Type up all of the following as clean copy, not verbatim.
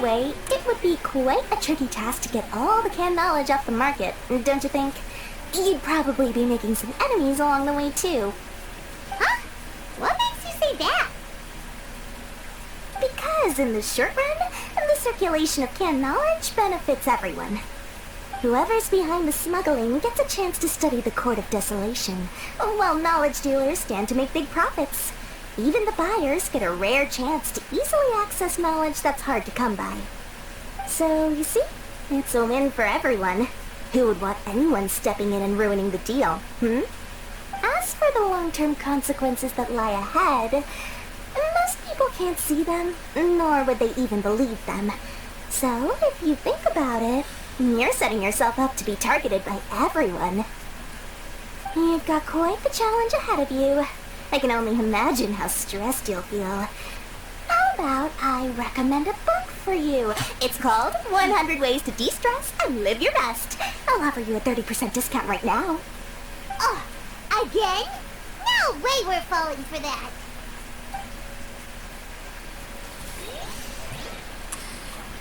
way, it would be quite a tricky task to get all the canned knowledge off the market, don't you think? You'd probably be making some enemies along the way, too. Huh? What makes you say that? Because in the short run, the circulation of canned knowledge benefits everyone. Whoever's behind the smuggling gets a chance to study the Court of Desolation, while knowledge dealers stand to make big profits. Even the buyers get a rare chance to easily access knowledge that's hard to come by. So, you see, it's a win for everyone. Who would want anyone stepping in and ruining the deal, As for the long-term consequences that lie ahead, most people can't see them, nor would they even believe them. So, if you think about it, you're setting yourself up to be targeted by everyone. You've got quite the challenge ahead of you. I can only imagine how stressed you'll feel. How about I recommend a book for you? It's called 100 Ways to De-Stress and Live Your Best. I'll offer you a 30% discount right now. Oh, again? No way we're falling for that.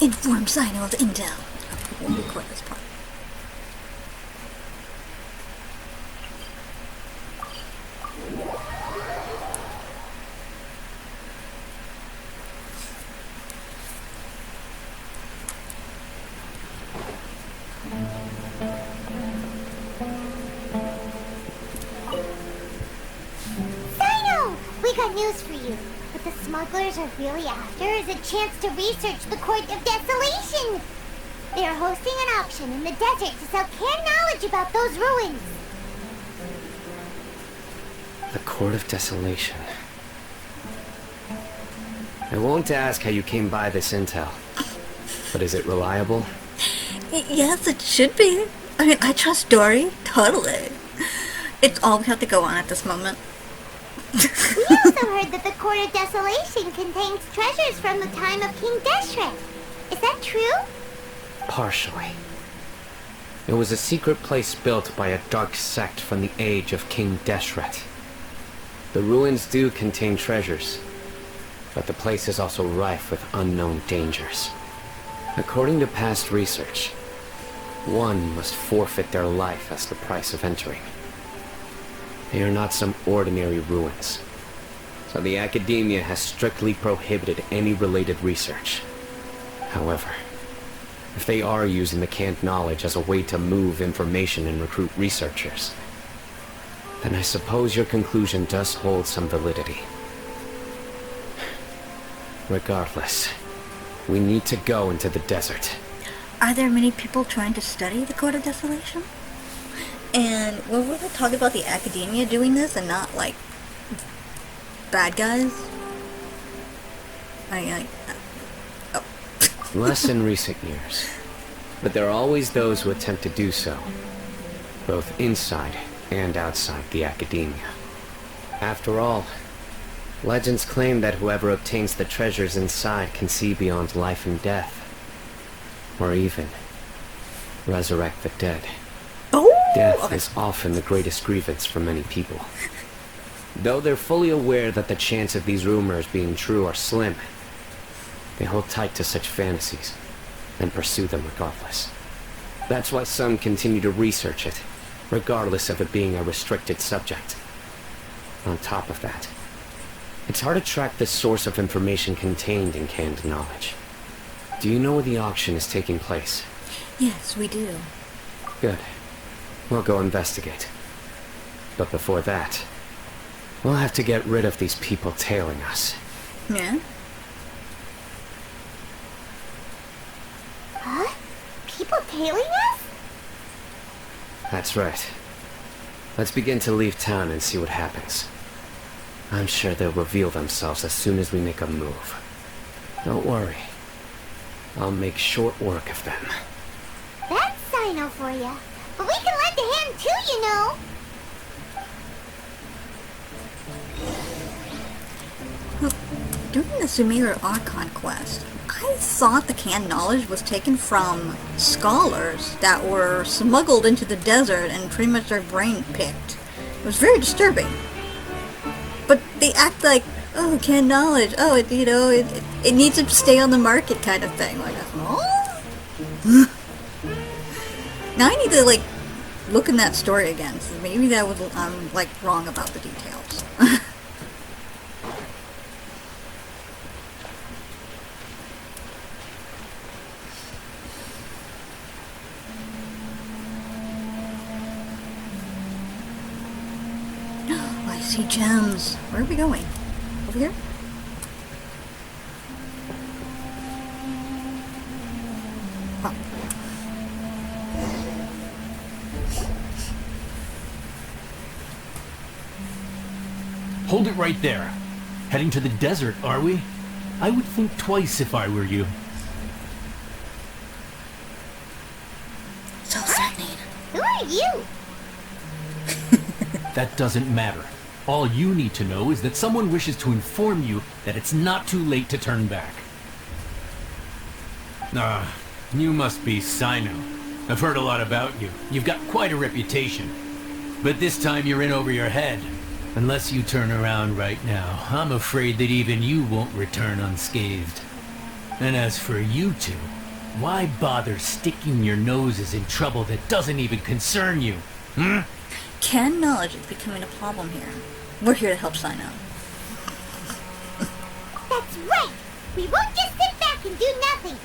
Inform Cyno of intel. We'll record this part. Cyno! We got news for you. What the smugglers are really after is a chance to research the Court of Desolation. They are hosting an auction in the desert to sell canned knowledge about those ruins. The Court of Desolation. I won't ask how you came by this intel, but is it reliable? Yes, it should be. I mean, I trust Dory, totally. It's all we have to go on at this moment. We also heard that the Court of Desolation contains treasures from the time of King Deshret. Is that true? Partially. It was a secret place built by a dark sect from the age of King Deshret. The ruins do contain treasures, but the place is also rife with unknown dangers. According to past research, one must forfeit their life as the price of entering. They are not some ordinary ruins, so the academia has strictly prohibited any related research. However, if they are using the canned knowledge as a way to move information and recruit researchers, then I suppose your conclusion does hold some validity. Regardless, we need to go into the desert. Are there many people trying to study the Court of Desolation? And when we're talking about the academia doing this and not, like, bad guys? Less in recent years, but there are always those who attempt to do so, both inside and outside the academia. After all, legends claim that whoever obtains the treasures inside can see beyond life and death, or even resurrect the dead. Oh! Death is often the greatest grievance for many people. Though they're fully aware that the chance of these rumors being true are slim, they hold tight to such fantasies and pursue them regardless. That's why some continue to research it, regardless of it being a restricted subject. On top of that, it's hard to track the source of information contained in canned knowledge. Do you know where the auction is taking place? Yes, we do. Good. We'll go investigate. But before that, we'll have to get rid of these people tailing us. Yeah? Huh? People tailing us? That's right. Let's begin to leave town and see what happens. I'm sure they'll reveal themselves as soon as we make a move. Don't worry. I'll make short work of them. That's Cyno for you. But we can lend a hand too, you know. During the Sumeru Archon quest, I thought the canned knowledge was taken from scholars that were smuggled into the desert and pretty much their brain picked. It was very disturbing. But they act like oh, canned knowledge. Oh, it needs to stay on the market kind of thing. Like, oh? Now I need to, like, look in that story again. So maybe that was, I'm, like, wrong about the details. I see gems. Where are we going? Over here? Oh. Hold it right there. Heading to the desert, are we? I would think twice if I were you. So threatening. Who are you? That doesn't matter. All you need to know is that someone wishes to inform you that it's not too late to turn back. You must be Cyno. I've heard a lot about you. You've got quite a reputation. But this time you're in over your head. Unless you turn around right now, I'm afraid that even you won't return unscathed. And as for you two, why bother sticking your noses in trouble that doesn't even concern you? Canned knowledge is becoming a problem here. We're here to help Cyno. That's right! We won't just sit back and do nothing!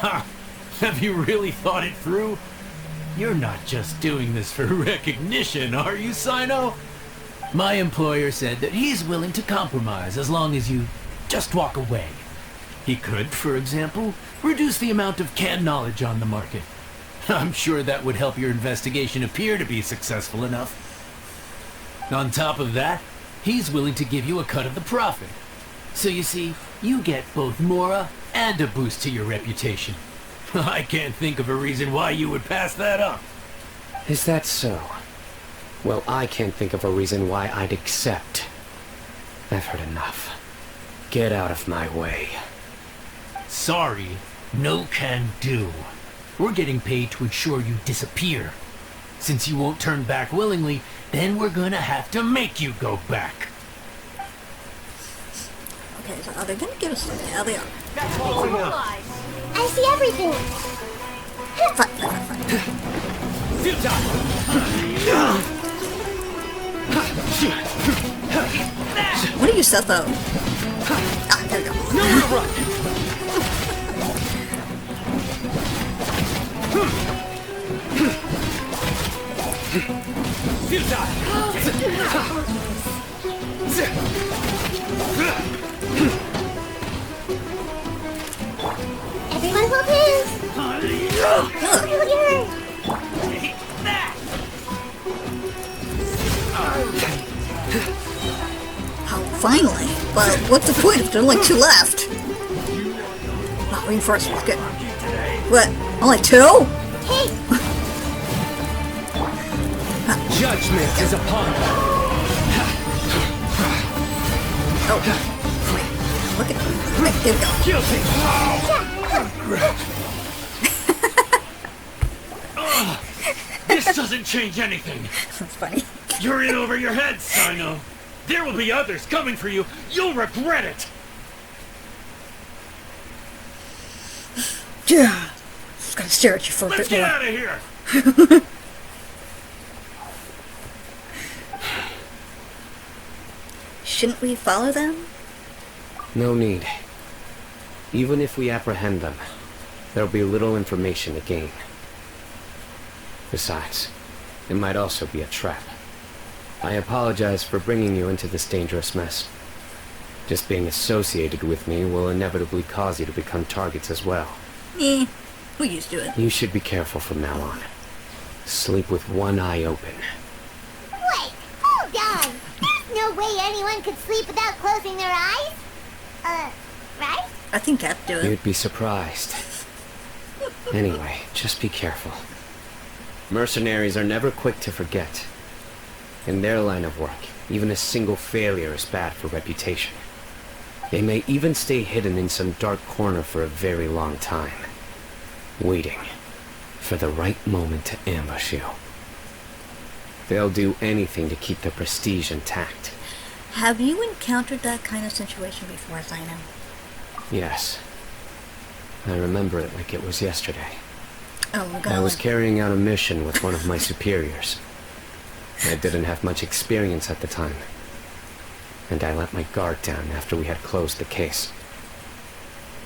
Ha! Have you really thought it through? You're not just doing this for recognition, are you, Cyno? My employer said that he's willing to compromise as long as you just walk away. He could, for example, reduce the amount of canned knowledge on the market. I'm sure that would help your investigation appear to be successful enough. On top of that, he's willing to give you a cut of the profit. So you see, you get both Mora and a boost to your reputation. I can't think of a reason why you would pass that up. Is that so? Well, I can't think of a reason why I'd accept. I've heard enough. Get out of my way. Sorry, no can do. We're getting paid to ensure you disappear. Since you won't turn back willingly, then we're gonna have to make you go back. Okay, so are they gonna give us something? Yeah, they are. I see everything! What are you, Sethos? Ah, there we go. Nowhere to run! Everyone hold hands! Really hurt! Oh, finally. But what's the point if there are only two left? Oh, reinforcements, good. What? Only two? Hey! Judgment is upon them. Oh, wait. Look at wait, there we go. This doesn't change anything. That's funny. You're in over your head, Cyno. There will be others coming for you. You'll regret it. Yeah. Just gotta stare at you for a Let's bit get more. out of here. Shouldn't we follow them? No need. Even if we apprehend them, there'll be little information to gain. Besides, it might also be a trap. I apologize for bringing you into this dangerous mess. Just being associated with me will inevitably cause you to become targets as well. Eh, we're used to it. You should be careful from now on. Sleep with one eye open. Wait, hold on! There's no way anyone could sleep without closing their eyes? Right? I think cats do it. You'd be surprised. Anyway, just be careful. Mercenaries are never quick to forget. In their line of work, even a single failure is bad for reputation. They may even stay hidden in some dark corner for a very long time, waiting for the right moment to ambush you. They'll do anything to keep their prestige intact, Have you encountered that kind of situation before, Cyno? Yes. I remember it like it was yesterday. Oh, God. I was carrying out a mission with one of my superiors. I didn't have much experience at the time, and I let my guard down after we had closed the case.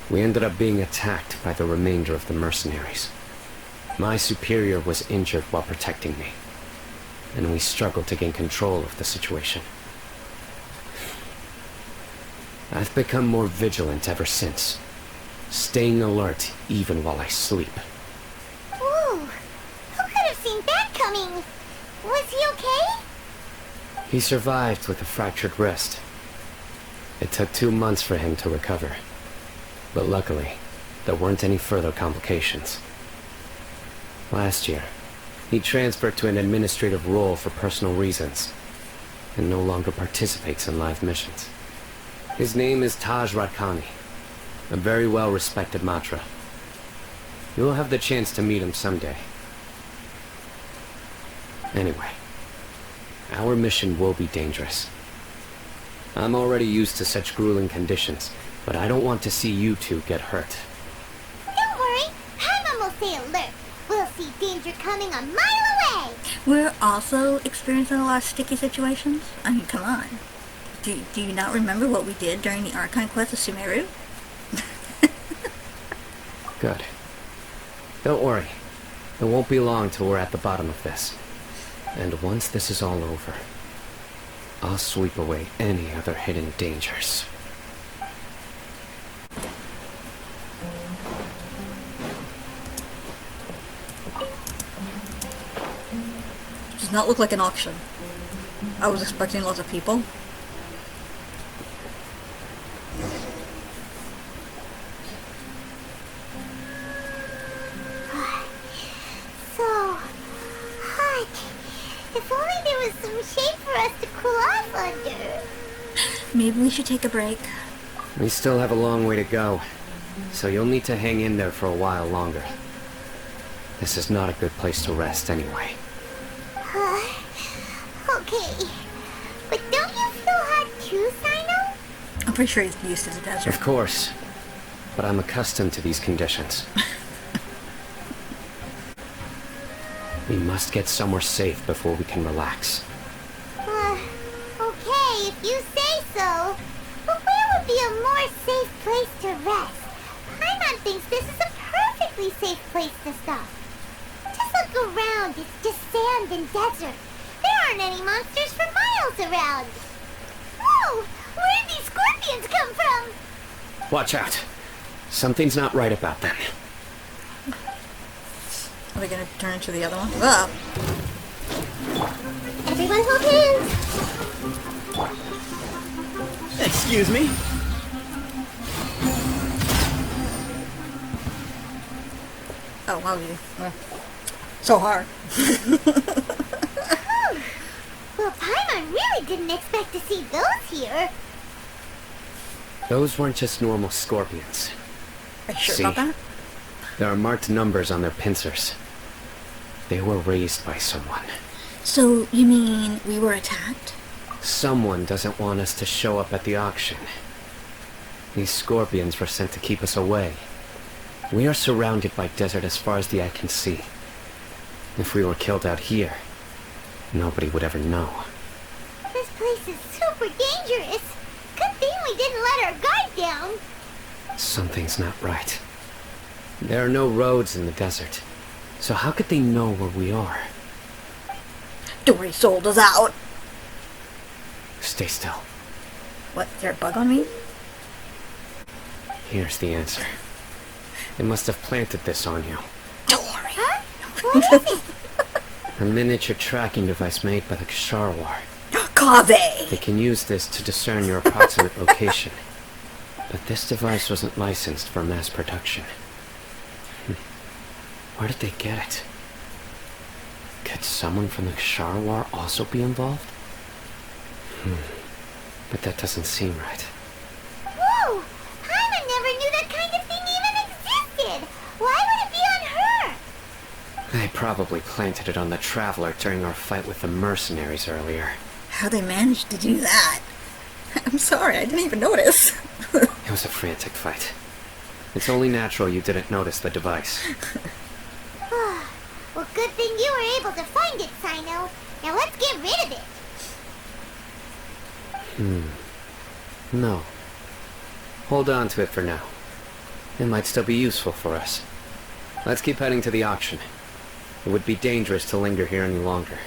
We ended up being attacked by the remainder of the mercenaries. My superior was injured while protecting me, and we struggled to gain control of the situation. I've become more vigilant ever since, staying alert even while I sleep. Ooh, who could have seen that coming? Was he okay? He survived with a fractured wrist. It took 2 months for him to recover, but luckily, there weren't any further complications. Last year, he transferred to an administrative role for personal reasons, and no longer participates in live missions. His name is Taj Ratkani, a very well-respected Matra. You'll have the chance to meet him someday. Anyway, our mission will be dangerous. I'm already used to such grueling conditions, but I don't want to see you two get hurt. Don't worry, Paimon will stay alert. We'll see danger coming a mile away. We're also experiencing a lot of sticky situations. I mean, come on. Do you not remember what we did during the Archon quest of Sumeru? Good. Don't worry. It won't be long till we're at the bottom of this. And once this is all over, I'll sweep away any other hidden dangers. Does not look like an auction. I was expecting lots of people. So hot. If only there was some shade for us to cool off under. Maybe we should take a break. We still have a long way to go, so you'll need to hang in there for a while longer. This is not a good place to rest anyway. Okay. But don't you feel hot too, Cyno? I'm pretty sure he's used to the desert. Of course, but I'm accustomed to these conditions. We must get somewhere safe before we can relax. Okay, if you say so. But where would be a more safe place to rest? Paimon thinks this is a perfectly safe place to stop. Just look around, it's just sand and desert. There aren't any monsters for miles around. Whoa! Where did these scorpions come from? Watch out. Something's not right about them. Are they gonna turn into the other one? Ah! Everyone hold hands. Excuse me? Oh, wow, you. So hard. Well, Paimon really didn't expect to see those here. Those weren't just normal scorpions. Are you sure See? about that? There are marked numbers on their pincers. They were raised by someone. So, you mean we were attacked? Someone doesn't want us to show up at the auction. These scorpions were sent to keep us away. We are surrounded by desert as far as the eye can see. If we were killed out here, nobody would ever know. This place is super dangerous. Good thing we didn't let our guard down. Something's not right. There are no roads in the desert, so how could they know where we are? Dory sold us out! Stay still. What, is there a bug on me? Here's the answer. They must have planted this on you. Don't worry. Huh? What is it? A miniature tracking device made by the Ksharwar. Kave! They can use this to discern your approximate location. But this device wasn't licensed for mass production. Where did they get it? Could someone from the Ksharwar also be involved? But that doesn't seem right. Whoa! Paimon never knew that kind of thing even existed. Why would it be on her? They probably planted it on the Traveler during our fight with the mercenaries earlier. How they managed to do that? I'm sorry, I didn't even notice. It was a frantic fight. It's only natural you didn't notice the device. Well, good thing you were able to find it, Cyno. Now let's get rid of it. No. Hold on to it for now. It might still be useful for us. Let's keep heading to the auction. It would be dangerous to linger here any longer.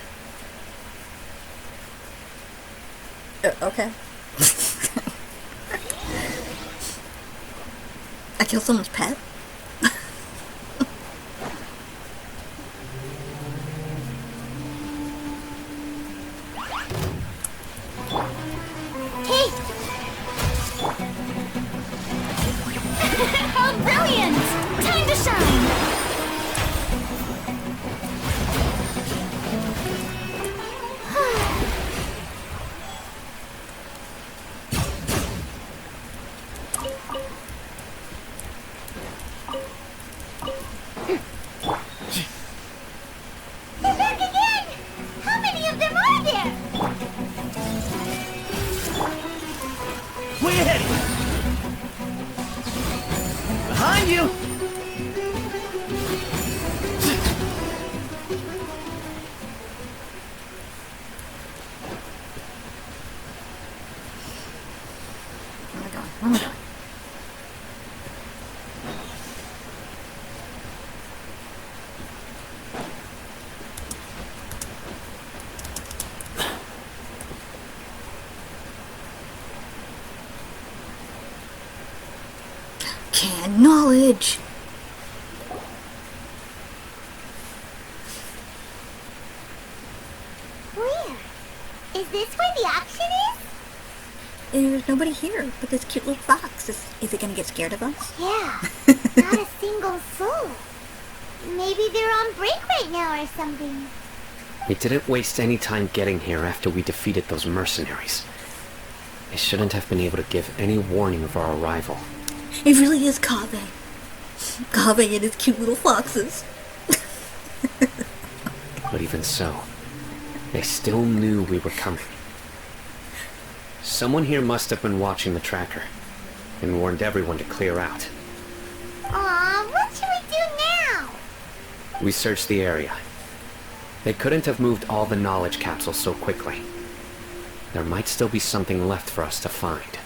Okay. I killed someone's pet? Hey! Oh, brilliant! Time to shine! They're back again! How many of them are there? Way ahead! Behind you! Where am I going? Where am I going? Can knowledge! Where? Is this where the auction is? There's nobody here but this cute little fox. Is it gonna get scared of us? Yeah, not a single soul. Maybe they're on break right now or something. We didn't waste any time getting here after we defeated those mercenaries. They shouldn't have been able to give any warning of our arrival. It really is Kaveh. Kaveh and his cute little foxes. But even so, they still knew we were coming. Someone here must have been watching the tracker and warned everyone to clear out. Aw, what should we do now? We searched the area. They couldn't have moved all the knowledge capsules so quickly. There might still be something left for us to find.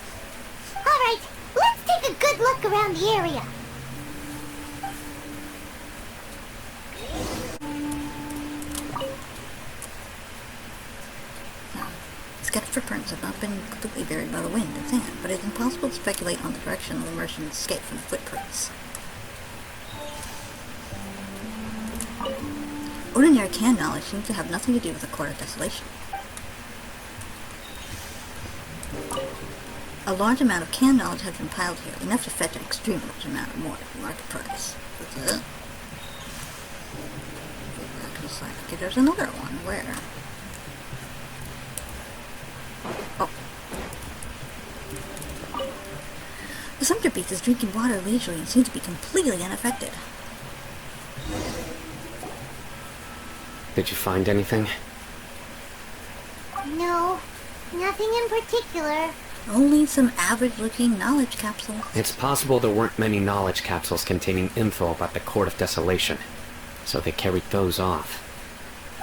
Alright, let's take a good look around the area. Sketch footprints have not been completely buried by the wind and sand, but it is impossible to speculate on the direction of the merchant's escape from the footprints. Ordinary can knowledge seems to have nothing to do with the Court of Desolation. A large amount of can knowledge has been piled here, enough to fetch an extreme large amount or more at the market price. Okay, there's another one. Where? Oh. The sumpter beast is drinking water leisurely and seems to be completely unaffected. Did you find anything? No, nothing in particular. Only some average-looking knowledge capsules. It's possible there weren't many knowledge capsules containing info about the Court of Desolation, so they carried those off.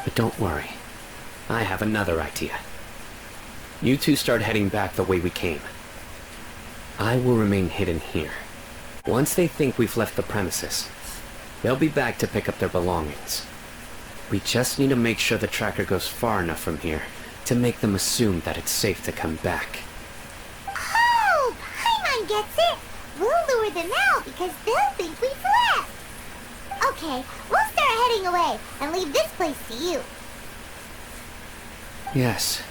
But don't worry, I have another idea. You two start heading back the way we came. I will remain hidden here. Once they think we've left the premises, they'll be back to pick up their belongings. We just need to make sure the tracker goes far enough from here to make them assume that it's safe to come back. Oh, Paimon gets it. We'll lure them out because they'll think we've left. Okay, we'll start heading away and leave this place to you. Yes,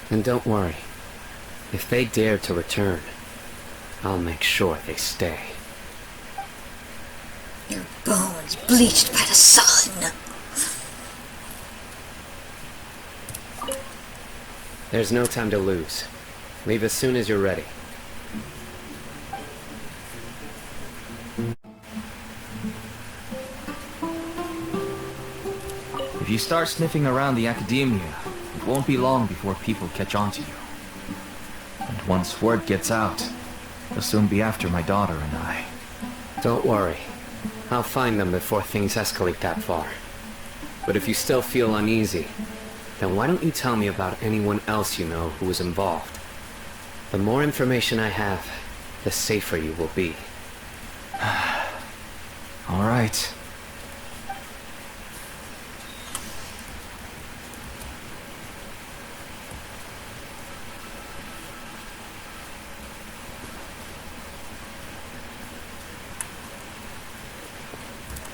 and don't worry. If they dare to return, I'll make sure they stay. Your bones bleached by the sun. There's no time to lose. Leave as soon as you're ready. If you start sniffing around the academia, it won't be long before people catch on to you. And once word gets out, they'll soon be after my daughter and I. Don't worry. I'll find them before things escalate that far. But if you still feel uneasy, then why don't you tell me about anyone else you know who was involved? The more information I have, the safer you will be. All right.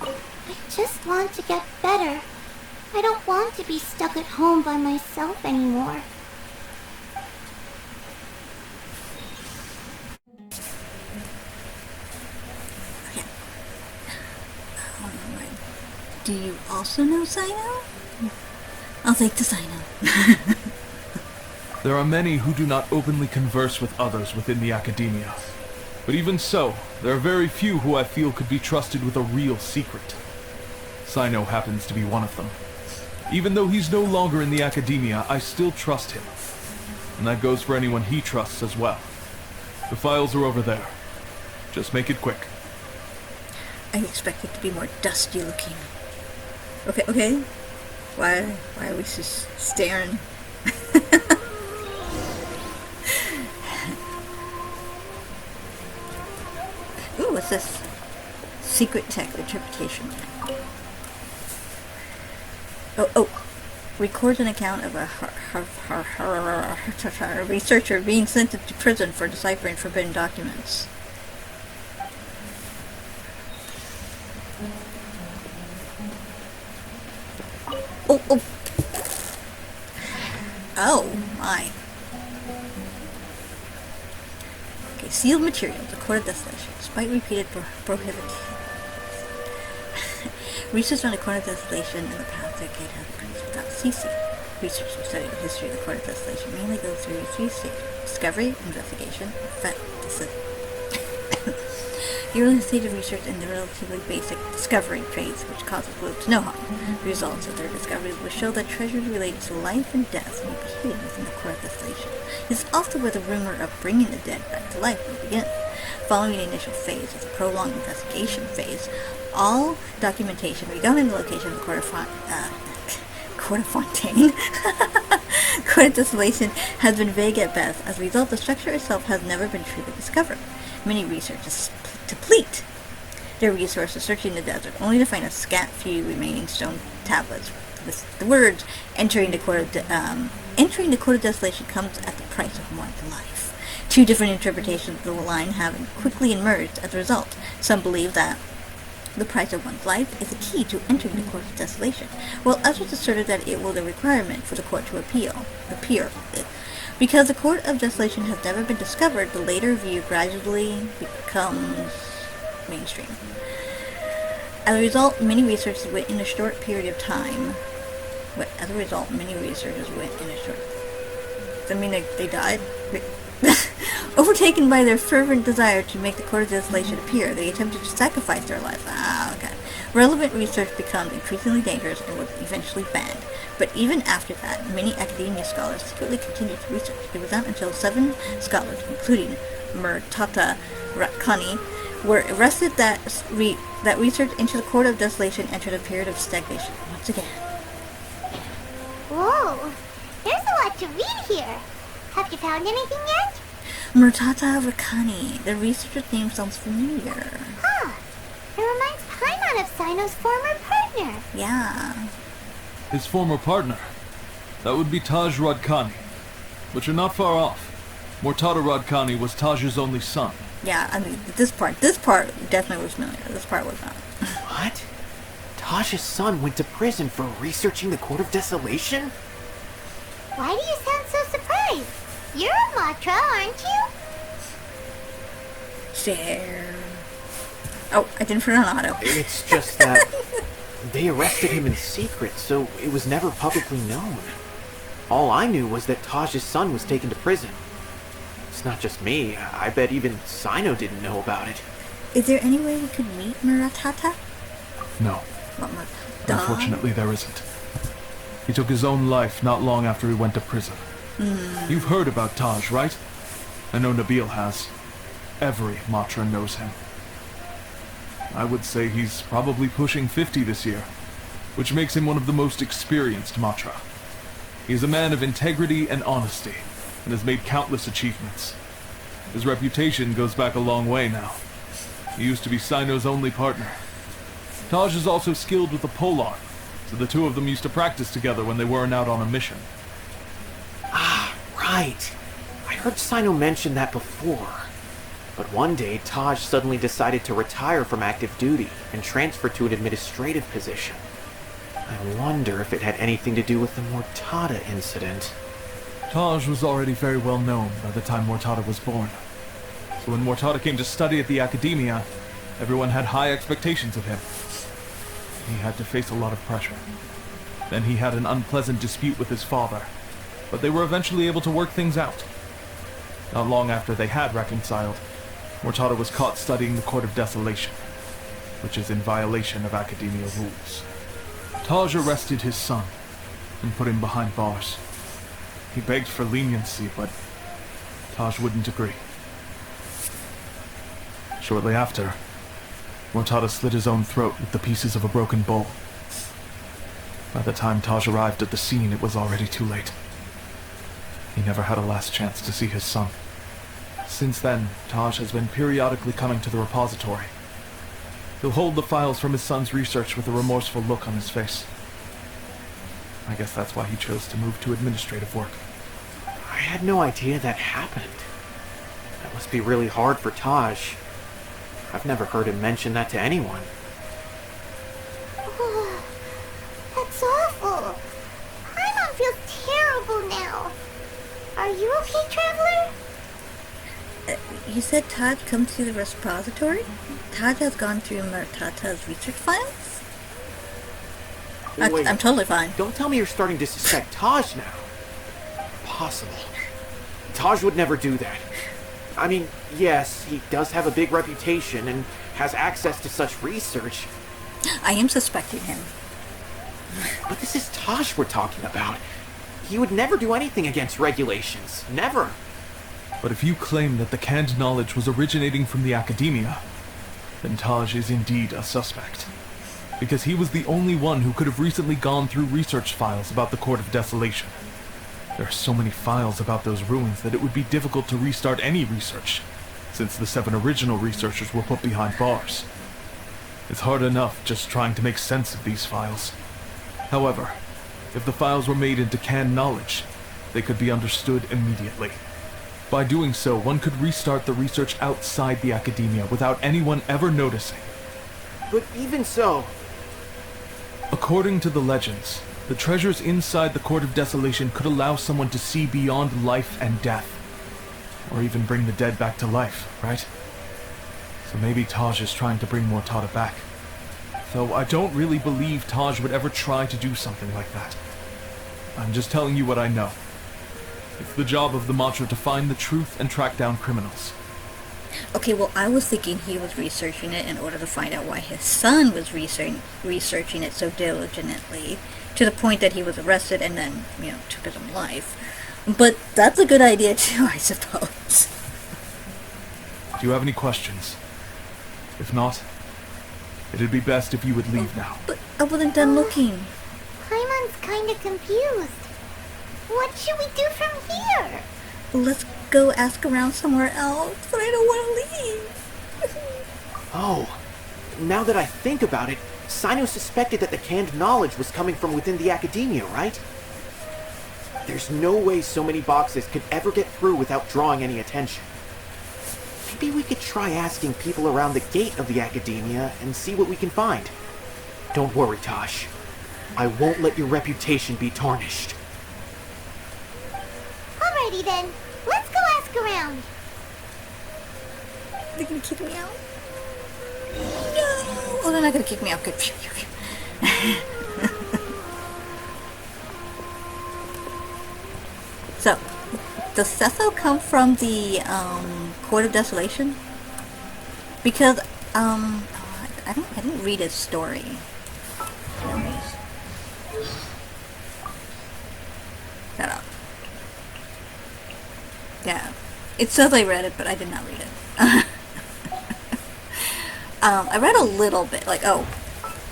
I just want to get better. I don't want to be stuck at home by myself anymore. Do you also know Cyno? I'll take the Cyno. There are many who do not openly converse with others within the academia. But even so, there are very few who I feel could be trusted with a real secret. Cyno happens to be one of them. Even though he's no longer in the academia, I still trust him. And that goes for anyone he trusts as well. The files are over there. Just make it quick. I expect it to be more dusty looking. Okay. Why are we just staring? Ooh, what's this? Secret tech interpretation. Oh. Records an account of a researcher being sent to prison for deciphering forbidden documents. Oh my. Okay, sealed material, recorded desolation, despite repeated prohibited. Research on recorded desolation in the past decade has produced without ceasing. Research who study the history of recorded desolation mainly goes through three stages: discovery, investigation, and the early stage of research in the relatively basic discovery phase, which causes groups no harm. The results of their discoveries will show that treasures related to life and death may be hidden within the core of desolation. It is also where the rumor of bringing the dead back to life will begin. Following the initial phase of the prolonged investigation phase, all documentation regarding the location of the Court of Desolation has been vague at best. As a result, the structure itself has never been truly discovered. Many researchers deplete their resources searching the desert, only to find a scant few remaining stone tablets. The words entering the Court of Desolation comes at the price of one's life. Two different interpretations of the line have quickly emerged as a result. Some believe that the price of one's life is the key to entering the Court of Desolation, while others asserted that it was a requirement for the court to appear. Because the Court of Desolation has never been discovered, the later view gradually becomes mainstream. As a result, many researchers went in a short period of time. They died? Overtaken by their fervent desire to make the Court of Desolation appear, they attempted to sacrifice their lives. Okay. Relevant research becomes increasingly dangerous and was eventually banned. But even after that, many academia scholars secretly continued to research. It was not until 7 scholars, including Murtata Rakhani, were arrested that research into the Court of Desolation entered a period of stagnation once again. Whoa, there's a lot to read here. Have you found anything yet? Murtata Rakhani. The researcher's name sounds familiar. Huh. It reminds Paimon of Cyno's former partner. Yeah. His former partner. That would be Taj Radkani. But you're not far off. Murtada Radkani was Taj's only son. Yeah, I mean, this part definitely was familiar. This part was not. What? Taj's son went to prison for researching the Court of Desolation? Why do you sound so surprised? You're a Matra, aren't you? Share. Oh, I didn't put it on auto. It's just that they arrested him in secret, so it was never publicly known. All I knew was that Taj's son was taken to prison. It's not just me. I bet even Cyno didn't know about it. Is there any way we could meet Muratata? No. Unfortunately, there isn't. He took his own life not long after he went to prison. You've heard about Taj, right? I know Nabil has. Every Matra knows him. I would say he's probably pushing 50 this year, which makes him one of the most experienced Matra. He is a man of integrity and honesty, and has made countless achievements. His reputation goes back a long way now. He used to be Cyno's only partner. Taj is also skilled with the polearm, so the two of them used to practice together when they weren't out on a mission. Ah, right. I heard Cyno mention that before. But one day, Taj suddenly decided to retire from active duty and transfer to an administrative position. I wonder if it had anything to do with the Mortada incident. Taj was already very well known by the time Mortada was born. So when Mortada came to study at the Academia, everyone had high expectations of him. He had to face a lot of pressure. Then he had an unpleasant dispute with his father, but they were eventually able to work things out. Not long after they had reconciled, Mortada was caught studying the Court of Desolation, which is in violation of Academia rules. Taj arrested his son and put him behind bars. He begged for leniency, but Taj wouldn't agree. Shortly after, Mortada slit his own throat with the pieces of a broken bowl. By the time Taj arrived at the scene, it was already too late. He never had a last chance to see his son. Since then, Taj has been periodically coming to the repository. He'll hold the files from his son's research with a remorseful look on his face. I guess that's why he chose to move to administrative work. I had no idea that happened. That must be really hard for Taj. I've never heard him mention that to anyone. That's awful. Paimon feels terrible now. Are you okay, Traveler? You said Taj come to the repository? Taj has gone through Mortada's research files? Wait, I'm totally fine. don't tell me you're starting to suspect Taj now. Impossible. Taj would never do that. I mean, yes, he does have a big reputation and has access to such research. I am suspecting him. But this is Taj we're talking about. He would never do anything against regulations. Never. But if you claim that the canned knowledge was originating from the Academia, then Taj is indeed a suspect. Because he was the only one who could have recently gone through research files about the Court of Desolation. There are so many files about those ruins that it would be difficult to restart any research, since the 7 original researchers were put behind bars. It's hard enough just trying to make sense of these files. However, if the files were made into canned knowledge, they could be understood immediately. By doing so, one could restart the research outside the Academia without anyone ever noticing. But even so... According to the legends, the treasures inside the Court of Desolation could allow someone to see beyond life and death. Or even bring the dead back to life, right? So maybe Taj is trying to bring Mortada back. Though I don't really believe Taj would ever try to do something like that. I'm just telling you what I know. It's the job of the Matra to find the truth and track down criminals. Okay, well, I was thinking he was researching it in order to find out why his son was researching it so diligently, to the point that he was arrested and then, took his own life. But that's a good idea too, I suppose. Do you have any questions? If not, it'd be best if you would leave now. But I wasn't done looking. Paimon's kinda confused. What should we do from here? Let's go ask around somewhere else, but I don't want to leave. Oh, now that I think about it, Cyno suspected that the canned knowledge was coming from within the Academia, right? There's no way so many boxes could ever get through without drawing any attention. Maybe we could try asking people around the gate of the Academia and see what we can find. Don't worry, Tosh. I won't let your reputation be tarnished. Alrighty then, let's go ask around. They're gonna kick me out? No! Oh, they're not gonna kick me out. Good. Phew, phew, phew. So, does Sethos come from the Court of Desolation? Because I didn't read his story. Shut up. Yeah, It says I read it, but I did not read it. I read a little bit, like, oh,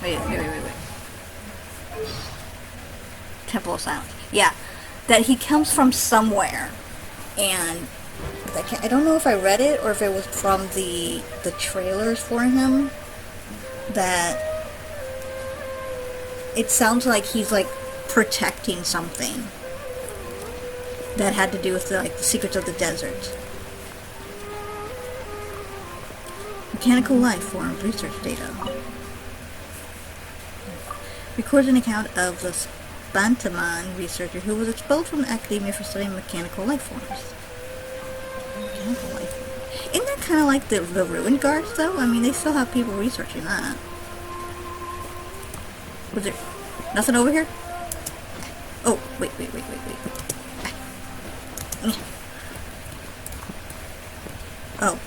wait. Temple of Silence. Yeah, that he comes from somewhere, and I don't know if I read it or if it was from the trailers for him, that it sounds like he's, like, protecting something that had to do with, the secrets of the desert. Mechanical life form research data. Records an account of the Bantaman researcher who was expelled from the academia for studying mechanical life forms. Mechanical life forms. Isn't that kind of like the ruined guards, though? I mean, they still have people researching that. Was there nothing over here? Oh, wait. Oh,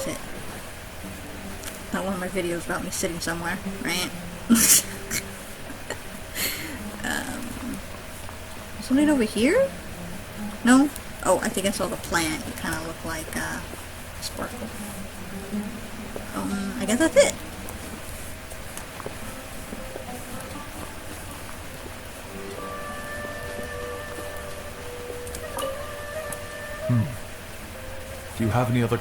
shit. Not one of my videos about me sitting somewhere, right? Something over here? No? Oh, I think I saw the plant. It kind of looked like a sparkle. I guess that's it. Do you have any other...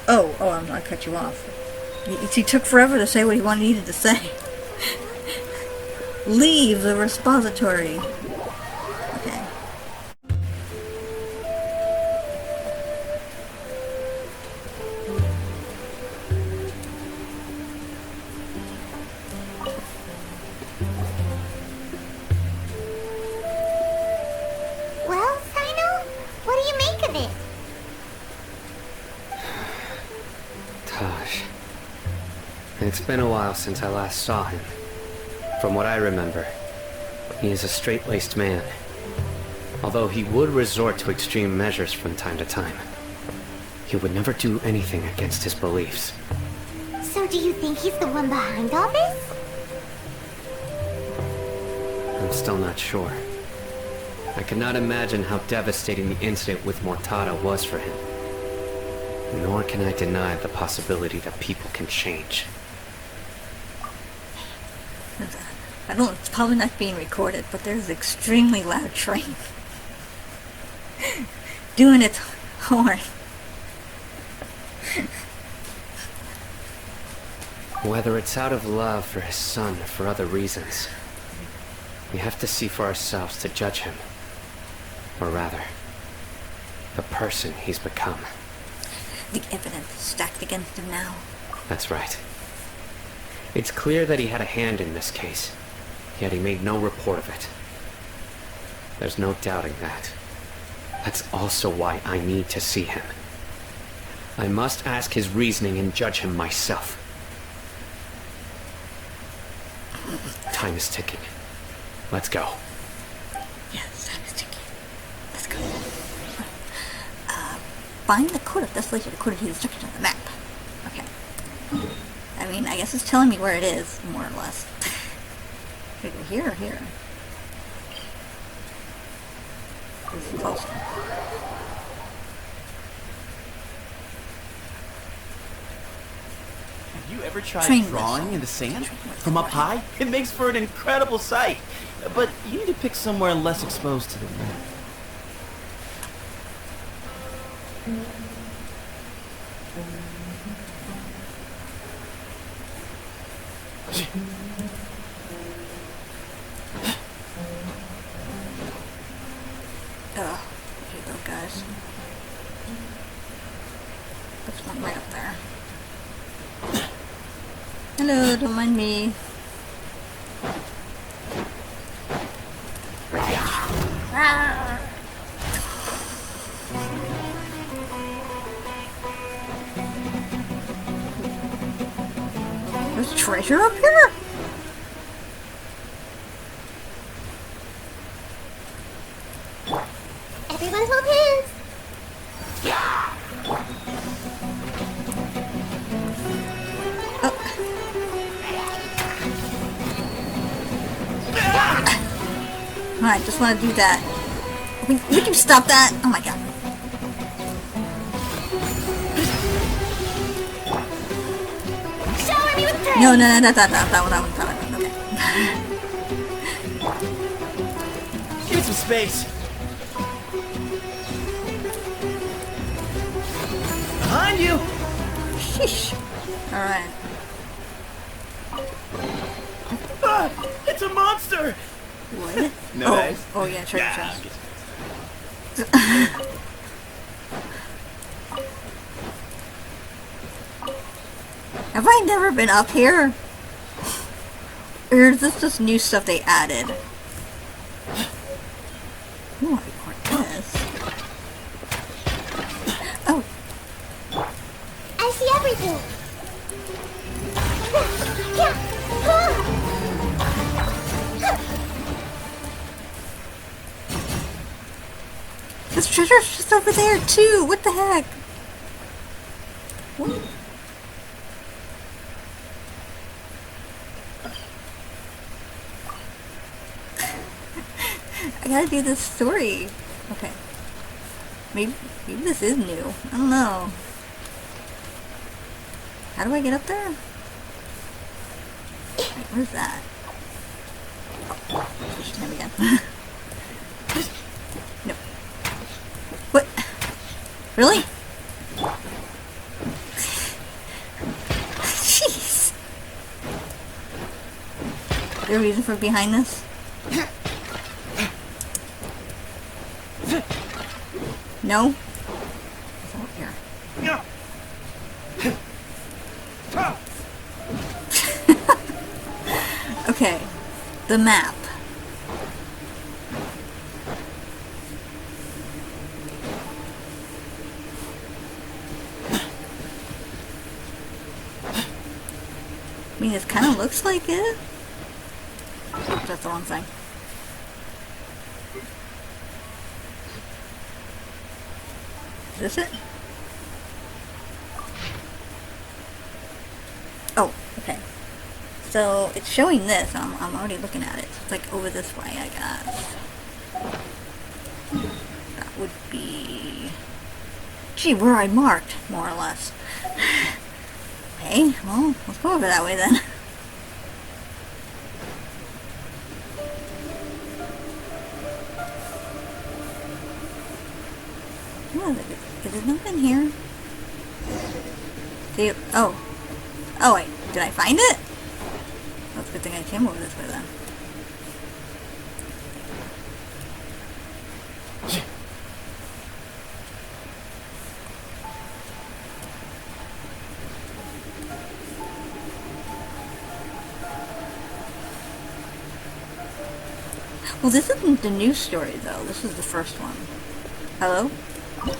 Oh, I'm gonna cut you off. He took forever to say what he needed to say. Leave the repository. Okay. Well, Cyno, what do you make of it? Taj. It's been a while since I last saw him. From what I remember, he is a straight-laced man. Although he would resort to extreme measures from time to time. He would never do anything against his beliefs. So do you think he's the one behind all this? I'm still not sure. I cannot imagine how devastating the incident with Mortada was for him. Nor can I deny the possibility that people can change. I don't know, it's probably not being recorded, but there's an extremely loud train doing its horn. Whether it's out of love for his son or for other reasons, we have to see for ourselves to judge him. Or rather, the person he's become. The evidence is stacked against him now. That's right. It's clear that he had a hand in this case, yet he made no report of it. There's no doubting that. That's also why I need to see him. I must ask his reasoning and judge him myself. Time is ticking. Let's go. Yes, time is ticking. Let's go. Find the Court of Desolation according to the instructions on the map. Okay. I mean, I guess it's telling me where it is, more or less. Should I go here or here? This is closer. Have you ever tried Train drawing whistle. in the sand? From up high? It makes for an incredible sight. But you need to pick somewhere less exposed to the wind. Oh, here you go, guys. There's one right up there. Hello, don't mind me. There's treasure up here? Everyone hold hands. I just want to do that. Would you stop that? Oh my god. let me with No, that one. Okay. Give me some space. Behind you. Sheesh. All right. Ah, it's a monster. What? Nice. Oh yeah, treasure chest. Have I never been up here? Or is this just new stuff they added? Ooh, I want this. Oh. I see everything. This treasure's just over there too. What the heck? What? I gotta do this story. Okay. Maybe this is new. I don't know. How do I get up there? Wait, where's that? Oh, push him again. No. What? Really? Jeez. Is there a reason for behind this? No? It's over here. Okay. The map. I mean, it kind of looks like it. Oops, that's the wrong thing. Is this it? Oh, okay. So it's showing this. I'm already looking at it. So it's like over this way, I guess. That would be... Gee, where I marked, more or less. Okay, well, let's go over that way then. Oh, is there nothing here? See, oh, wait, did I find it? That's a good thing I came over this way then. Well, this isn't the new story, though. This is the first one. Hello? Okay.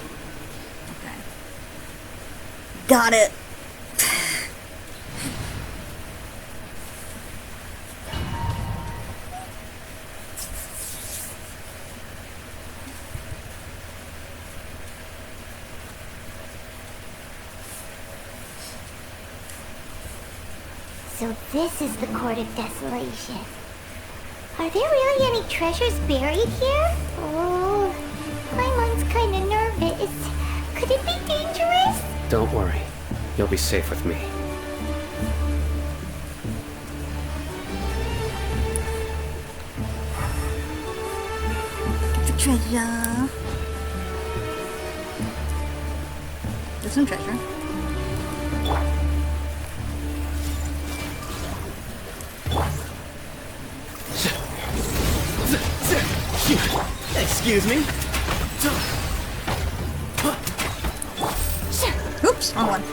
Got it! So this is the Court of Desolation. Are there really any treasures buried here? Oh, my mind's kind of nervous. Could it be dangerous? Don't worry. You'll be safe with me. The treasure. There's some treasure. Excuse me. Oops, wrong one.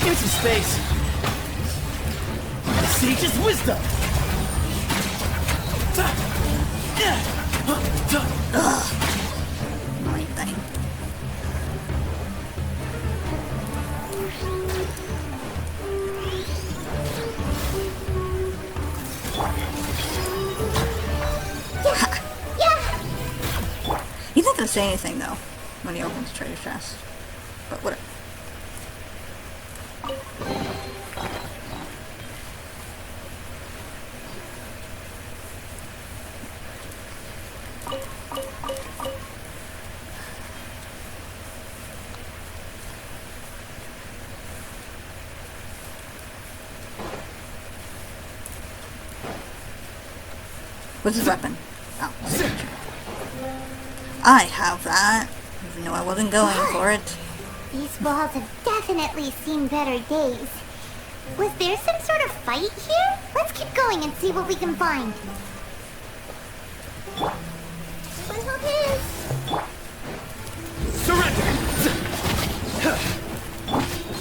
Give me some space. The sage's wisdom. Right thing. He's not gonna say anything though when he opens the treasure chest. But whatever. What's his weapon? Oh, signature. I have that, even though I wasn't going for it. These walls have definitely seen better days. Was there some sort of fight here? Let's keep going and see what we can find. Surrender!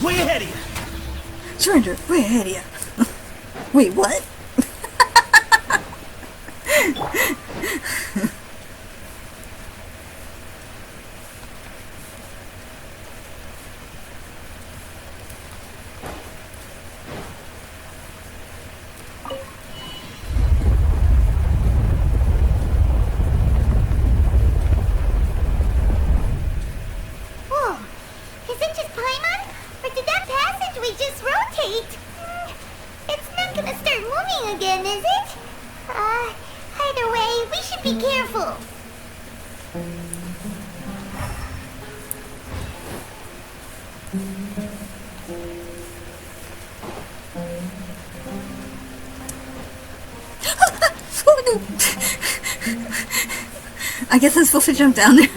Way ahead of you! Surrender, way ahead of you. Wait, what? Whoa! Is it just Paimon? Or did that passageway just rotate? It's not gonna start moving again, is it? Either way, we should be careful. I guess I'm supposed to jump down there.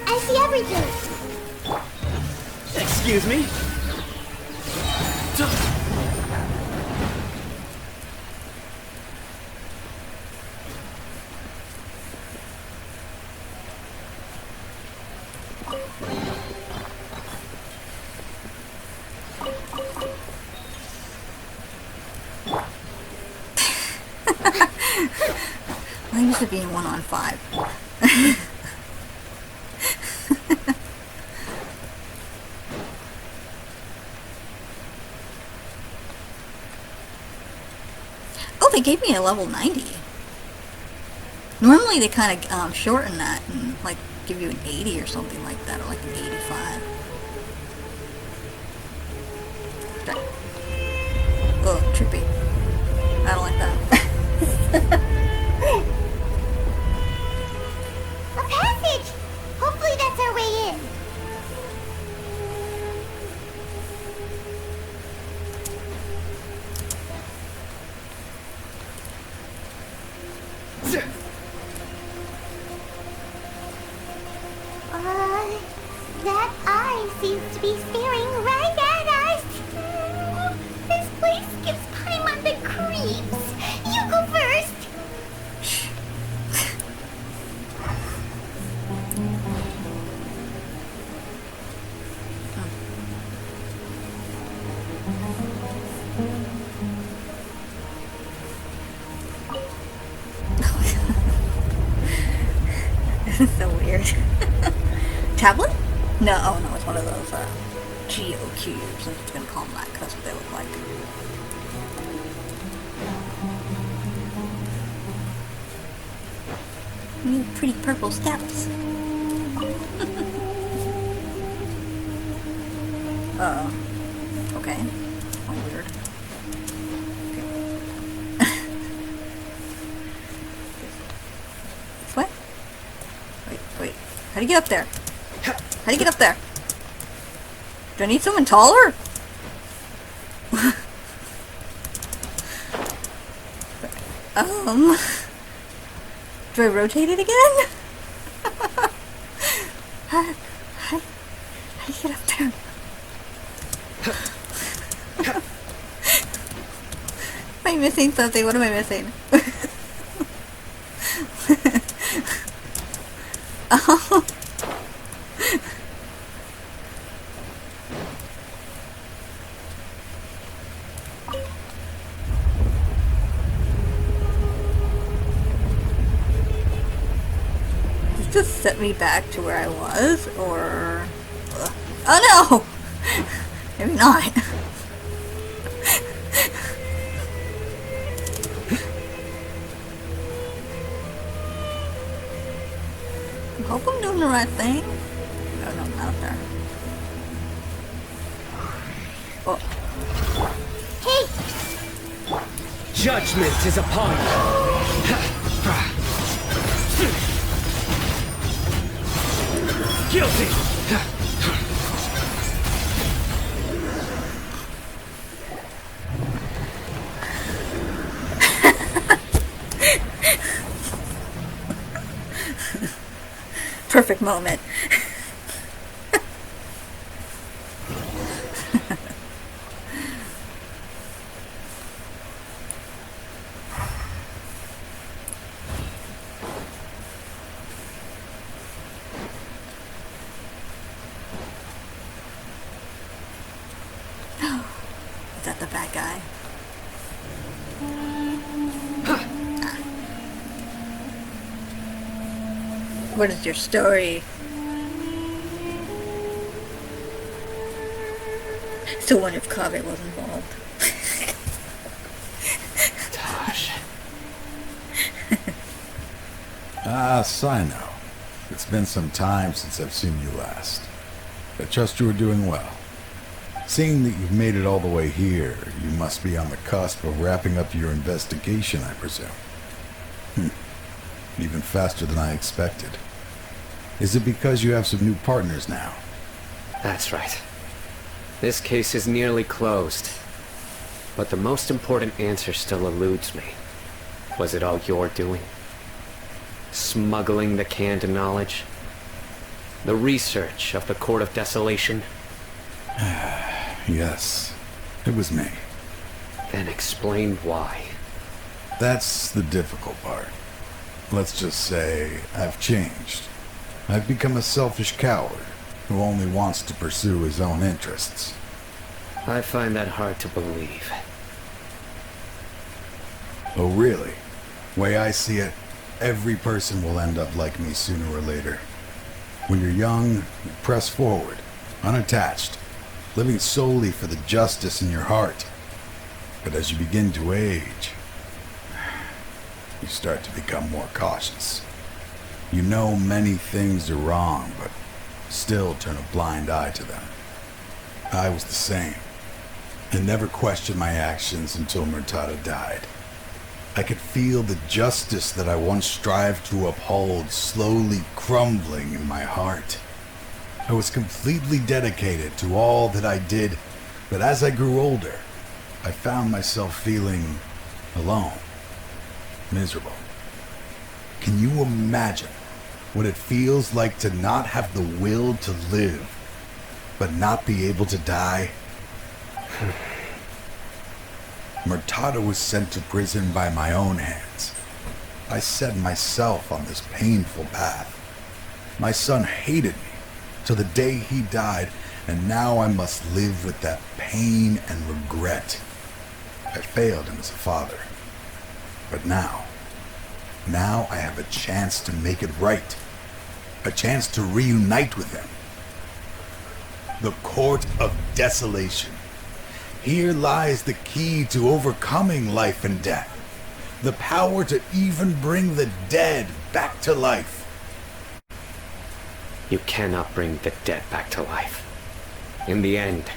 I see everything. Excuse me? I'm used to being 1 on 5. Oh, they gave me a level 90. Normally they kind of shorten that and like give you an 80 or something like that, or like an 85. Oh, trippy. I don't like that. A passage! Hopefully that's our way in. That eye seems to be staring right at us. This place gives Paimon the creeps. You go first. This is so weird. Tablet? No, oh no, it's one of those geo cubes. I'm just gonna call them that because that's what they look like. New pretty purple steps. Okay. Oh, weird. Okay. This way? Wait. How do you get up there? How do you get up there? Do I need someone taller? Do I rotate it again? How do you get up there? Am I missing something? What am I missing? Oh. Does this set me back to where I was, or... Oh no! Maybe not. I hope I'm doing the right thing. No, not up there. Oh. Hey! Judgment is upon you. Guilty. Perfect moment. Is that the bad guy? What is your story? Still wonder if Kaveh was involved. Tosh. Cyno. It's been some time since I've seen you last. I trust you are doing well. Seeing that you've made it all the way here, you must be on the cusp of wrapping up your investigation, I presume. Even faster than I expected. Is it because you have some new partners now? That's right. This case is nearly closed. But the most important answer still eludes me. Was it all your doing? Smuggling the canned knowledge? The research of the Court of Desolation? Yes, it was me. Then explain why. That's the difficult part. Let's just say I've changed. I've become a selfish coward who only wants to pursue his own interests. I find that hard to believe. Oh, really? Way I see it, every person will end up like me sooner or later. When you're young, you press forward, unattached, living solely for the justice in your heart. But as you begin to age, you start to become more cautious. You know many things are wrong, but still turn a blind eye to them. I was the same, and never questioned my actions until Murtada died. I could feel the justice that I once strived to uphold slowly crumbling in my heart. I was completely dedicated to all that I did, but as I grew older, I found myself feeling alone, miserable. Can you imagine what it feels like to not have the will to live, but not be able to die? Murtada was sent to prison by my own hands. I set myself on this painful path. My son hated me till the day he died, and now I must live with that pain and regret. I failed him as a father. But now I have a chance to make it right. A chance to reunite with him. The Court of Desolation. Here lies the key to overcoming life and death. The power to even bring the dead back to life. You cannot bring the dead back to life. In the end,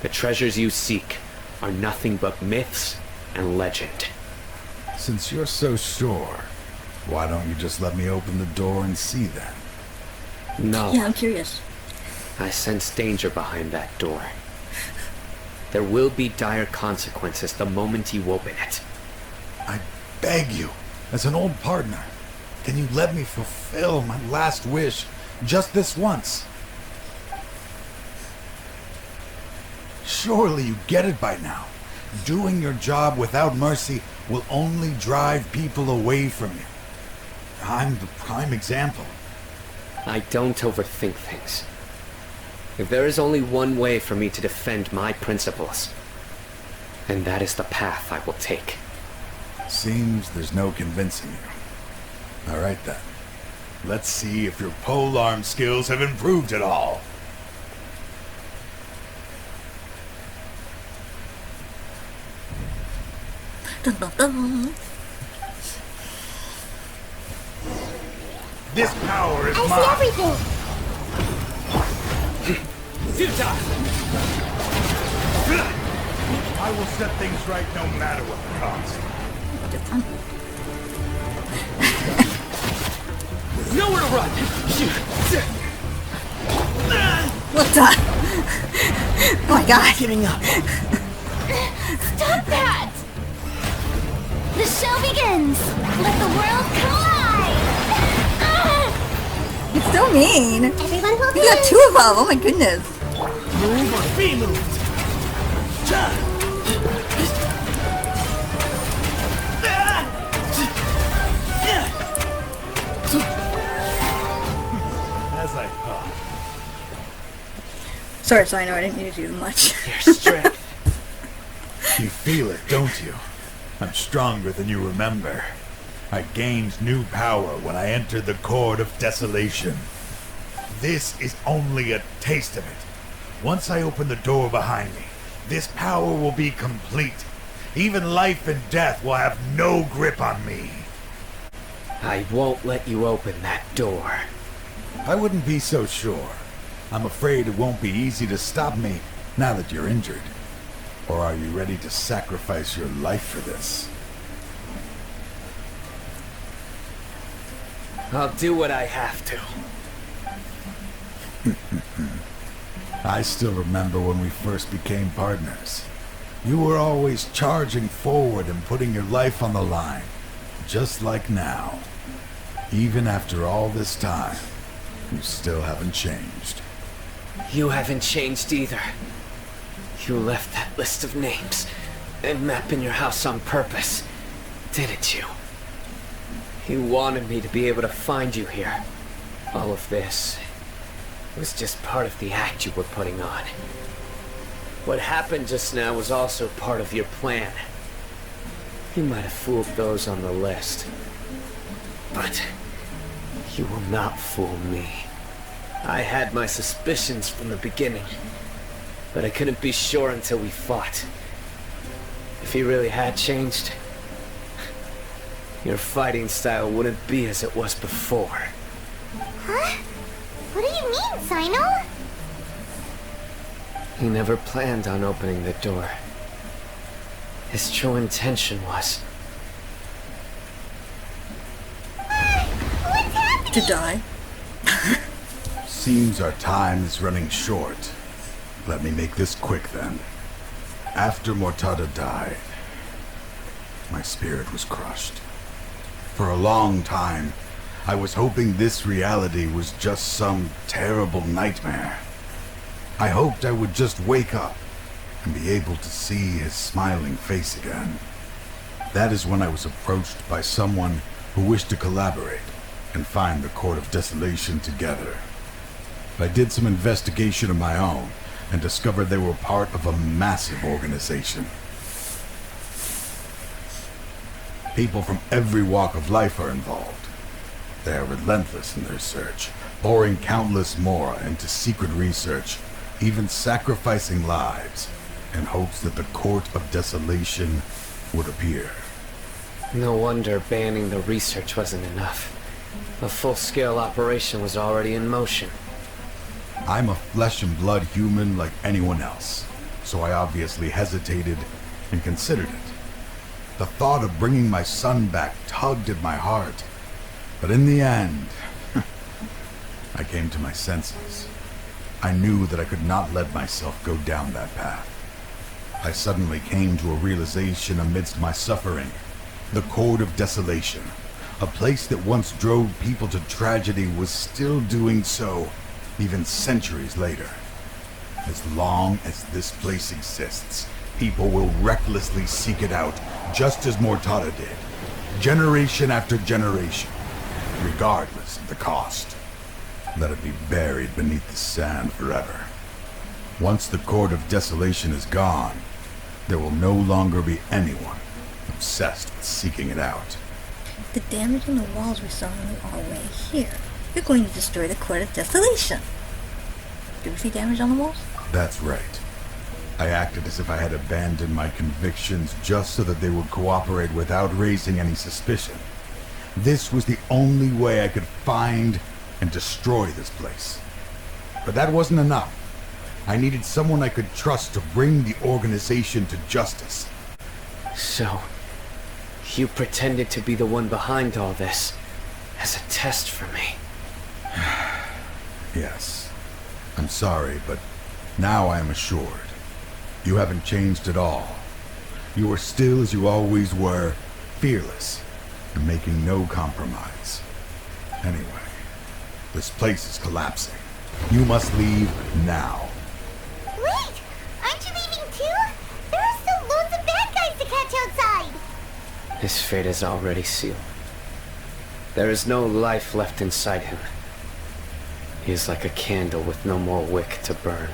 the treasures you seek are nothing but myths and legend. Since you're so sure, why don't you just let me open the door and see them? No. Yeah, I'm curious. I sense danger behind that door. There will be dire consequences the moment you open it. I beg you, as an old partner, can you let me fulfill my last wish just this once? Surely you get it by now. Doing your job without mercy will only drive people away from you. I'm the prime example. I don't overthink things. If there is only one way for me to defend my principles, then that is the path I will take. Seems there's no convincing you. All right then. Let's see if your polearm skills have improved at all. Dun, dun, dun. This power is I mine. see everything! I will set things right no matter what the cost. Nowhere to run! What the? Oh my god. Giving up. Stop that! The show begins! Let the world collide! It's so mean. Everyone will You got two of them. Oh my goodness. Move or be moved! As I thought. Sorry, Cyno, I didn't use you much. Your strength. You feel it, don't you? I'm stronger than you remember. I gained new power when I entered the Court of Desolation. This is only a taste of it. Once I open the door behind me, this power will be complete. Even life and death will have no grip on me. I won't let you open that door. I wouldn't be so sure. I'm afraid it won't be easy to stop me now that you're injured. Or are you ready to sacrifice your life for this? I'll do what I have to. I still remember when we first became partners. You were always charging forward and putting your life on the line, just like now. Even after all this time, you still haven't changed. You haven't changed either. You left that list of names and map in your house on purpose, didn't you? You wanted me to be able to find you here. All of this was just part of the act you were putting on. What happened just now was also part of your plan. You might have fooled those on the list, but you will not fool me. I had my suspicions from the beginning, but I couldn't be sure until we fought. If he really had changed, your fighting style wouldn't be as it was before. Huh? What do you mean, Cyno? He never planned on opening the door. His true intention was What's happening? To die. Seems our time is running short. Let me make this quick then. After Mortada died, my spirit was crushed. For a long time, I was hoping this reality was just some terrible nightmare. I hoped I would just wake up and be able to see his smiling face again. That is when I was approached by someone who wished to collaborate and find the Court of Desolation together. I did some investigation of my own and discovered they were part of a massive organization. People from every walk of life are involved. They are relentless in their search, pouring countless mora into secret research, even sacrificing lives in hopes that the Court of Desolation would appear. no wonder banning the research wasn't enough. A full-scale operation was already in motion. I'm a flesh and blood human like anyone else, so I obviously hesitated and considered it. The thought of bringing my son back tugged at my heart, but in the end, I came to my senses. I knew that I could not let myself go down that path. I suddenly came to a realization amidst my suffering. The Court of Desolation, a place that once drove people to tragedy, was still doing so, even centuries later. As long as this place exists, people will recklessly seek it out, just as Mortada did, generation after generation, regardless of the cost. Let it be buried beneath the sand forever. Once the Court of Desolation is gone, there will no longer be anyone obsessed with seeking it out. The damage on the walls we saw on our way here. You're going to destroy the Court of Desolation. Did we see damage on the walls? That's right. I acted as if I had abandoned my convictions just so that they would cooperate without raising any suspicion. This was the only way I could find and destroy this place. But that wasn't enough. I needed someone I could trust to bring the organization to justice. So, you pretended to be the one behind all this as a test for me. Yes. I'm sorry, but now I am assured. You haven't changed at all. You are still as you always were, fearless, and making no compromise. Anyway, this place is collapsing. You must leave now. Wait! Aren't you leaving too? There are still loads of bad guys to catch outside! His fate is already sealed. There is no life left inside him. He is like a candle with no more wick to burn.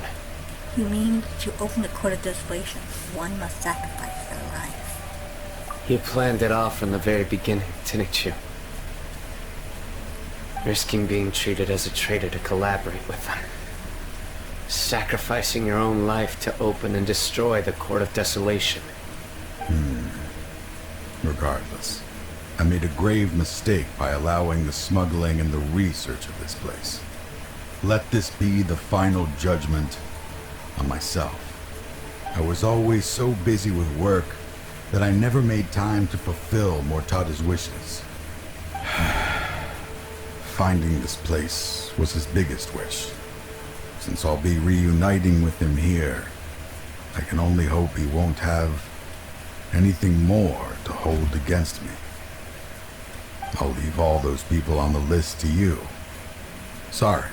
You mean to open the Court of Desolation, one must sacrifice their life. You planned it all from the very beginning, didn't you? Risking being treated as a traitor to collaborate with them. Sacrificing your own life to open and destroy the Court of Desolation. Regardless, I made a grave mistake by allowing the smuggling and the research of this place. Let this be the final judgment on myself. I was always so busy with work that I never made time to fulfill Mortada's wishes. Finding this place was his biggest wish. Since I'll be reuniting with him here, I can only hope he won't have anything more to hold against me. I'll leave all those people on the list to you. Sorry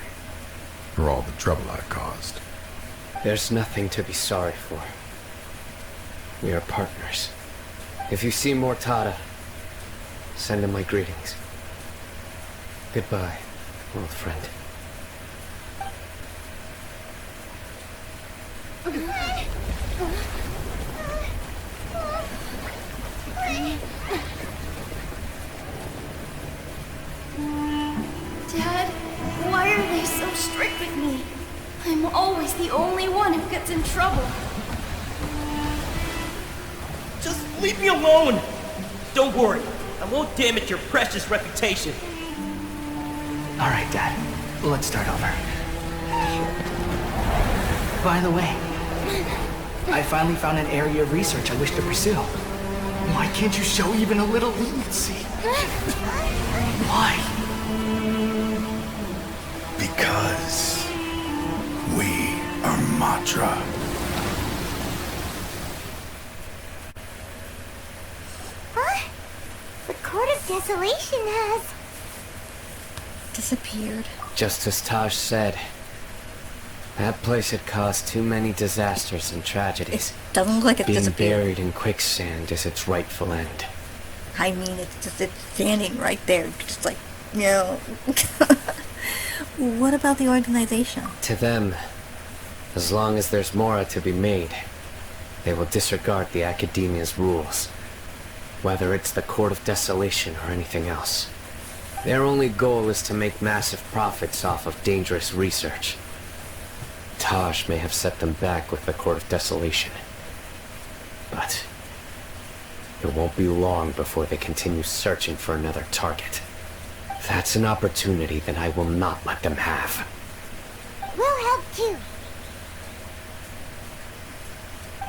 for all the trouble I've caused. There's nothing to be sorry for. We are partners. If you see Mortada, send him my greetings. Goodbye, old friend. Dad, why are they so strict with me? I'm always the only one who gets in trouble. Just leave me alone! Don't worry, I won't damage your precious reputation. Alright, Dad. Let's start over. By the way, I finally found an area of research I wish to pursue. Why can't you show even a little leniency? Why? Because we are Matra. Huh? The Court of Desolation has... Disappeared. Just as Taj said, that place had caused too many disasters and tragedies. It doesn't look like it's Being disappeared. buried in quicksand is its rightful end. I mean, it's standing right there, just like, you know. What about the organization? To them, as long as there's more to be made, they will disregard the Academia's rules, whether it's the Court of Desolation or anything else. Their only goal is to make massive profits off of dangerous research. Taj may have set them back with the Court of Desolation, but it won't be long before they continue searching for another target. That's an opportunity that I will not let them have. We'll help too.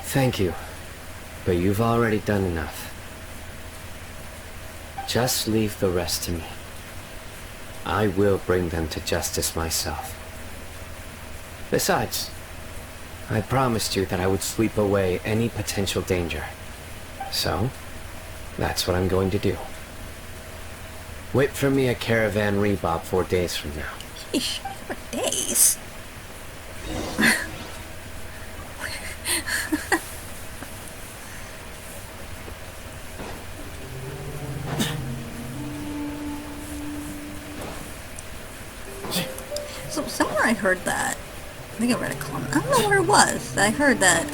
Thank you, but you've already done enough. Just leave the rest to me. I will bring them to justice myself. Besides, I promised you that I would sweep away any potential danger. So, that's what I'm going to do. Wait for me at Caravan Rebob 4 days from now. Yeesh, 4 days? So somewhere I heard that, I think I read a comment, I don't know where it was, I heard that,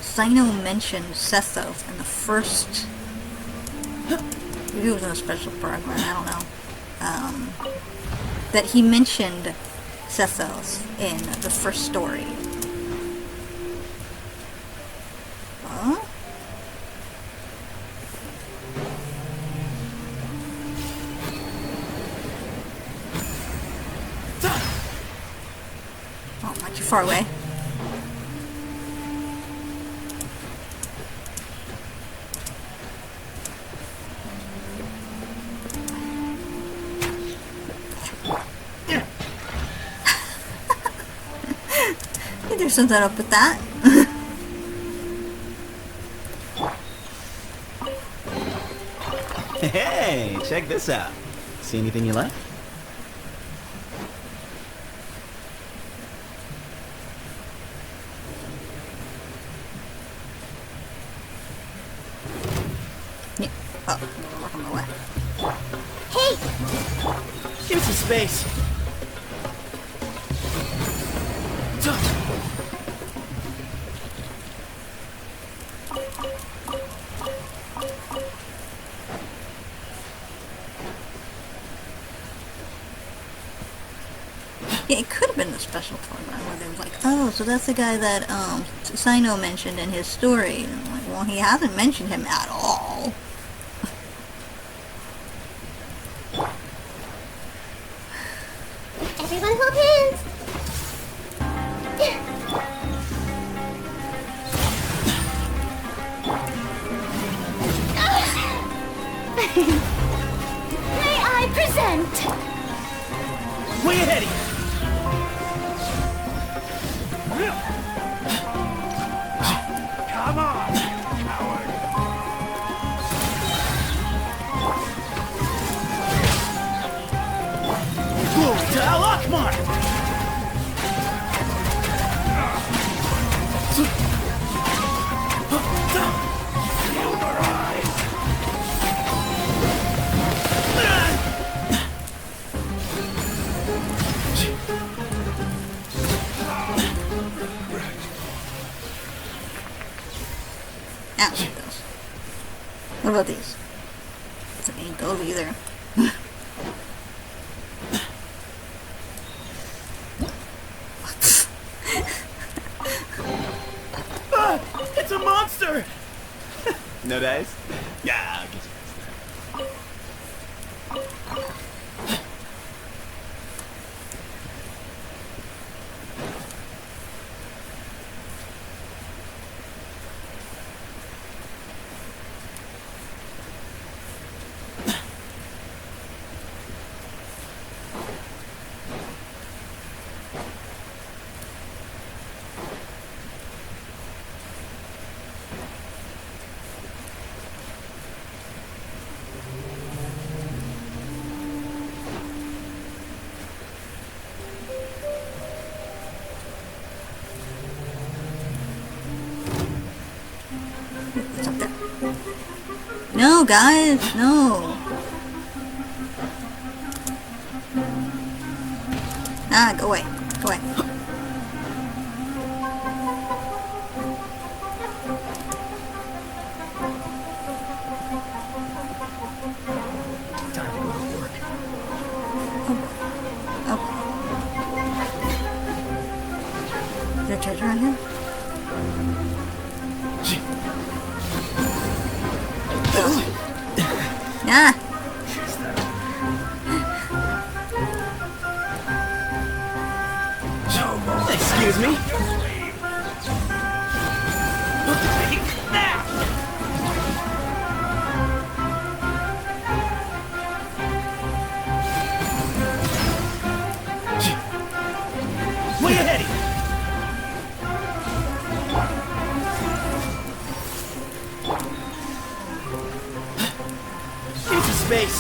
Cyno mentioned Sethos in the first, maybe it was in a special program, I don't know, that he mentioned Sethos in the first story. Huh? far away. There's something up with that. Hey, check this out. See anything you like? Yeah. Oh, walking my way. Hey! Give me some space. Yeah, it could have been the special program where they were like, oh, so that's the guy that Cyno mentioned in his story. And I'm like, well, he hasn't mentioned him at all. Everyone hold hands. May I present? Way ahead of you. Come on, coward. Glory to Al Akbar! I don't like those. What about these? It ain't those either. It's a monster! No dice? Yeah, I'll get you next time. It's up there. No, guys, no. Ah, go away. Go away. Time to go to work. Oh. Is there treasure on him? Ah! Excuse me? Way ahead of you. Give me some space.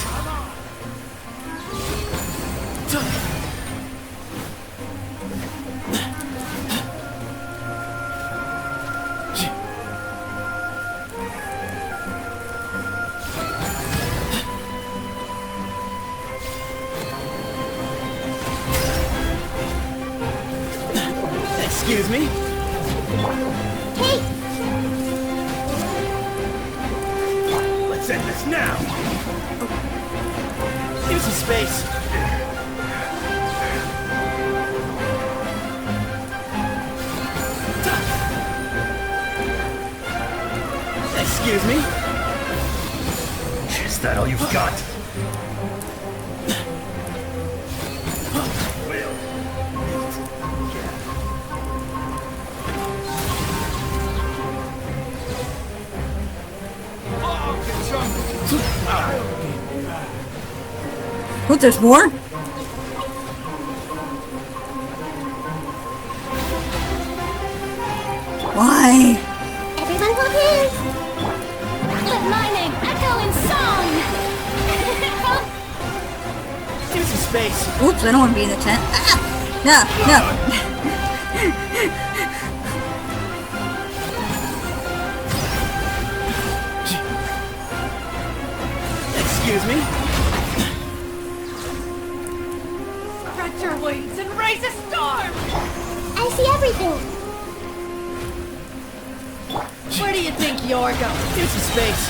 Excuse me? Hey! Let's end this now. Give me some space. Excuse me? Is that all you've got? What, there's more? Why? Everyone focus! Let my name echo in song! Give me some space. Oops, I don't want to be in the tent. Ah! No, no. Excuse me? Spread your wings and raise a storm! I see everything. Where do you think you're going? Give me some space.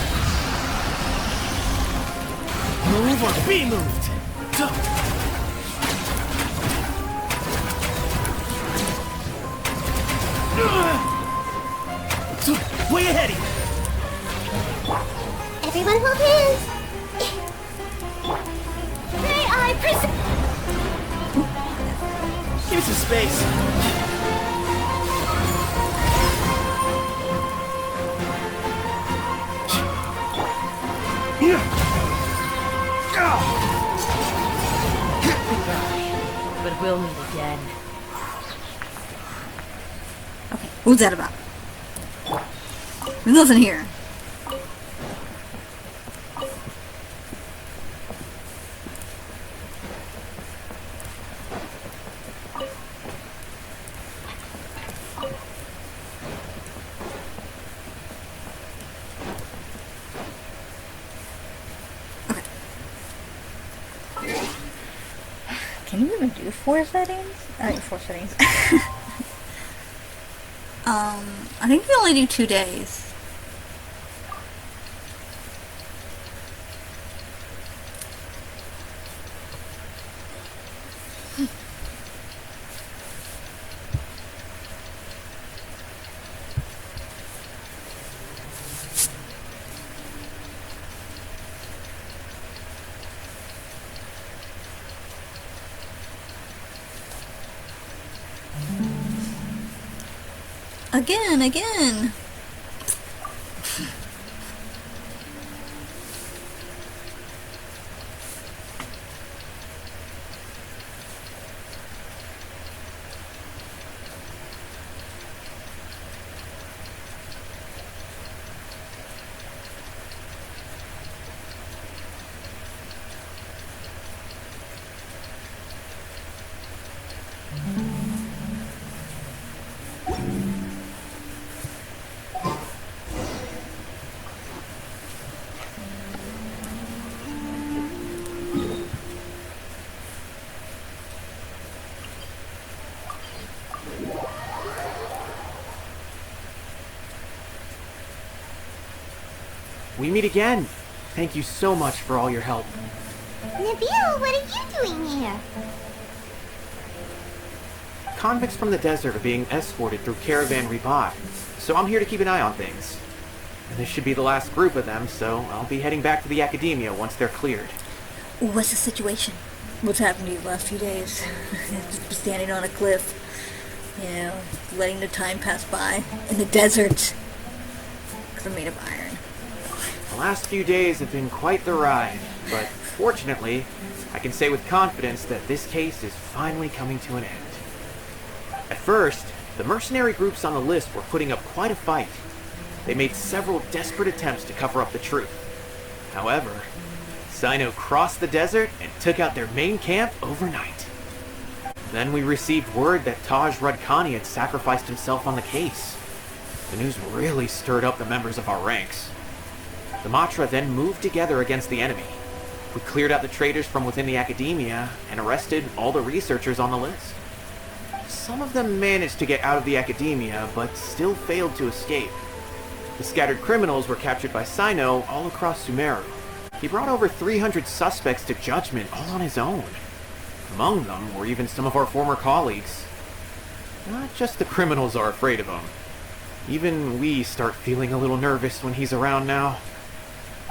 Move or be moved. Way ahead of you. Everyone focus! May I present? Give me some space. But we'll meet again. Okay, who's that about? There's nothing here. Can you even do 4 settings? I mean, 4 settings. I think you only do 2 days. Again. We meet again. Thank you so much for all your help. Nabil, what are you doing here? Convicts from the desert are being escorted through Caravan Rebuy, so I'm here to keep an eye on things. And this should be the last group of them, so I'll be heading back to the Academia once they're cleared. What's the situation? What's happened these last few days? Just standing on a cliff, you know, letting the time pass by in the desert. 'Cause I'm made of iron. The last few days have been quite the ride, but fortunately, I can say with confidence that this case is finally coming to an end. At first, the mercenary groups on the list were putting up quite a fight. They made several desperate attempts to cover up the truth. However, Cyno crossed the desert and took out their main camp overnight. Then we received word that Taj Rudkani had sacrificed himself on the case. The news really stirred up the members of our ranks. The Matra then moved together against the enemy. We cleared out the traitors from within the Academia and arrested all the researchers on the list. Some of them managed to get out of the Academia, but still failed to escape. The scattered criminals were captured by Cyno all across Sumeru. He brought over 300 suspects to judgment all on his own. Among them were even some of our former colleagues. Not just the criminals are afraid of him. Even we start feeling a little nervous when he's around now.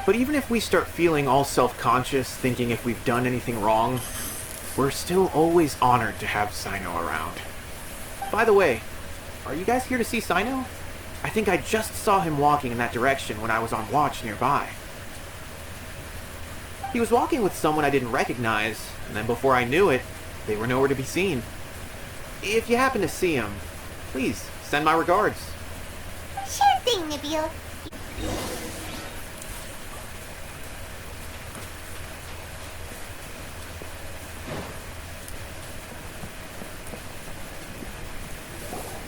But even if we start feeling all self-conscious, thinking if we've done anything wrong, we're still always honored to have Cyno around. By the way, are you guys here to see Cyno? I think I just saw him walking in that direction when I was on watch nearby. He was walking with someone I didn't recognize, and then before I knew it, they were nowhere to be seen. If you happen to see him, please send my regards. Sure thing, Nabil.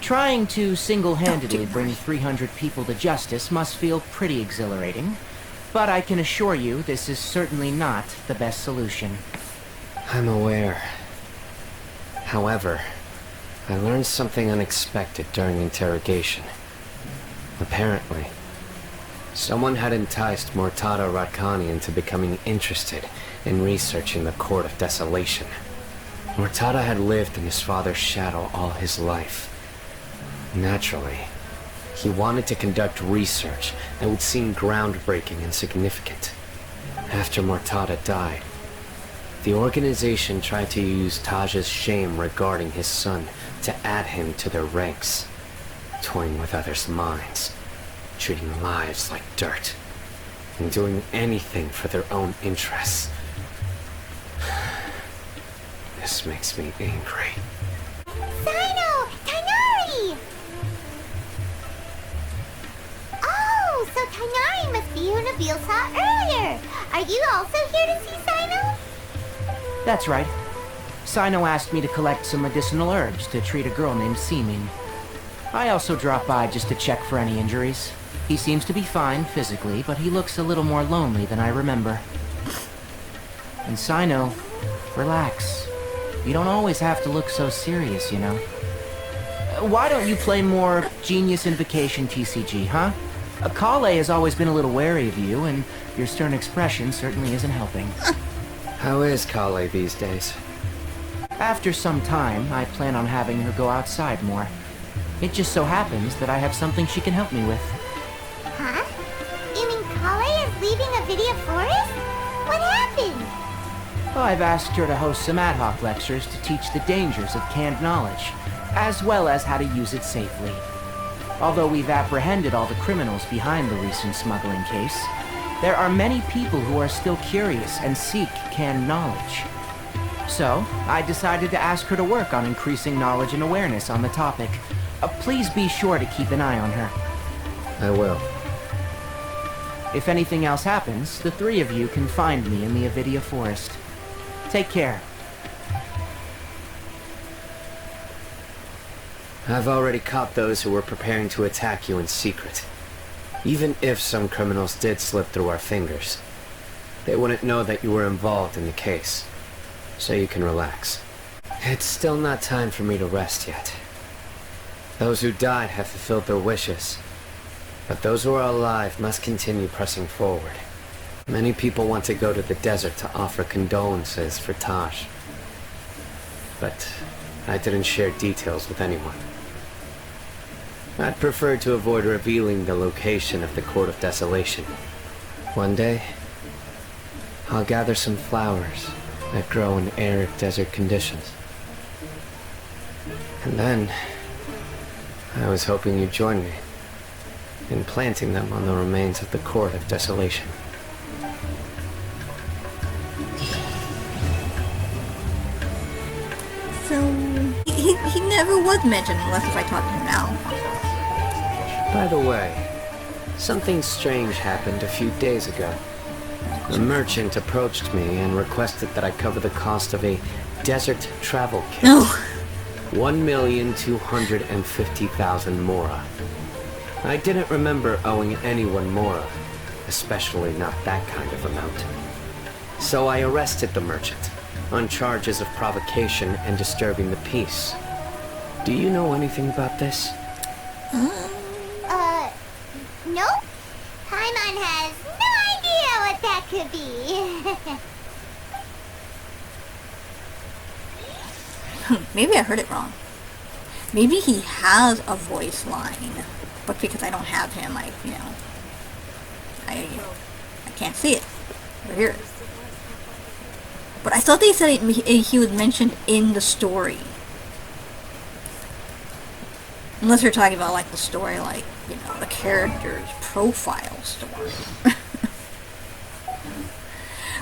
Trying to single-handedly bring 300 people to justice must feel pretty exhilarating, but I can assure you this is certainly not the best solution. I'm aware. However, I learned something unexpected during interrogation. Apparently, someone had enticed Mortada Ratkani into becoming interested in researching the Court of Desolation. Mortada had lived in his father's shadow all his life. Naturally, he wanted to conduct research that would seem groundbreaking and significant. After Mortada died, the organization tried to use Taj's shame regarding his son to add him to their ranks, toying with others' minds, treating lives like dirt, and doing anything for their own interests. This makes me angry. Cyno! Tighnari! Oh, so Tighnari must be who Nabil saw earlier. Are you also here to see Cyno? That's right. Cyno asked me to collect some medicinal herbs to treat a girl named Seeming. I also dropped by just to check for any injuries. He seems to be fine physically, but he looks a little more lonely than I remember. And Cyno, relax. You don't always have to look so serious, you know. Why don't you play more Genius Invocation TCG, huh? Kale has always been a little wary of you, and your stern expression certainly isn't helping. How is Kale these days? After some time, I plan on having her go outside more. It just so happens that I have something she can help me with. Huh? You mean Kale is leaving Avidia Forest? What happened? Well, I've asked her to host some ad hoc lectures to teach the dangers of canned knowledge, as well as how to use it safely. Although we've apprehended all the criminals behind the recent smuggling case, there are many people who are still curious and seek canned knowledge. So, I decided to ask her to work on increasing knowledge and awareness on the topic. Please be sure to keep an eye on her. I will. If anything else happens, the three of you can find me in the Avidia Forest. Take care. I've already caught those who were preparing to attack you in secret. Even if some criminals did slip through our fingers, they wouldn't know that you were involved in the case. So you can relax. It's still not time for me to rest yet. Those who died have fulfilled their wishes, but those who are alive must continue pressing forward. Many people want to go to the desert to offer condolences for Taj, but I didn't share details with anyone. I'd prefer to avoid revealing the location of the Court of Desolation. One day, I'll gather some flowers that grow in arid desert conditions. And then, I was hoping you'd join me in planting them on the remains of the Court of Desolation. So, he never was mentioned unless if I talk to him now. By the way, something strange happened a few days ago. A merchant approached me and requested that I cover the cost of a desert travel kit. No. 1,250,000 Mora. I didn't remember owing anyone Mora, especially not that kind of amount. So I arrested the merchant on charges of provocation and disturbing the peace. Do you know anything about this? Nope. Paimon has no idea what that could be. Maybe I heard it wrong. Maybe he has a voice line, but because I don't have him, I can't see it or hear it. But I thought they said he was mentioned in the story. Unless you're talking about like the story, like, you know, the character's profile story.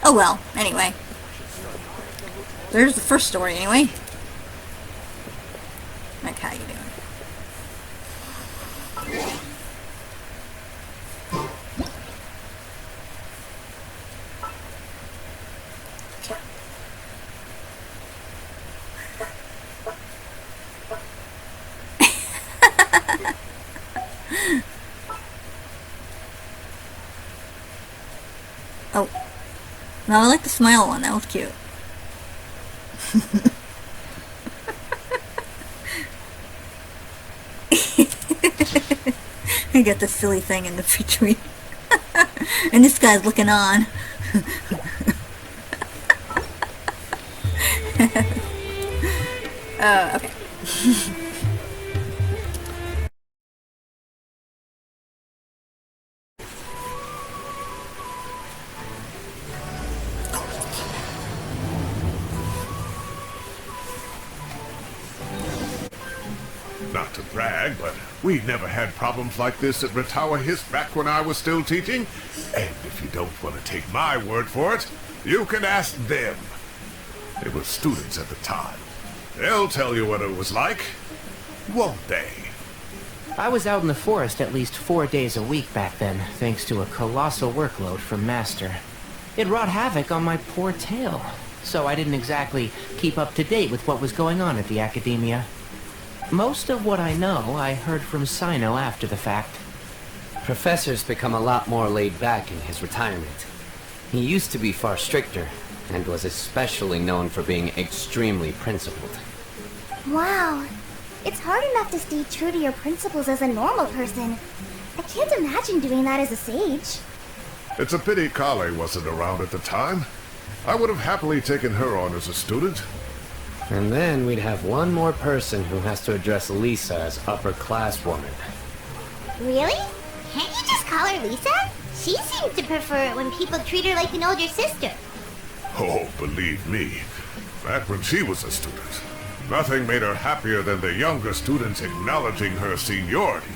Oh well, anyway. There's the first story, anyway. Like, how you doing? Oh. No, I like the smile one. That was cute. I got this silly thing in the between. And this guy's looking on. Okay. Not to brag, but we never had problems like this at Ratawa Hist back when I was still teaching. And if you don't want to take my word for it, you can ask them. They were students at the time. They'll tell you what it was like, won't they? I was out in the forest at least 4 days a week back then, thanks to a colossal workload from Master. It wrought havoc on my poor tail, so I didn't exactly keep up to date with what was going on at the Academia. Most of what I know, I heard from Cyno after the fact. Professor's become a lot more laid back in his retirement. He used to be far stricter, and was especially known for being extremely principled. Wow. It's hard enough to stay true to your principles as a normal person. I can't imagine doing that as a sage. It's a pity Kale wasn't around at the time. I would have happily taken her on as a student. And then we'd have one more person who has to address Lisa as upper-class woman. Really? Can't you just call her Lisa? She seems to prefer it when people treat her like an older sister. Oh, believe me, back when she was a student, nothing made her happier than the younger students acknowledging her seniority.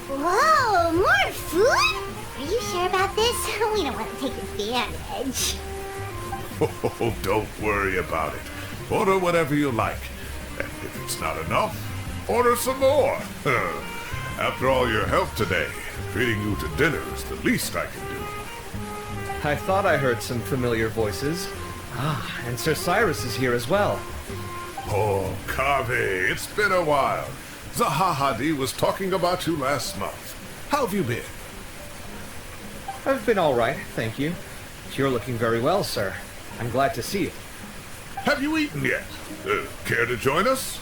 Whoa, more food? Are you sure about this? We don't want to take advantage. Oh, don't worry about it. Order whatever you like. And if it's not enough, order some more. After all your help today, treating you to dinner is the least I can do. I thought I heard some familiar voices. Ah, and Sir Cyrus is here as well. Oh, Kaveh, it's been a while. Zahahadi was talking about you last month. How have you been? I've been all right, thank you. You're looking very well, sir. I'm glad to see you. Have you eaten yet? Care to join us?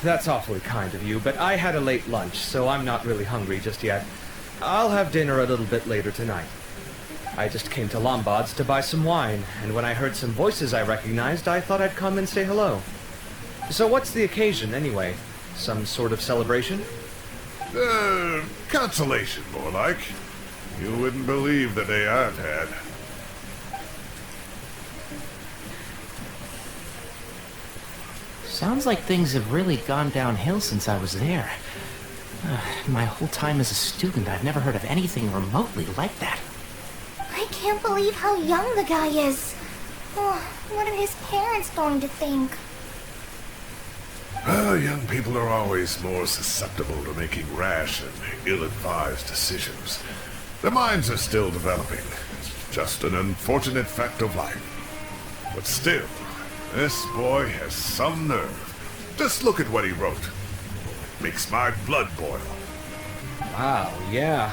That's awfully kind of you, but I had a late lunch, so I'm not really hungry just yet. I'll have dinner a little bit later tonight. I just came to Lombard's to buy some wine, and when I heard some voices I recognized, I thought I'd come and say hello. So what's the occasion, anyway? Some sort of celebration? Consolation, more like. You wouldn't believe the day I've had. Sounds like things have really gone downhill since I was there. My whole time as a student, I've never heard of anything remotely like that. I can't believe how young the guy is. Oh, what are his parents going to think? Young people are always more susceptible to making rash and ill-advised decisions. Their minds are still developing. It's just an unfortunate fact of life. But still, this boy has some nerve. Just look at what he wrote. Makes my blood boil. Wow, yeah.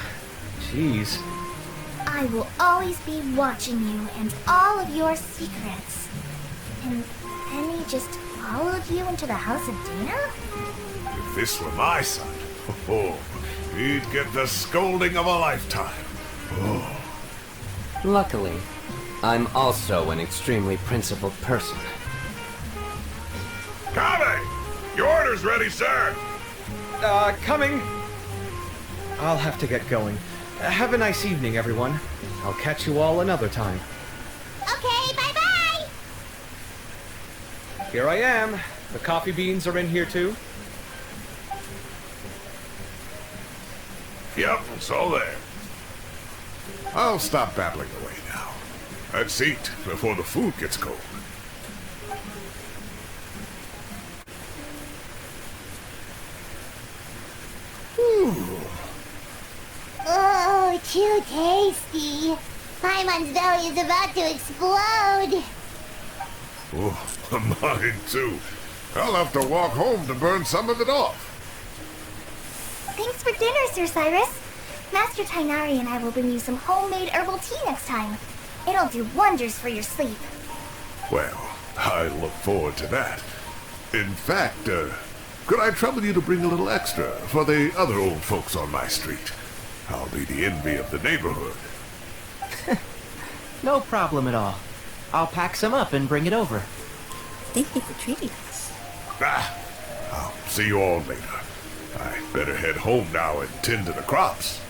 Jeez. I will always be watching you and all of your secrets. And Penny just followed you into the house of Dana? If this were my son, he'd get the scolding of a lifetime. Oh. Luckily, I'm also an extremely principled person. Kaveh! Your order's ready, sir! Coming! I'll have to get going. Have a nice evening, everyone. I'll catch you all another time. Okay, bye-bye! Here I am. The coffee beans are in here, too. Yep, it's all there. I'll stop babbling away now. Let's eat before the food gets cold. Oh, too tasty. Paimon's belly is about to explode. Oh, mine too. I'll have to walk home to burn some of it off. Thanks for dinner, Sir Cyrus. Master Tainari and I will bring you some homemade herbal tea next time. It'll do wonders for your sleep. Well, I look forward to that. In fact, could I trouble you to bring a little extra for the other old folks on my street? I'll be the envy of the neighborhood. No problem at all. I'll pack some up and bring it over. Thank you for treating us. I'll see you all later. I better head home now and tend to the crops.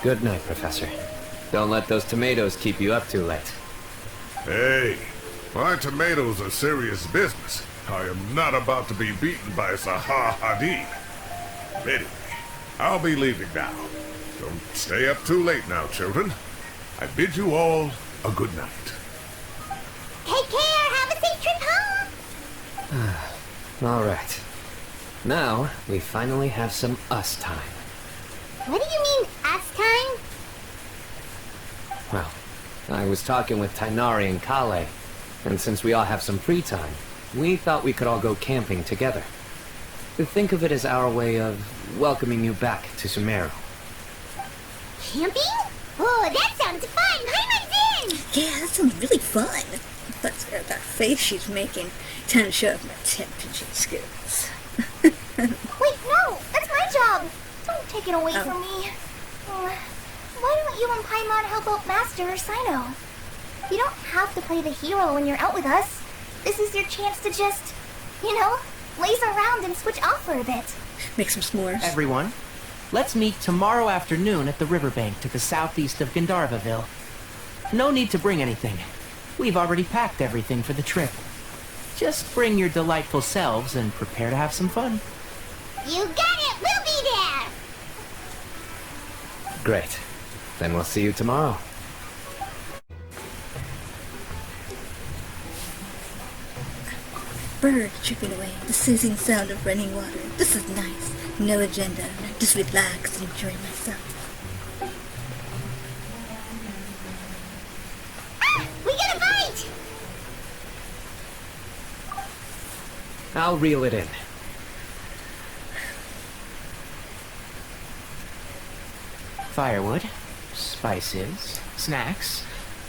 Good night, Professor. Don't let those tomatoes keep you up too late. Hey, my tomatoes are serious business. I am not about to be beaten by Zaha Hadid. Anyway, I'll be leaving now. Don't stay up too late now, children. I bid you all a good night. Take care. Have a safe trip home. All right. Now, we finally have some us time. What do you mean, us time? Well, I was talking with Tainari and Kale, and since we all have some free time, we thought we could all go camping together. Think of it as our way of welcoming you back to Sumeru. Camping? Oh, that sounds fun. Paimon's in. Yeah, that sounds really fun. But that face she's making, time to show off my temperature skills. Wait, no! That's my job! Don't take it away from me. Why don't you and Paimon help out Master or Cyno? You don't have to play the hero when you're out with us. This is your chance to just, laze around and switch off for a bit. Make some s'mores. Everyone, let's meet tomorrow afternoon at the riverbank to the southeast of Gandharvaville. No need to bring anything. We've already packed everything for the trip. Just bring your delightful selves and prepare to have some fun. You got it! We'll be there! Great. Then we'll see you tomorrow. Birds chirping away, the soothing sound of running water. This is nice. No agenda. Just relax and enjoy myself. We got a bite! I'll reel it in. Firewood, spices, snacks,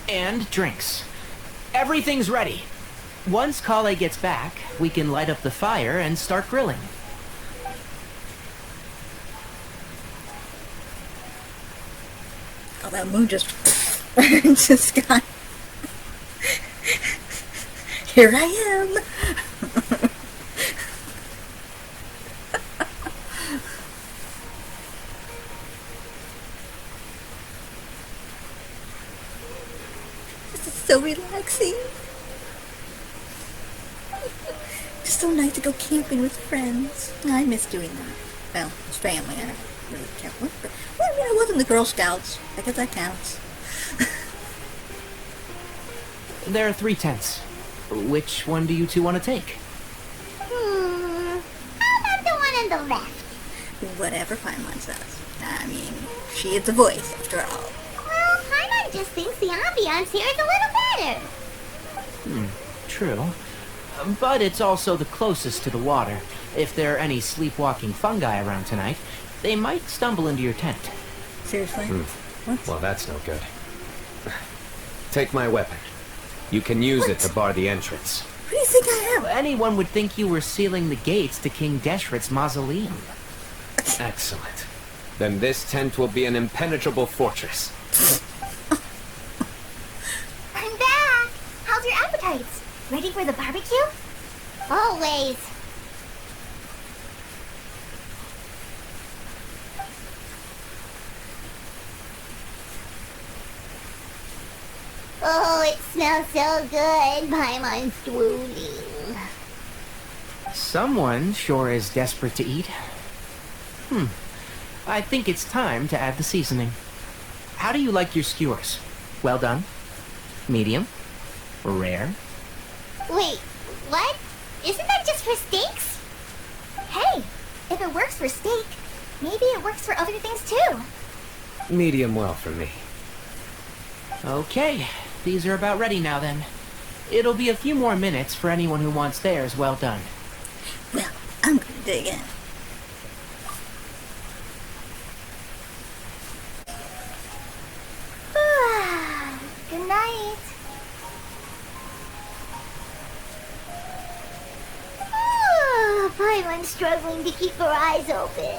and drinks. Everything's ready. Once Kale gets back, we can light up the fire and start grilling. Oh, that moon just into the sky. Here I am. This is so relaxing. Just so nice to go camping with friends. I miss doing that. Well, it's family. I don't really count. But, well, I wasn't the Girl Scouts. I guess that counts. There are 3 tents. Which one do you two want to take? How about the one on the left? Whatever Paimon says. I mean, she is the voice, after all. Well, Paimon just thinks the ambiance here is a little better. True. But it's also the closest to the water. If there are any sleepwalking fungi around tonight, they might stumble into your tent. Seriously? What? Well, that's no good. Take my weapon. You can use it to bar the entrance. What do you think I am? Anyone would think you were sealing the gates to King Deshret's mausoleum. Excellent. Then this tent will be an impenetrable fortress. I'm back! How's your appetites? Ready for the barbecue? Always. Oh, it smells so good. Paimon's drooling. Someone sure is desperate to eat. I think it's time to add the seasoning. How do you like your skewers? Well done? Medium? Rare? Wait, what? Isn't that just for steaks? Hey, if it works for steak, maybe it works for other things too. Medium well for me. Okay, these are about ready now then. It'll be a few more minutes for anyone who wants theirs well done. Well, I'm gonna dig in. Good night. Paimon's struggling to keep her eyes open.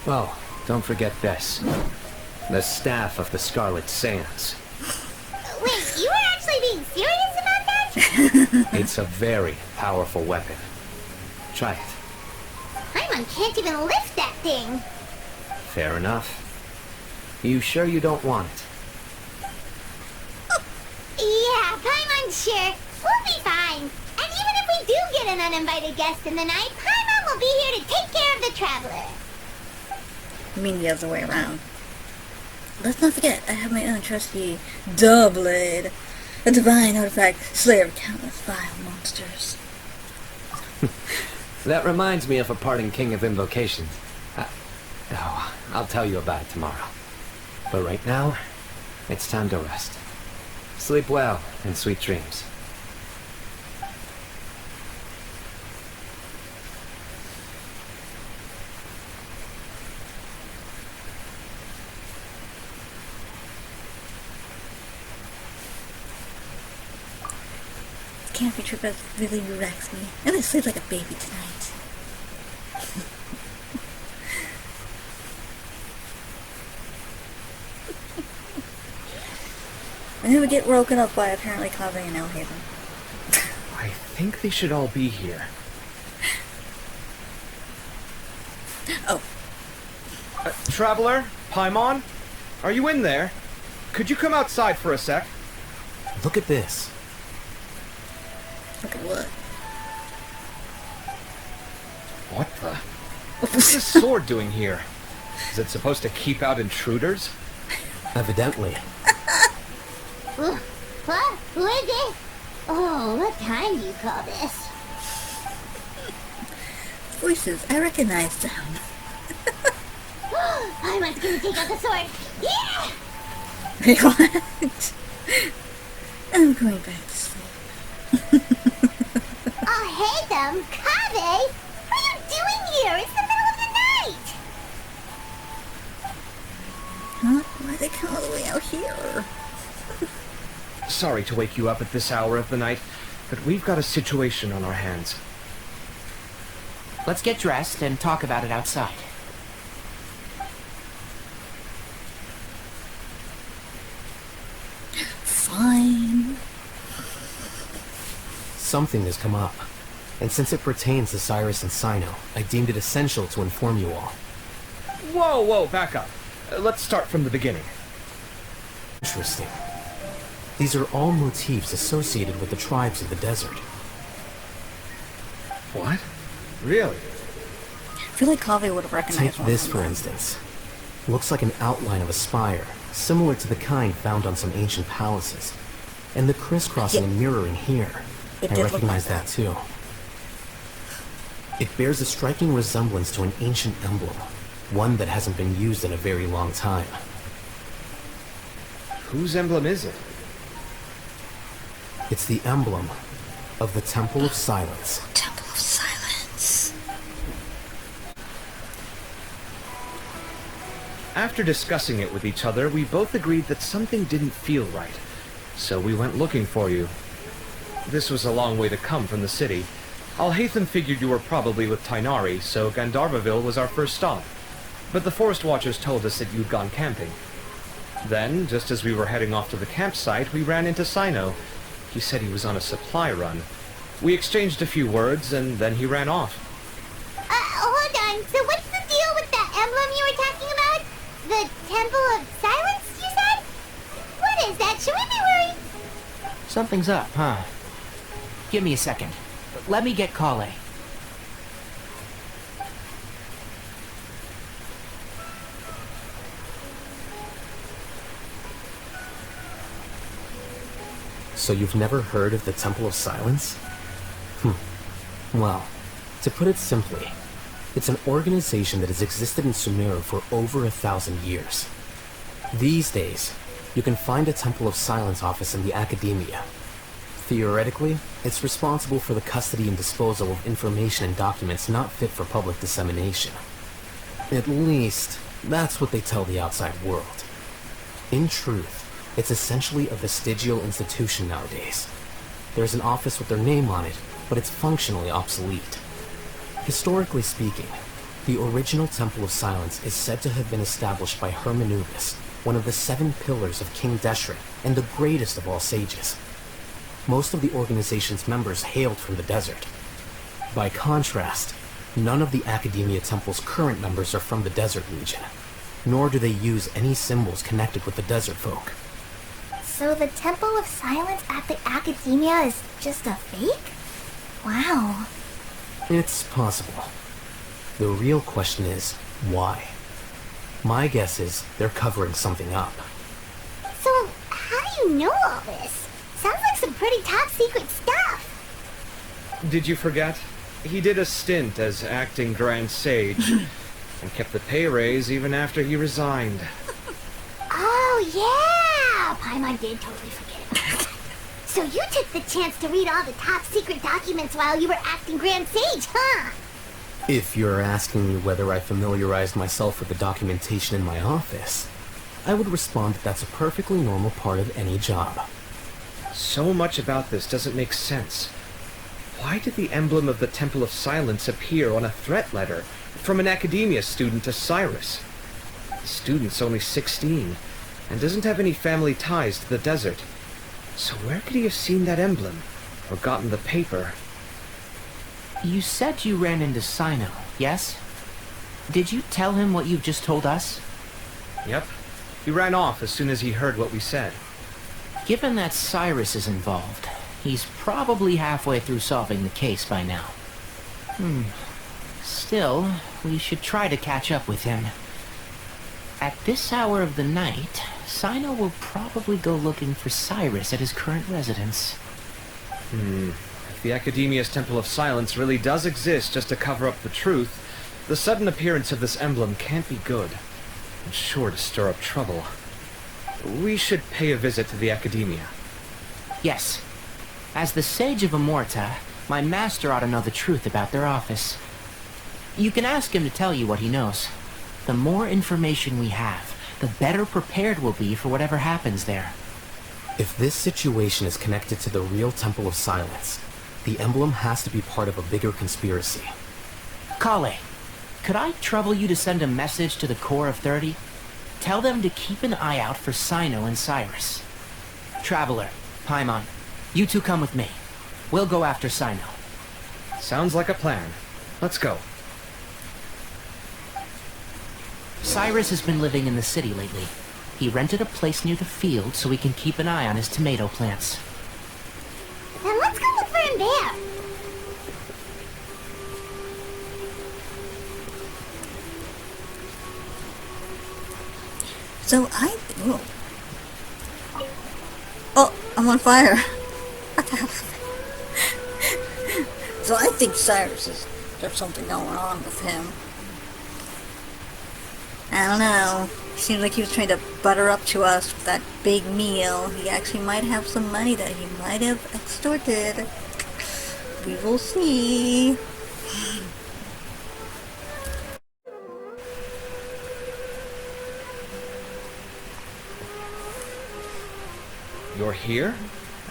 Oh, don't forget this. The staff of the Scarlet Sands. Wait, you were actually being serious about that? It's a very powerful weapon. Try it. Paimon can't even lift that thing. Fair enough. You sure you don't want it? Yeah, Paimon's sure. We'll be fine. And even if we do get an uninvited guest in the night, Paimon will be here to take care of the traveler. I mean the other way around. Let's not forget, I have my own trusty Doublade, a divine artifact, slayer of countless vile monsters. That reminds me of a parting king of invocations. I'll tell you about it tomorrow. But right now, it's time to rest. Sleep well and sweet dreams. Camping trip has really relaxed me. I'm gonna sleep like a baby tonight. I'm gonna get woken up by apparently Kaveh and Elhaven. I think they should all be here. Oh. Traveler? Paimon? Are you in there? Could you come outside for a sec? Look at this. Look at what? What the? What's this sword doing here? Is it supposed to keep out intruders? Evidently. What? Who is it? Oh, what time do you call this? Voices, I recognize them. Paimon's gonna take out the sword. Yeah! Wait, what? I'm going back to sleep. Oh, hey them, Kaveh! What are you doing here? It's the middle of the night! Huh? Why'd they come all the way out here? Sorry to wake you up at this hour of the night, but we've got a situation on our hands. Let's get dressed and talk about it outside. Fine. Something has come up, and since it pertains to Cyrus and Cyno, I deemed it essential to inform you all. Whoa, back up. Let's start from the beginning. Interesting. These are all motifs associated with the tribes of the desert. What? Really? I feel like Kaveh would have recognized Take this, for instance. Looks like an outline of a spire, similar to the kind found on some ancient palaces. And the crisscrossing and mirroring here. I recognize that too. It bears a striking resemblance to an ancient emblem, one that hasn't been used in a very long time. Whose emblem is it? It's the emblem of the Temple of Silence. Temple of Silence. After discussing it with each other, we both agreed that something didn't feel right. So we went looking for you. This was a long way to come from the city. Alhaitham figured you were probably with Tighnari, so Gandharvaville was our first stop. But the Forest Watchers told us that you'd gone camping. Then, just as we were heading off to the campsite, we ran into Cyno. He said he was on a supply run. We exchanged a few words, and then he ran off. Hold on. So what's the deal with that emblem you were talking about? The Temple of Silence, you said? What is that? Should we be worried? Something's up, huh? Give me a second. Let me get Kale. So you've never heard of the Temple of Silence? Well, to put it simply, it's an organization that has existed in Sumeru for over 1,000 years. These days, you can find a Temple of Silence office in the Academia. Theoretically, it's responsible for the custody and disposal of information and documents not fit for public dissemination. At least, that's what they tell the outside world. In truth, it's essentially a vestigial institution nowadays. There's an office with their name on it, but it's functionally obsolete. Historically speaking, the original Temple of Silence is said to have been established by Hermanubis, one of the 7 pillars of King Deshret, and the greatest of all sages. Most of the organization's members hailed from the desert. By contrast, none of the Academia Temple's current members are from the desert region, nor do they use any symbols connected with the desert folk. So the Temple of Silence at the Academia is just a fake? Wow. It's possible. The real question is, why? My guess is they're covering something up. So, how do you know all this? Sounds like some pretty top secret stuff. Did you forget? He did a stint as acting Grand Sage, and kept the pay raise even after he resigned. Oh, yeah! Paimon did totally forget about that. So you took the chance to read all the top secret documents while you were acting Grand Sage, huh? If you're asking me whether I familiarized myself with the documentation in my office, I would respond that that's a perfectly normal part of any job. So much about this doesn't make sense. Why did the emblem of the Temple of Silence appear on a threat letter from an Academia student to Cyrus? The student's only 16, and doesn't have any family ties to the desert. So where could he have seen that emblem, or gotten the paper? You said you ran into Cyno, yes? Did you tell him what you've just told us? Yep. He ran off as soon as he heard what we said. Given that Cyrus is involved, he's probably halfway through solving the case by now. Still, we should try to catch up with him. At this hour of the night, Cyno will probably go looking for Cyrus at his current residence. If the Academia's Temple of Silence really does exist just to cover up the truth, the sudden appearance of this emblem can't be good, and sure to stir up trouble. We should pay a visit to the Academia. Yes. As the Sage of Amorta, my master ought to know the truth about their office. You can ask him to tell you what he knows. The more information we have, the better prepared we'll be for whatever happens there. If this situation is connected to the real Temple of Silence, the emblem has to be part of a bigger conspiracy. Kale, could I trouble you to send a message to the Core of 30? Tell them to keep an eye out for Cyno and Cyrus. Traveler, Paimon, you two come with me. We'll go after Cyno. Sounds like a plan. Let's go. Cyrus has been living in the city lately. He rented a place near the field so he can keep an eye on his tomato plants. Then let's go look for him there. So Oh, I'm on fire. What the hell? So I think there's something going on with him. I don't know. Seemed like he was trying to butter up to us with that big meal. He actually might have some money that he might have extorted. We will see. You're here?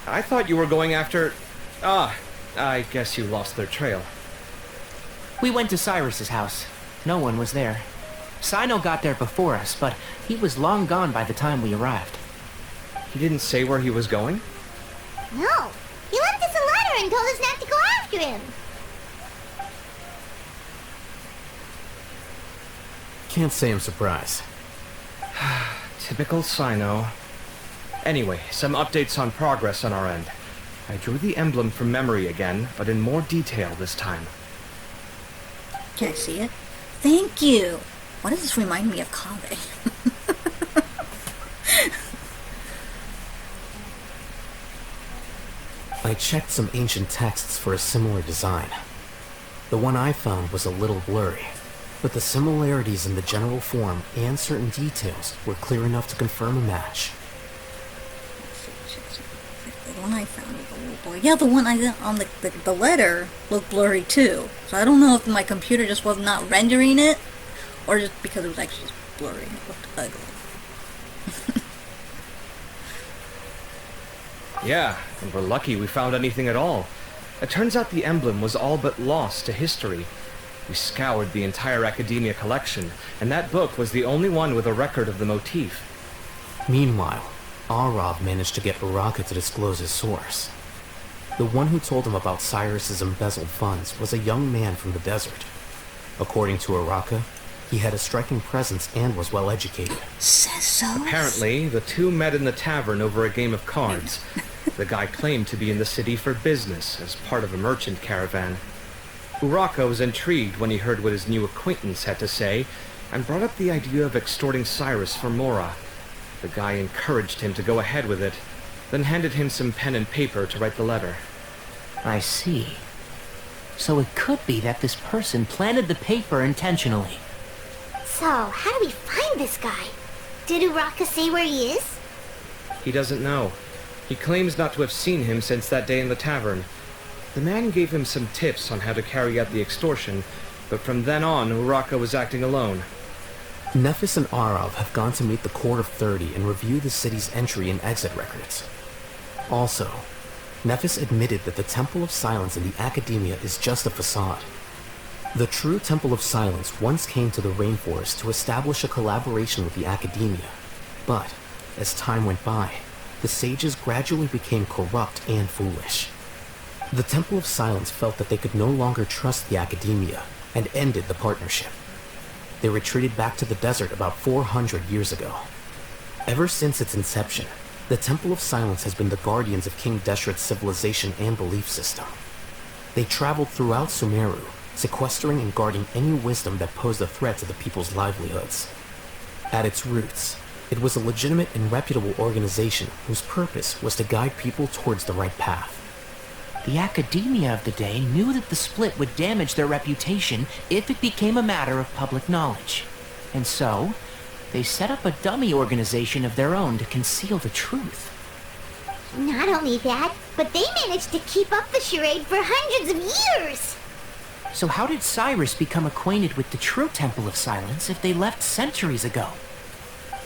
I thought you were going after... Ah, I guess you lost their trail. We went to Cyrus's house. No one was there. Cyno got there before us, but he was long gone by the time we arrived. He didn't say where he was going? No. He left us a letter and told us not to go after him. Can't say I'm surprised. Typical Cyno. Anyway, some updates on progress on our end. I drew the emblem from memory again, but in more detail this time. Can I see it? Thank you! Why does this remind me of Kale? I checked some ancient texts for a similar design. The one I found was a little blurry, but the similarities in the general form and certain details were clear enough to confirm a match. The one I found was a little blurry. Yeah, the one I got on the letter looked blurry too. So I don't know if my computer just was not rendering it, or just because it was actually blurry and it looked ugly. Yeah, and we're lucky we found anything at all. It turns out the emblem was all but lost to history. We scoured the entire Academia collection, and that book was the only one with a record of the motif. Meanwhile, Arav managed to get Uraka to disclose his source. The one who told him about Cyrus's embezzled funds was a young man from the desert. According to Uraka, he had a striking presence and was well educated. Sethos? Apparently, the two met in the tavern over a game of cards. The guy claimed to be in the city for business, as part of a merchant caravan. Uraka was intrigued when he heard what his new acquaintance had to say, and brought up the idea of extorting Cyrus for Mora. The guy encouraged him to go ahead with it, then handed him some pen and paper to write the letter. I see. So it could be that this person planted the paper intentionally. So, how do we find this guy? Did Uraka say where he is? He doesn't know. He claims not to have seen him since that day in the tavern. The man gave him some tips on how to carry out the extortion, but from then on, Uraka was acting alone. Nephis and Arav have gone to meet the Court of 30 and review the city's entry and exit records. Also, Nephis admitted that the Temple of Silence in the Academia is just a facade. The true Temple of Silence once came to the rainforest to establish a collaboration with the Academia, but as time went by, the sages gradually became corrupt and foolish. The Temple of Silence felt that they could no longer trust the Academia and ended the partnership. They retreated back to the desert about 400 years ago. Ever since its inception, the Temple of Silence has been the guardians of King Deshret's civilization and belief system. They traveled throughout Sumeru, sequestering and guarding any wisdom that posed a threat to the people's livelihoods. At its roots, it was a legitimate and reputable organization whose purpose was to guide people towards the right path. The Academia of the day knew that the split would damage their reputation if it became a matter of public knowledge. And so, they set up a dummy organization of their own to conceal the truth. Not only that, but they managed to keep up the charade for hundreds of years! So how did Cyrus become acquainted with the true Temple of Silence if they left centuries ago?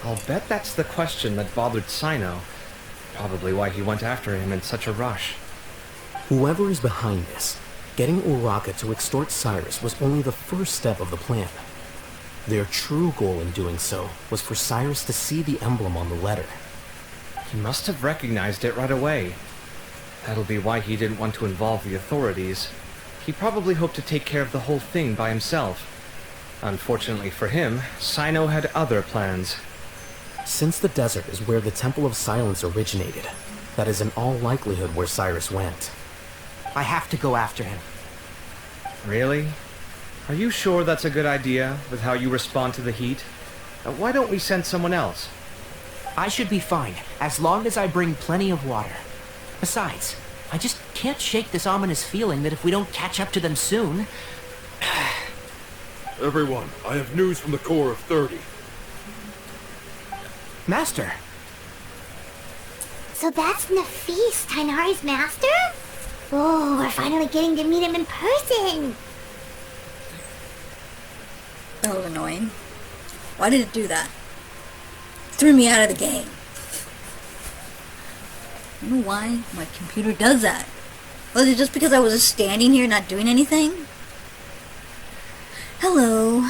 I'll bet that's the question that bothered Cyno. Probably why he went after him in such a rush. Whoever is behind this, getting Uraka to extort Cyrus was only the first step of the plan. Their true goal in doing so was for Cyrus to see the emblem on the letter. He must have recognized it right away. That'll be why he didn't want to involve the authorities. He probably hoped to take care of the whole thing by himself. Unfortunately for him, Cyno had other plans. Since the desert is where the Temple of Silence originated, that is in all likelihood where Cyrus went. I have to go after him. Really? Are you sure that's a good idea, with how you respond to the heat? Why don't we send someone else? I should be fine, as long as I bring plenty of water. Besides, I just can't shake this ominous feeling that if we don't catch up to them soon... Everyone, I have news from the Core of 30. Master! So that's Nafis, Tainari's master? Oh, we're finally getting to meet him in person! That was annoying. Why did it do that? Threw me out of the game. I don't know why my computer does that. Was it just because I was just standing here not doing anything? Hello.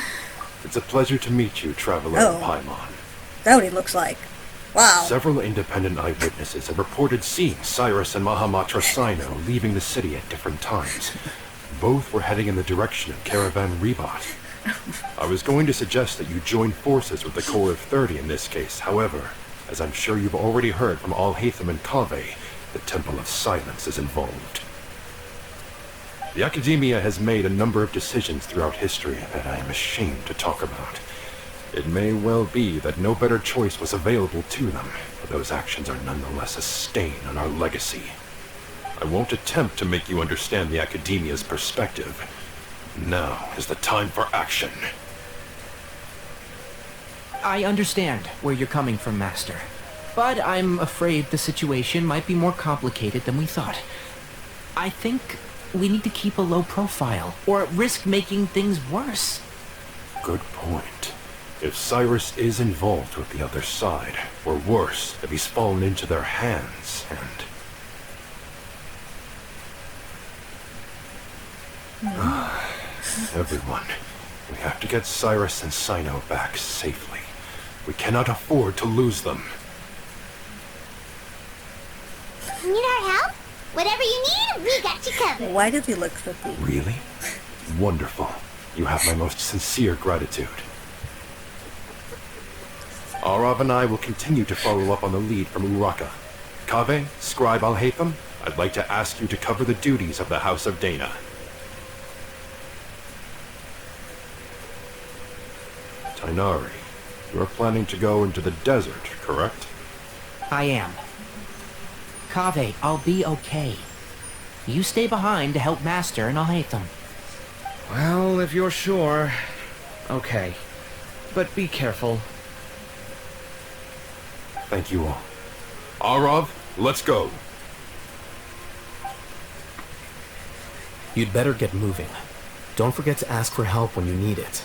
It's a pleasure to meet you, Traveler Oh. Paimon. That's what he looks like. Wow. Several independent eyewitnesses have reported seeing Cyrus and Mahamatra Cyno leaving the city at different times. Both were heading in the direction of Caravan Rebat. I was going to suggest that you join forces with the Core of 30 in this case. However, as I'm sure you've already heard from Al-Haytham and Kaveh, the Temple of Silence is involved. The Academia has made a number of decisions throughout history that I am ashamed to talk about. It may well be that no better choice was available to them, but those actions are nonetheless a stain on our legacy. I won't attempt to make you understand the Academia's perspective. Now is the time for action. I understand where you're coming from, Master. But I'm afraid the situation might be more complicated than we thought. I think we need to keep a low profile, or risk making things worse. Good point. If Cyrus is involved with the other side, or worse, if he's fallen into their hands, and... Everyone, we have to get Cyrus and Cyno back safely. We cannot afford to lose them. Need our help? Whatever you need, we got you covered. Why does he look so deep? Really? Wonderful. You have my most sincere gratitude. Arav and I will continue to follow up on the lead from Uraka. Kaveh, Scribe Al-Haytham, I'd like to ask you to cover the duties of the House of Dana. Tainari, you're planning to go into the desert, correct? I am. Kaveh, I'll be okay. You stay behind to help Master and I'll hate them. Well, if you're sure... Okay. But be careful. Thank you all. Arav, let's go. You'd better get moving. Don't forget to ask for help when you need it.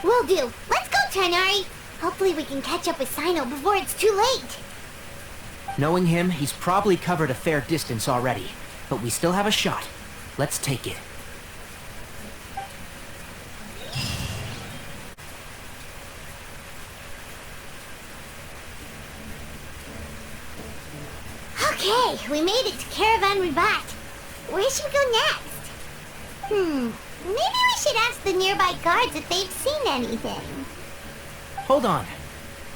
Will do. Let's go, Tainari. Hopefully we can catch up with Cyno before it's too late. Knowing him, he's probably covered a fair distance already. But we still have a shot. Let's take it. Okay, we made it to Caravan Ribat. Where should we go next? Maybe we should ask the nearby guards if they've seen anything. Hold on.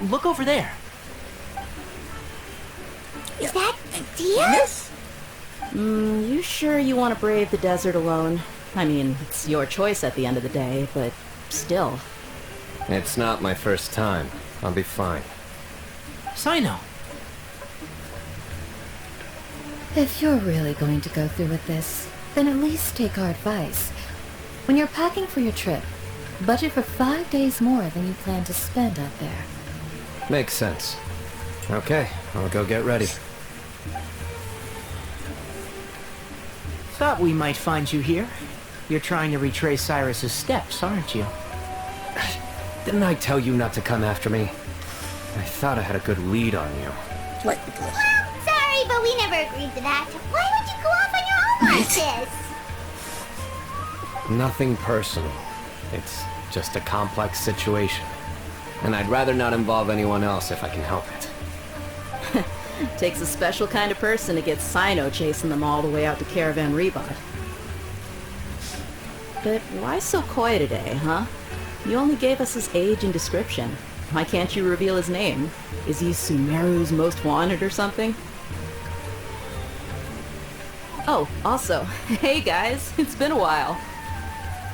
Look over there. Is that Diaz? You sure you want to brave the desert alone? I mean, it's your choice at the end of the day, but still. It's not my first time. I'll be fine. Cyno. If you're really going to go through with this, then at least take our advice. When you're packing for your trip, budget for 5 days more than you plan to spend out there. Makes sense. Okay, I'll go get ready. Thought we might find you here. You're trying to retrace Cyrus's steps, aren't you? Didn't I tell you not to come after me? I thought I had a good lead on you. Well, sorry, but we never agreed to that. Why would you go off on your own like this? Nothing personal. It's just a complex situation. And I'd rather not involve anyone else if I can help it. Takes a special kind of person to get Cyno chasing them all the way out to Caravan Ribat. But why so coy today, huh? You only gave us his age and description. Why can't you reveal his name? Is he Sumeru's most wanted or something? Oh, also, hey guys, it's been a while.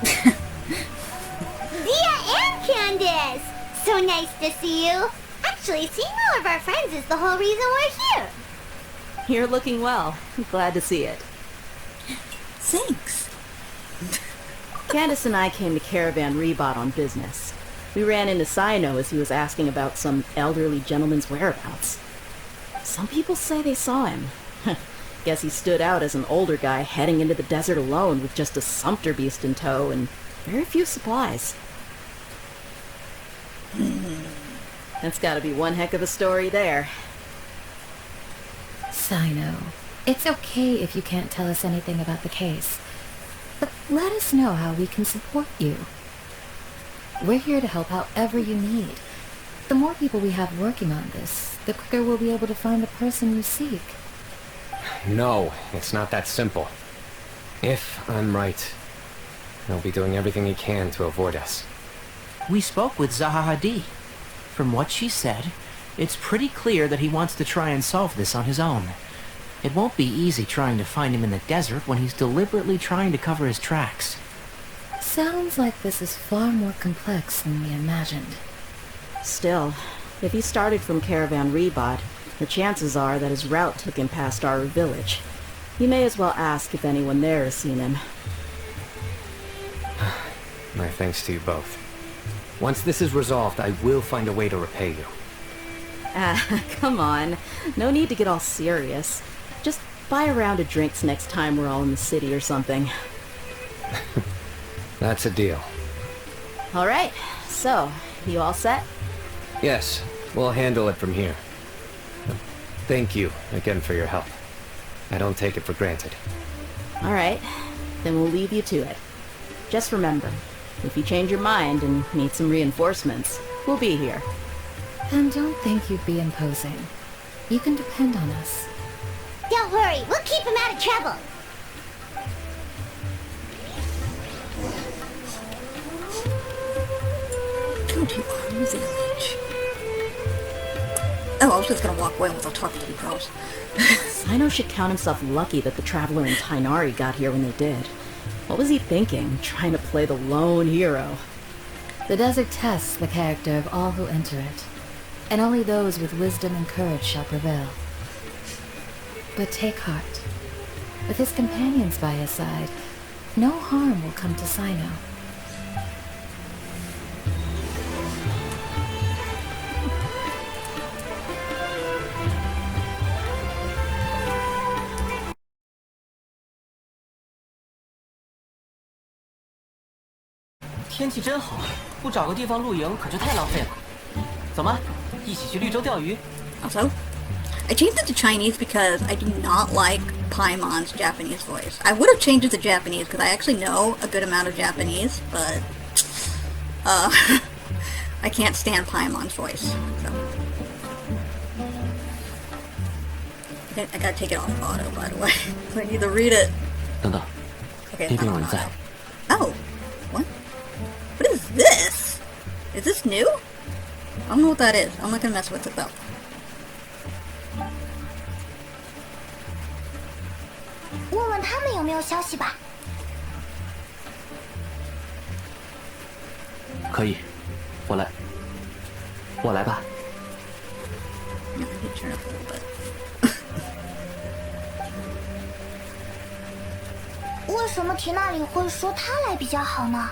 Dia and Candace! So nice to see you. Actually, seeing all of our friends is the whole reason we're here. You're looking well. I'm glad to see it. Thanks. Candace and I came to Caravan Ribat on business. We ran into Cyno as he was asking about some elderly gentleman's whereabouts. Some people say they saw him. Guess he stood out as an older guy heading into the desert alone with just a sumpter beast in tow and very few supplies. That's gotta be one heck of a story there. Cyno, it's okay if you can't tell us anything about the case. But let us know how we can support you. We're here to help however you need. The more people we have working on this, the quicker we'll be able to find the person you seek. No, it's not that simple. If I'm right, he'll be doing everything he can to avoid us. We spoke with Zaha Hadid. From what she said, it's pretty clear that he wants to try and solve this on his own. It won't be easy trying to find him in the desert when he's deliberately trying to cover his tracks. Sounds like this is far more complex than we imagined. Still, if he started from Caravan Ribat, The chances are that his route took him past our village. You may as well ask if anyone there has seen him. My thanks to you both. Once this is resolved, I will find a way to repay you. Ah, come on. No need to get all serious. Just buy a round of drinks next time we're all in the city or something. That's a deal. All right, so, you all set? Yes, we'll handle it from here. Thank you again for your help. I don't take it for granted. All right, then we'll leave you to it. Just remember, if you change your mind and need some reinforcements, we'll be here. And don't think you'd be imposing. You can depend on us. Don't worry, we'll keep him out of trouble. Go to our village. Oh, I was just gonna walk away without talking to you girls. Cyno should count himself lucky that the Traveler and Tainari got here when they did. What was he thinking, trying to play the lone hero? The desert tests the character of all who enter it, and only those with wisdom and courage shall prevail. But take heart. With his companions by his side, no harm will come to Cyno.天气真好，不找个地方露营可就太浪费了。走吗？一起去绿洲钓鱼。Also, I changed it to Chinese because I do not like Paimon's Japanese voice. I would have changed it to Japanese because I actually know a good amount of Japanese, but I can't stand Paimon's voice. So. Okay, I gotta take it off auto, by the way. So I need to read it. 等等， Okay, 那边有人在。 Oh, what? What is this? Is this new? I don't know what that is. I'm not gonna mess with it though. 问问他们有没有消息吧。可以，我来吧。No, I need to turn up a little bit. 为什么缇娜里会说他来比较好呢？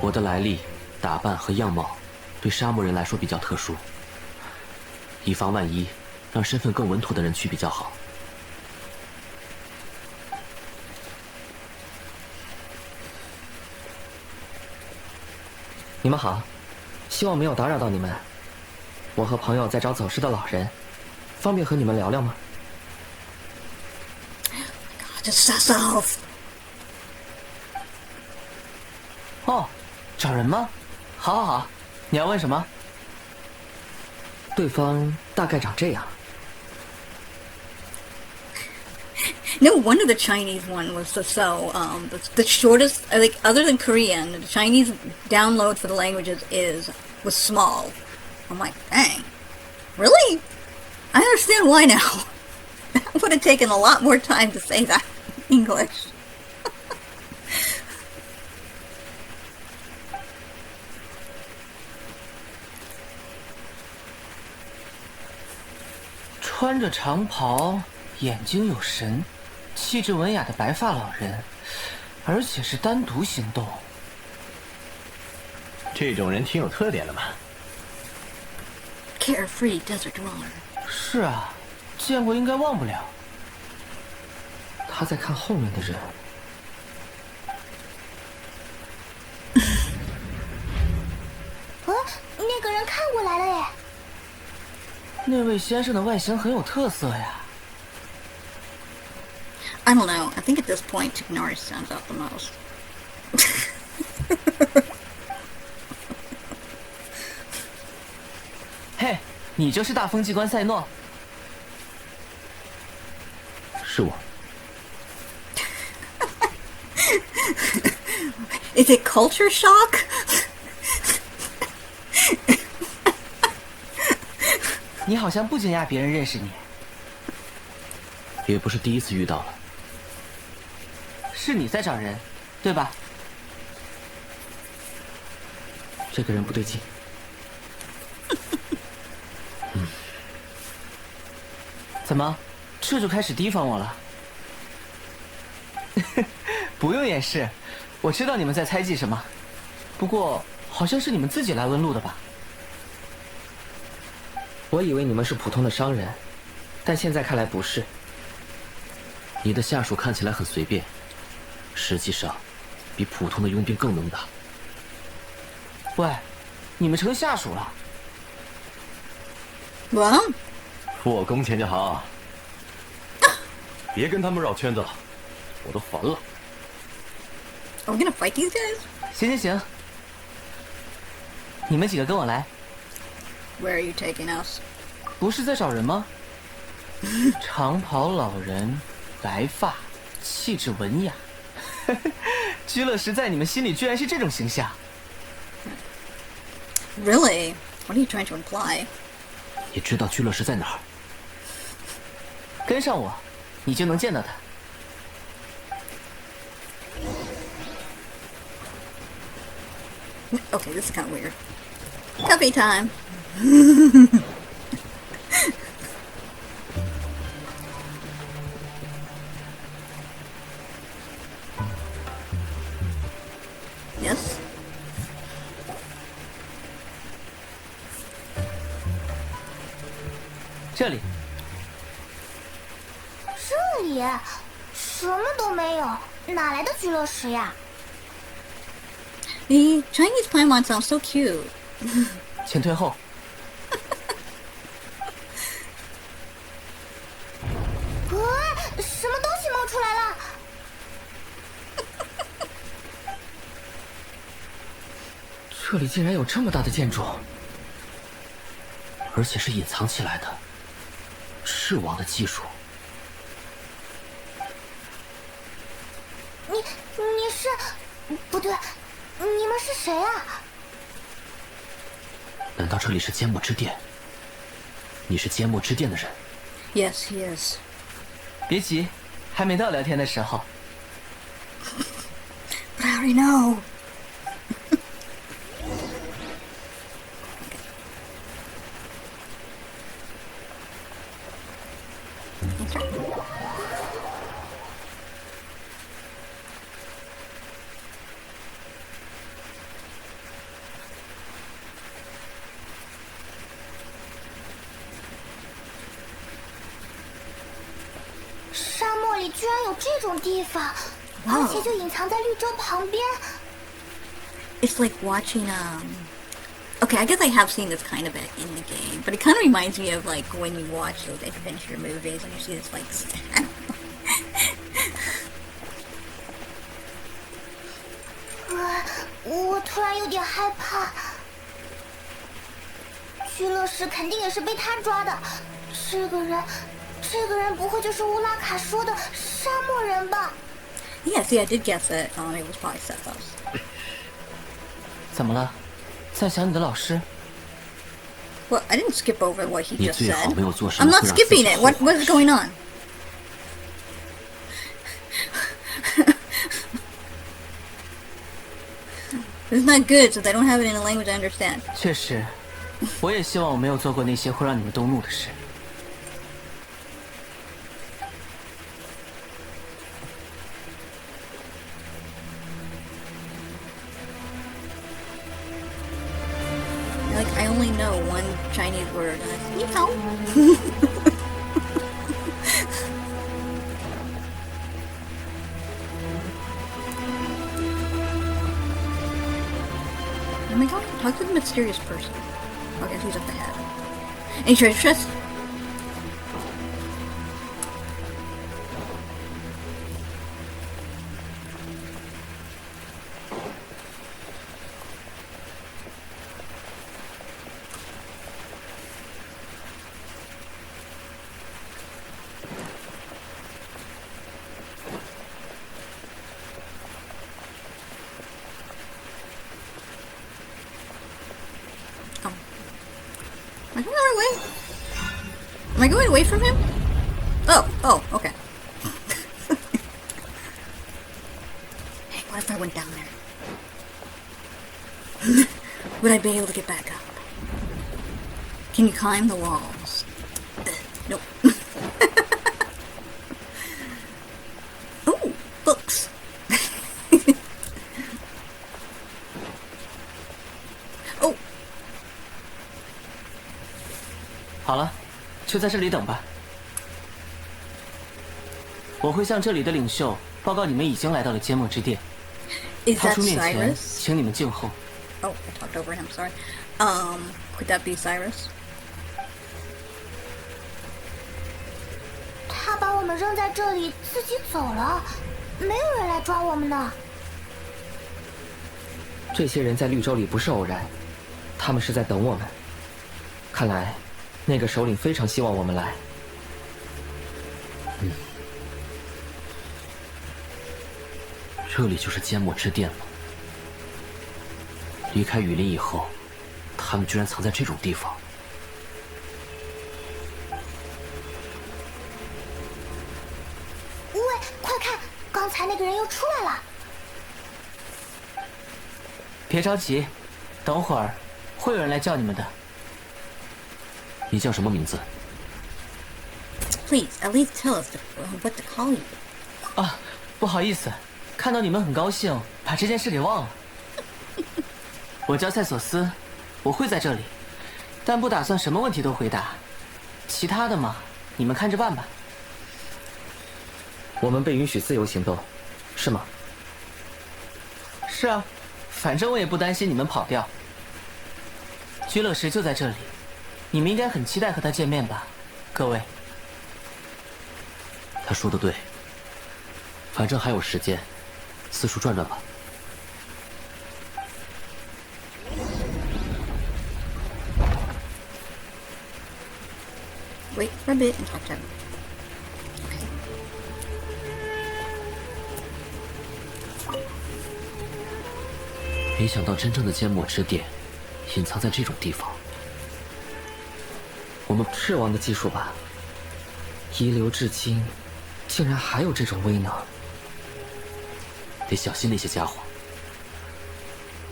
我的来历、打扮和样貌，对沙漠人来说比较特殊。以防万一，让身份更稳妥的人去比较好。你们好，希望没有打扰到你们。我和朋友在找走失的老人，方便和你们聊聊吗？ Just Sethos. 哦，找人吗？好，好，好。你要问什么？对方大概长这样。No wonder the Chinese one was so the shortest, like other than Korean, the Chinese download for the languages was small. I'm like, dang, really? I understand why now. That would have taken a lot more time to say that in English. 穿着长袍，眼睛有神，气质文雅的白发老人，而且是单独行动。这种人挺有特点的嘛。Carefree desert dweller. 是啊，见过应该忘不了。他在看后面的人。那个人看过来了耶。那位先生的外形很有特色呀。I don't know. I think at this point, Tignari stands out the most. 嘿，你就是大风机关赛诺？是我。Is it culture shock? 你好像不惊讶别人认识你。也不是第一次遇到了。是你在找人，对吧？这个人不对劲。怎么，这就开始提防我了？不用掩饰，我知道你们在猜忌什么。不过，好像是你们自己来问路的吧？我以为你们是普通的商人，但现在看来不是。你的下属看起来很随便，实际上比普通的佣兵更能打。喂，你们成下属了？哇！付工钱就好，别跟他们绕圈子了，我都烦了。Are we gonna fight these guys? 行，你们几个跟我来。Where are you taking us? 不是在找人吗？长袍老人，白发，气质文雅。居乐石在你们心里居然是这种形象。Really? What are you trying to imply? 你知道居乐石在哪儿？跟上我，你就能见到他。Okay, this is kind of weird. Coffee time. Yes. 这里。这里什么都没有，哪来的居乐石呀？ The Chinese Paimon sounds so cute. 请退后。什么东西冒出来了？这里竟然有这么大的建筑，而且是隐藏起来的，赤王的技术。你是？不对，你们是谁啊？难道这里是缄默之殿？你是缄默之殿的人？ Yes, he is. 别急，还没到聊天的时候。But I already know.居然有这种地方，而且就隐藏在绿洲旁边。It's like watching Okay, I guess I have seen this kind of in the game, but it kind of reminds me of like when you watch those adventure movies and you see this like stand. 我突然有点害怕。居乐石肯定也是被他抓的，这个人不会就是乌拉卡说的沙漠人吧 ？Yeah, see, I did guess it. It was probably Sethos. 怎么了？在想你的老师？ Well, I didn't skip over what he 你 just 最好 said. 没有做什么 I'm 会 not 让自己 skipping it. 后悔 What is going on? It's not good, since I don't have it in a language I understand. 确实，我也希望我没有做过那些会让你们动怒的事。Like, I only know one Chinese word, and it's 你好. Oh my god, talk to the mysterious person. Okay, who's up ahead? Any treasure chest? Am I going the right way? Am I going away from him? Oh, okay. Hey, what if I went down there? Would I be able to get back up? Can you climb the walls? Nope. 就在这里等吧。我会向这里的领袖报告你们已经来到了缄默之殿。掏出面前，请你们静候。Oh, I talked over him. Sorry. Could that be Cyrus? 他把我们扔在这里，自己走了，没有人来抓我们呢。这些人在绿洲里不是偶然，他们是在等我们。看来，那个首领非常希望我们来。这里就是缄默之殿了。离开雨林以后，他们居然藏在这种地方。喂，快看，刚才那个人又出来了。别着急，等会儿会有人来叫你们的。你叫什么名字 ？Please, at least tell us what to call you. 啊，不好意思，看到你们很高兴，把这件事给忘了。我叫塞索斯，我会在这里，但不打算什么问题都回答。其他的嘛，你们看着办吧。我们被允许自由行动，是吗？是啊，反正我也不担心你们跑掉。居乐石就在这里，你们应该很期待和他见面吧，各位。他说的对，反正还有时间，四处转转吧。Wait for a bit and talk to him. 没想到真正的缄默之殿隐藏在这种地方。我们赤王的技术吧，遗留至今，竟然还有这种威能。得小心那些家伙。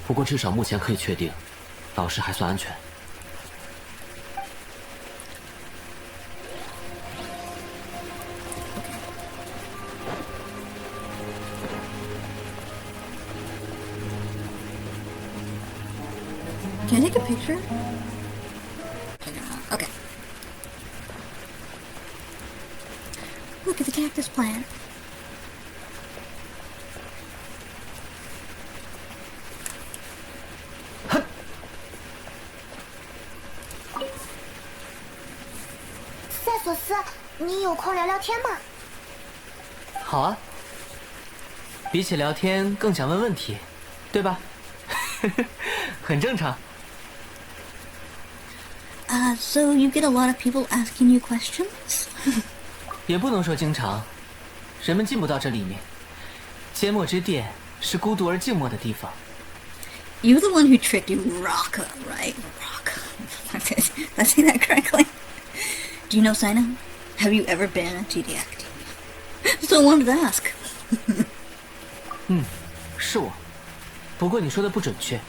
不过至少目前可以确定，老师还算安全。Can I take a picture? Okay. Look at the cactus plant.塞索斯，你有空聊聊天吗？好啊，比起聊天更想问问题，对吧？很正常。So you get a lot of people asking you questions? 也不能说经常，人们进不到这里面。缄默之殿是孤独而静默的地方。You're the one who tricked you, Rocka, right? Rocka. Did I say that correctly? Do you know Cyno? Have you ever been to the academy? So I wanted to ask. 是我。不过你说的不准确，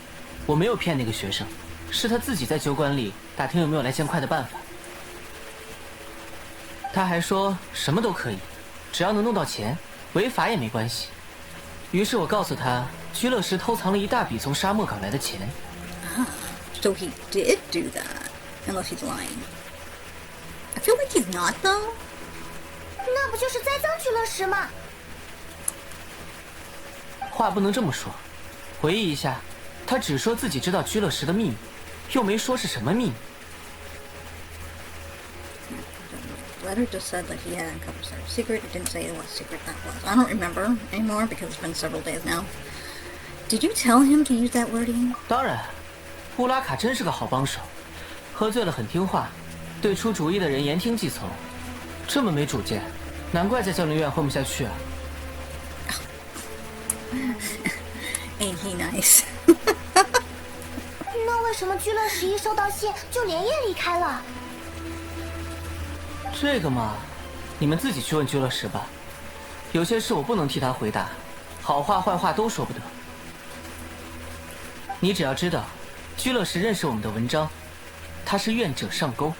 我没有骗那个学生，是他自己在酒馆里打听有没有来见快的办法。他还说什么都可以，只要能弄到钱，违法也没关系。于是我告诉他，居乐石偷藏了一大笔从沙漠搞来的钱。So he did do that, unless he's lying. I feel like he's not, though. 那不就是栽赃居乐石吗？话不能这么说。回忆一下，他只说自己知道居乐石的秘密，又没说是什么秘密。Letter just said that he had uncovered some secret. It didn't say what secret that was. I don't remember anymore because it's been several days now. Did you tell him to use that wording? 当然，乌拉卡真是个好帮手，喝醉了很听话，对出主意的人言听计从。这么没主见，难怪在教练院混不下去啊。Ain't he nice? 那为什么居乐石一收到信就连夜离开了？这个嘛，你们自己去问居乐石吧。有些事我不能替他回答，好话坏话都说不得。你只要知道，居乐石认识我们的文章，他是愿者上钩。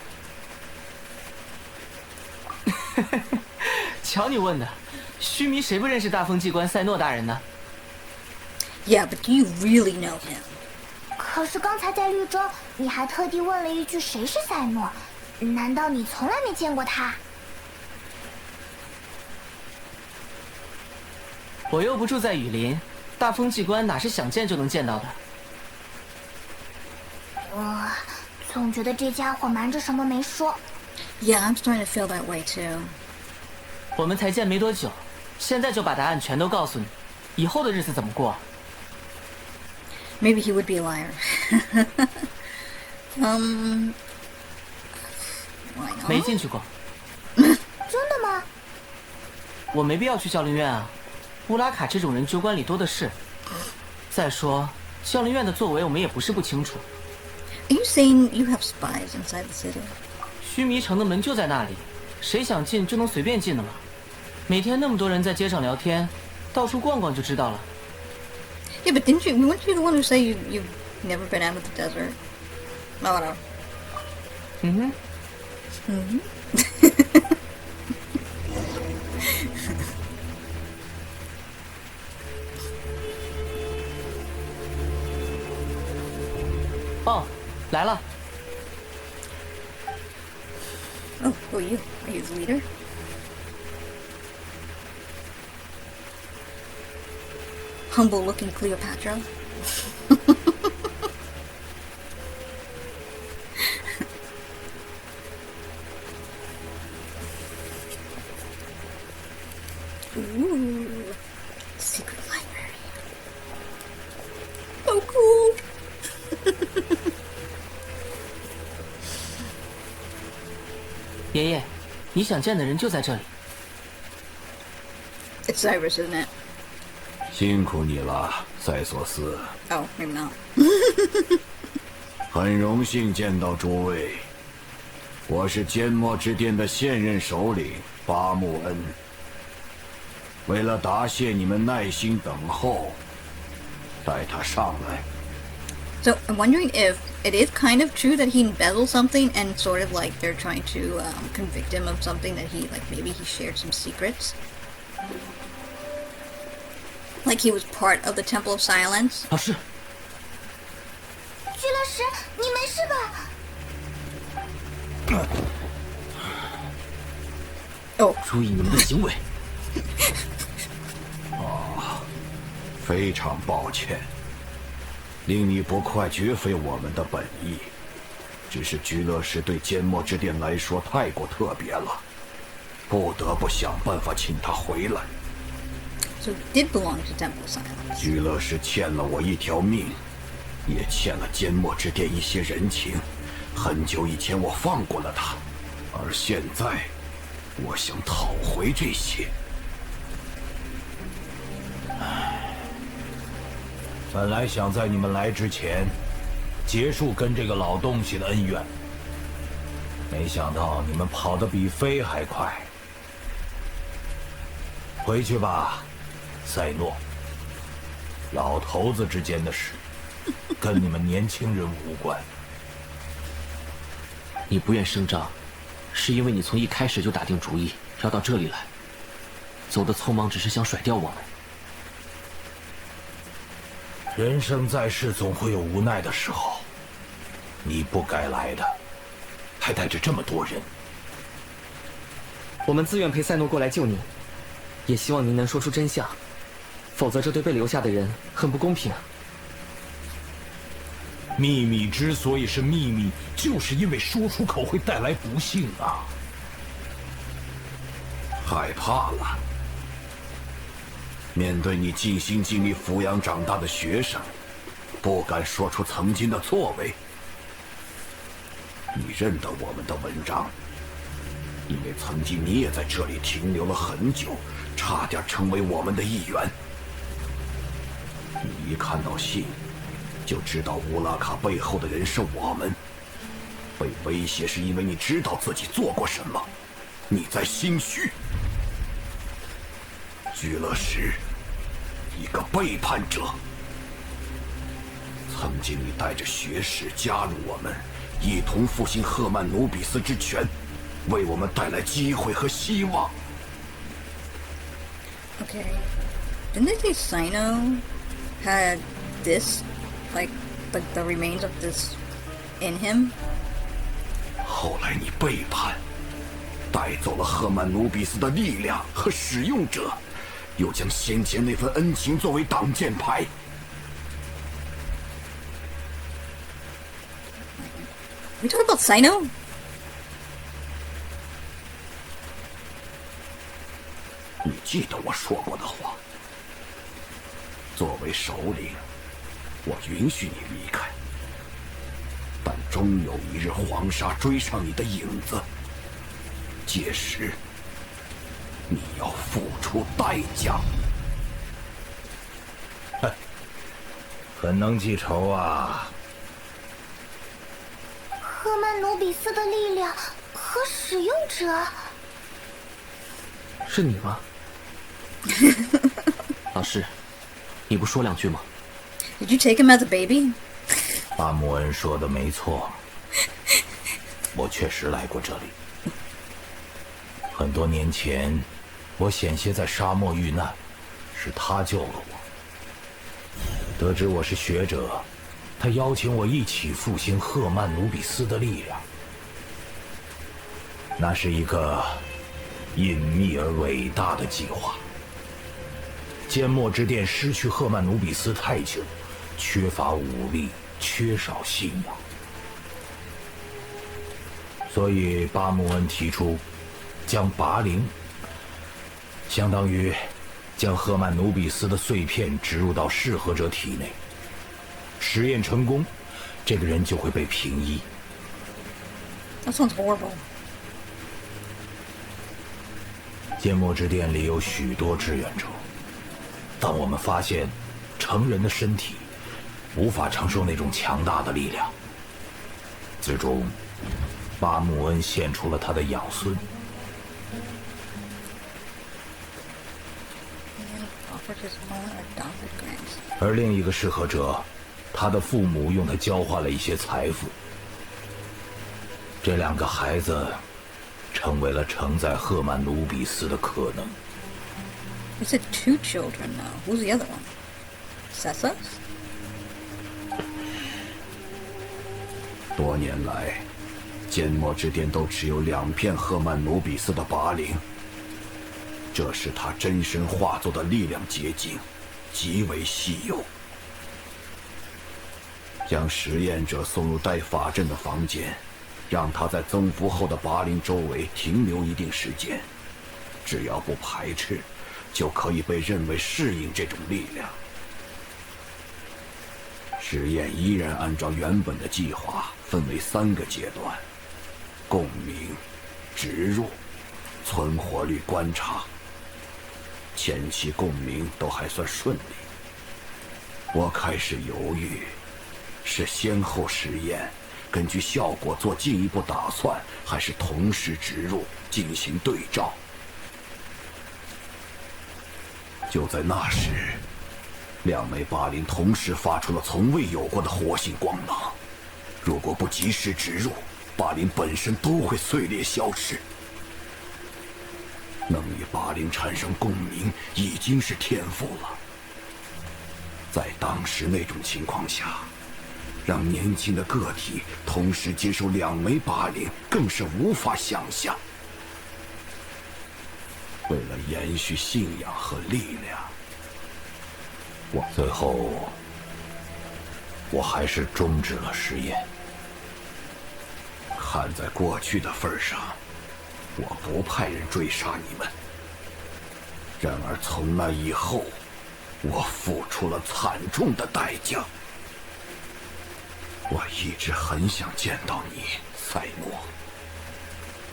瞧你问的，须弥谁不认识大风机关赛诺大人呢？ Yeah, but do you really know him? 可是刚才在绿洲，你还特地问了一句谁是赛诺，难道你从来没见过他？我又不住在雨林，大风机关哪是想见就能见到的？我总觉得这家伙瞒着什么没说。Yeah, I'm starting to feel that way too. 我们才见没多久，现在就把答案全都告诉你，以后的日子怎么过？ Maybe he would be a liar. Why not? 没进去过。真的吗？我没必要去教令院啊，乌拉卡这种人酒馆里多的是。再说，教令院的作为我们也不是不清楚。Are you saying you have spies inside the city? 须弥城的门就在那里，谁想进就能随便进的嘛。每天那么多人在街上聊天，到处逛逛就知道了。Yeah, but weren't you the one who say you've never been out of the desert? No, no. 嗯哼。嗯哼。哦，来了。Oh, who are you? Are you the leader? Humble-looking Cleopatra. Ooh, secret library. So cool. 爷爷，你想见的人就在这里。It's Cyrus, isn't it? 辛苦你了，塞索斯。Oh, maybe not. 很荣幸见到诸位，我是缄默之殿的现任首领巴穆恩。为了答谢你们耐心等候，带他上来。So I'm wondering if it is kind of true that he embezzled something and sort of like they're trying to convict him of something that he, like maybe he shared some secrets. Like he was part of the Temple of Silence. 老师，居乐石，你没事吧？哦，注意你们的行为。哦，非常抱歉，令你不快绝非我们的本意，只是居乐石对缄默之殿来说太过特别了，不得不想办法请他回来。So it did belong to Temple of Silence. 居乐石欠了我一条命，也欠了缄默之殿一些人情。很久以前我放过了他，而现在我想讨回这些。本来想在你们来之前结束跟这个老东西的恩怨，没想到你们跑得比飞还快。回去吧，塞诺。老头子之间的事，跟你们年轻人无关。你不愿声张，是因为你从一开始就打定主意要到这里来，走得匆忙只是想甩掉我们。人生在世，总会有无奈的时候。你不该来的，还带着这么多人。我们自愿陪赛诺过来救你，也希望您能说出真相，否则这对被留下的人很不公平。秘密之所以是秘密，就是因为说出口会带来不幸啊！害怕了。面对你尽心尽力抚养长大的学生，不敢说出曾经的作为。你认得我们的文章，因为曾经你也在这里停留了很久，差点成为我们的一员。你一看到信，就知道乌拉卡背后的人是我们。被威胁是因为你知道自己做过什么，你在心虚。居乐石，一个背叛者。曾经你带着学士加入我们，一同复兴赫曼努比斯之权，为我们带来机会和希望。Okay. Didn't they say Cyno had this, like the remains of this in him? 后来你背叛，带走了赫曼努比斯的力量和使用者，又将先前那份恩情作为挡箭牌。We talk about Cyno? 你记得我说过的话。作为首领，我允许你离开，但终有一日黄沙追上你的影子，届时你要付出代价。很能记仇啊。赫曼努比斯的力量和使用者，是你吗？老师，你不说两句吗？ Did you take him as a baby? 巴姆恩说的没错，我确实来过这里。很多年前，我险些在沙漠遇难，是他救了我。得知我是学者，他邀请我一起复兴赫曼努比斯的力量。那是一个隐秘而伟大的计划。缄默之殿失去赫曼努比斯太久，缺乏武力，缺少信仰，所以巴姆恩提出将拔灵，相当于将赫曼努比斯的碎片植入到适合者体内。实验成功，这个人就会被平抑。That sounds horrible. 缄默之殿里有许多志愿者，但我们发现，成人的身体无法承受那种强大的力量。最终，巴姆恩献出了他的养孙。而另一个适合者，他的父母用他交换了一些财富。这两个孩子成为了承载赫曼努比斯的可能。You said 2 children now. Who's the other one? Sethos? 多年来，缄默之殿都持有2片赫曼努比斯的拔灵，这是他真身化作的力量结晶，极为稀有。将实验者送入带法阵的房间，让他在增幅后的拔灵周围停留一定时间，只要不排斥，就可以被认为适应这种力量。实验依然按照原本的计划分为3个阶段：共鸣、植入、存活率观察。前期共鸣都还算顺利，我开始犹豫，是先后实验，根据效果做进一步打算，还是同时植入进行对照。就在那时，2枚拔灵同时发出了从未有过的活性光芒，如果不及时植入，拔灵本身都会碎裂消失。能与拔灵产生共鸣已经是天赋了，在当时那种情况下，让年轻的个体同时接受2枚拔灵，更是无法想象。为了延续信仰和力量，最后，我还是终止了实验。看在过去的份上，我不派人追杀你们。然而从那以后，我付出了惨重的代价。我一直很想见到你，赛诺。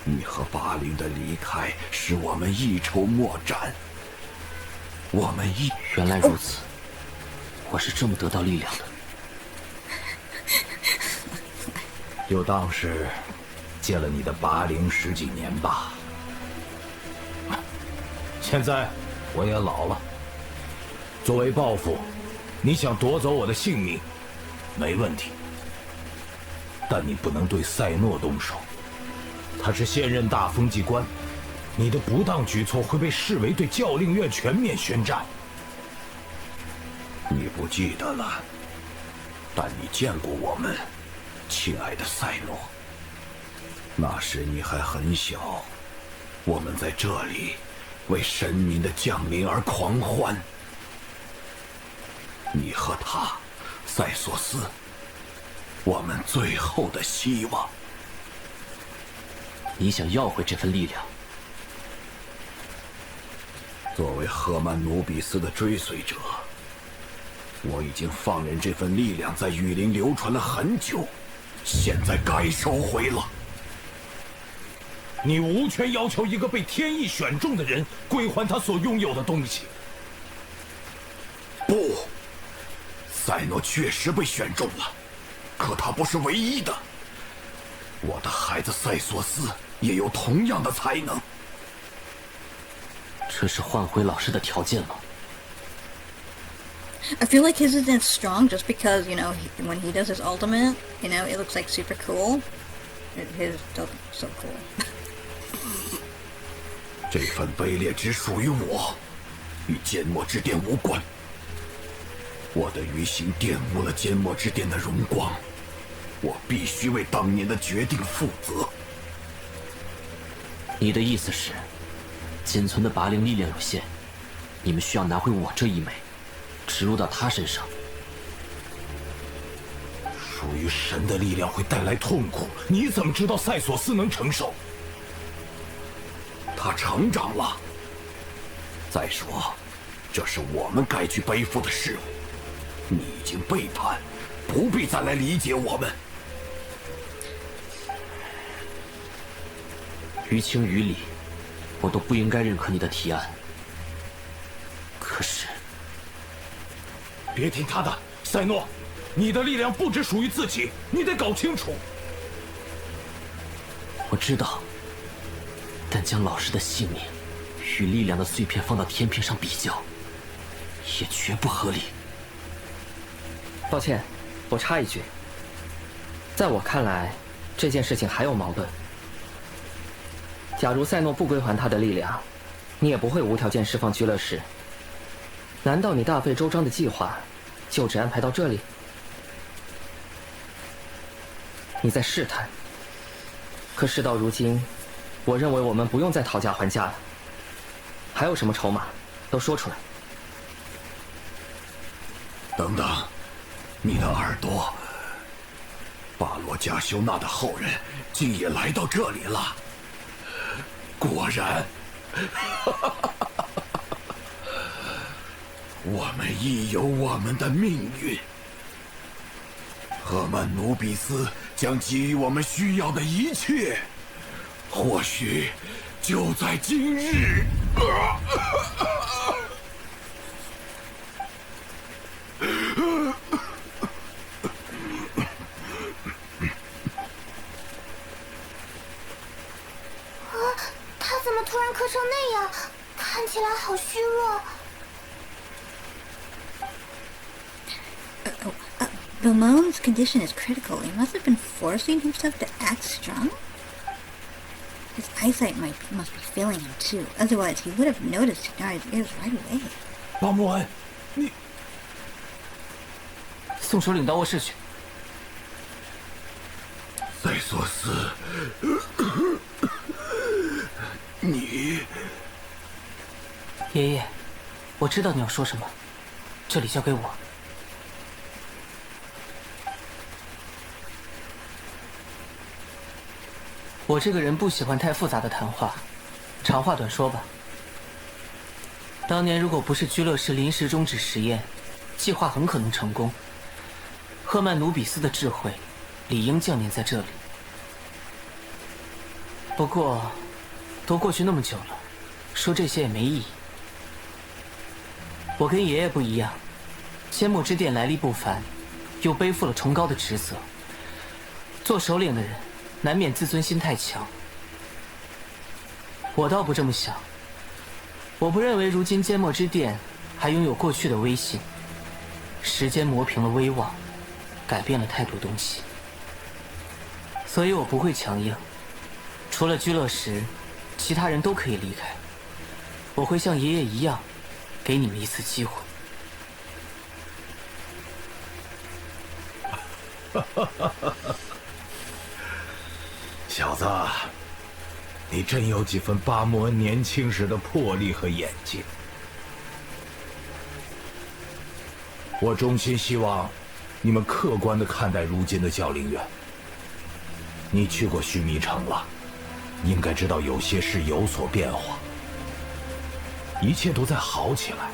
你和巴林的离开使我们一筹莫展。原来如此，我是这么得到力量的。就当是借了你的拔灵10几年吧。现在我也老了，作为报复，你想夺走我的性命，没问题。但你不能对赛诺动手，他是现任大风纪官，你的不当举措会被视为对教令院全面宣战。你不记得了，但你见过我们，亲爱的赛诺。那时你还很小，我们在这里为神明的降临而狂欢。你和他，塞索斯，我们最后的希望。你想要回这份力量？作为赫曼努比斯的追随者，我已经放任这份力量在雨林流传了很久，现在该收回了。你无权要求一个被天意选中的人归还他所拥有的东西。不，塞诺确实被选中了，可他不是唯一的。我的孩子塞索斯也有同样的才能。这是换回老师的条件吗？ I feel like his isn't strong just because, when he does his ultimate, it looks like super cool. His doesn't look so cool. 这份卑劣只属于我，与缄默之殿无关。我的愚行玷污了缄默之殿的荣光，我必须为当年的决定负责。你的意思是，仅存的拔灵力量有限，你们需要拿回我这一枚，植入到他身上。属于神的力量会带来痛苦，你怎么知道塞索斯能承受？他成长了。再说，这是我们该去背负的事物。你已经背叛，不必再来理解我们。于情于理，我都不应该认可你的提案。可是，别听他的，塞诺，你的力量不只属于自己，你得搞清楚。我知道，但将老师的性命与力量的碎片放到天平上比较，也绝不合理。抱歉，我插一句，在我看来，这件事情还有矛盾。假如塞诺不归还他的力量，你也不会无条件释放居乐石。难道你大费周章的计划就只安排到这里？你在试探。可事到如今，我认为我们不用再讨价还价了。还有什么筹码，都说出来。等等，你的耳朵，巴罗加修纳的后人竟也来到这里了。果然，我们亦有我们的命运。赫曼努比斯将给予我们需要的一切，或许就在今日。他怎么突然咳成那样？看起来好虚弱。Ramon's condition is critical. He must have been forcing himself to act strong. His eyesight must be failing him too. Otherwise, he would have noticed Hinari's ears right away. 巴莫恩，你送首领到卧室去。塞索斯，你，爷爷，我知道你要说什么，这里交给我。我这个人不喜欢太复杂的谈话，长话短说吧。当年如果不是居乐士临时终止实验，计划很可能成功。赫曼努比斯的智慧理应降临在这里。不过，都过去那么久了，说这些也没意义。我跟爷爷不一样，缄默之殿来历不凡，又背负了崇高的职责。做首领的人难免自尊心太强。我倒不这么想。我不认为如今缄默之殿还拥有过去的威信。时间磨平了威望，改变了太多东西。所以我不会强硬。除了居乐石，其他人都可以离开。我会像爷爷一样，给你们一次机会。小子，你真有几分巴莫恩年轻时的魄力和眼睛。我衷心希望你们客观地看待如今的教陵院。你去过须弥城了，应该知道有些事有所变化，一切都在好起来。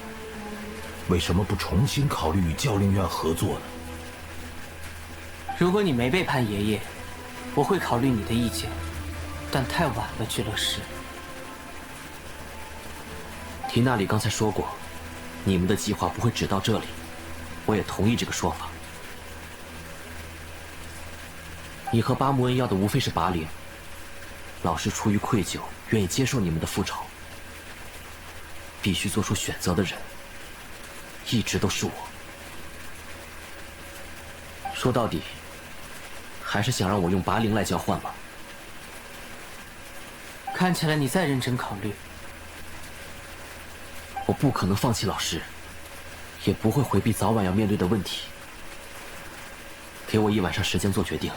为什么不重新考虑与教陵院合作呢？如果你没背叛爷爷，我会考虑你的意见，但太晚了，居乐师。缇娜里刚才说过，你们的计划不会只到这里，我也同意这个说法。你和巴穆恩要的无非是拔灵，老师出于愧疚，愿意接受你们的复仇。必须做出选择的人，一直都是我。说到底，还是想让我用拔灵来交换吗？看起来你在认真考虑。我不可能放弃老师，也不会回避早晚要面对的问题。给我1晚上时间做决定。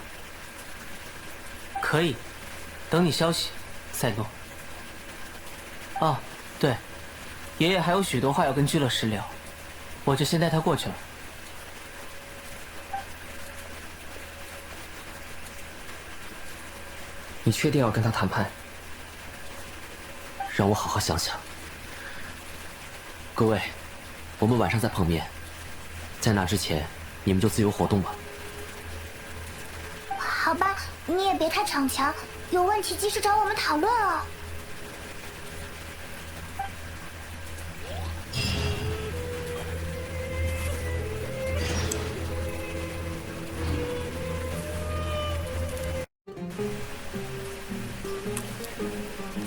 可以，等你消息，赛诺。哦，对，爷爷还有许多话要跟居乐师聊，我就先带他过去了。你确定要跟他谈判？让我好好想想。各位，我们晚上再碰面，在那之前，你们就自由活动吧。好吧，你也别太逞强，有问题及时找我们讨论啊。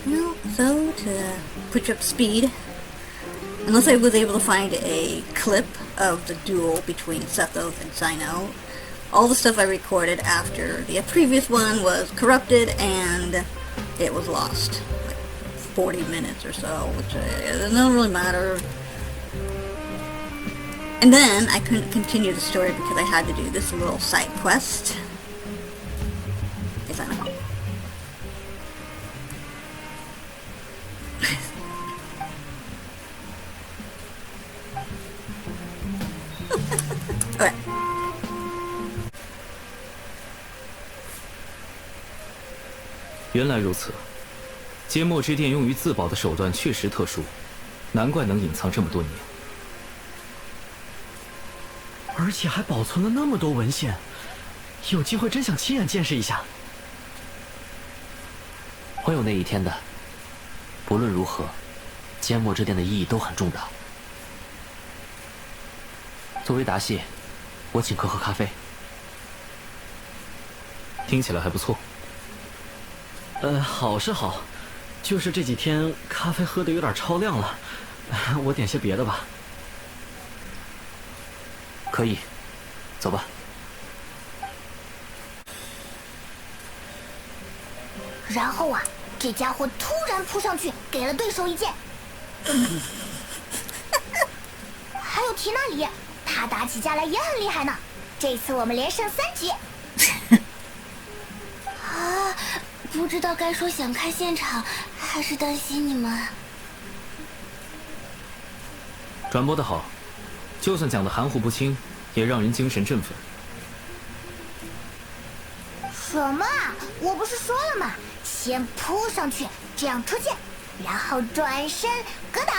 No, so to put you up to speed, unless I was able to find a clip of the duel between Sethos and Cyno, all the stuff I recorded after the previous one was corrupted and it was lost. Like 40 minutes or so, which it doesn't really matter. And then I couldn't continue the story because I had to do this little side quest. Yes, I know. Okay. 原来如此，缄默之殿用于自保的手段确实特殊，难怪能隐藏这么多年。而且还保存了那么多文献，有机会真想亲眼见识一下。会有那一天的。不论如何，缄默之殿的意义都很重大。作为答谢，我请客喝咖啡。听起来还不错。好是好，就是这几天咖啡喝的有点超量了，我点些别的吧。可以，走吧。然后啊，这家伙突然扑上去，给了对手一剑。还有缇娜里，他打起架来也很厉害呢。这次我们连胜3局。啊，不知道该说想看现场，还是担心你们。转播的好，就算讲的含糊不清，也让人精神振奋。什么啊？我不是说了吗？先扑上去，这样出剑，然后转身格挡。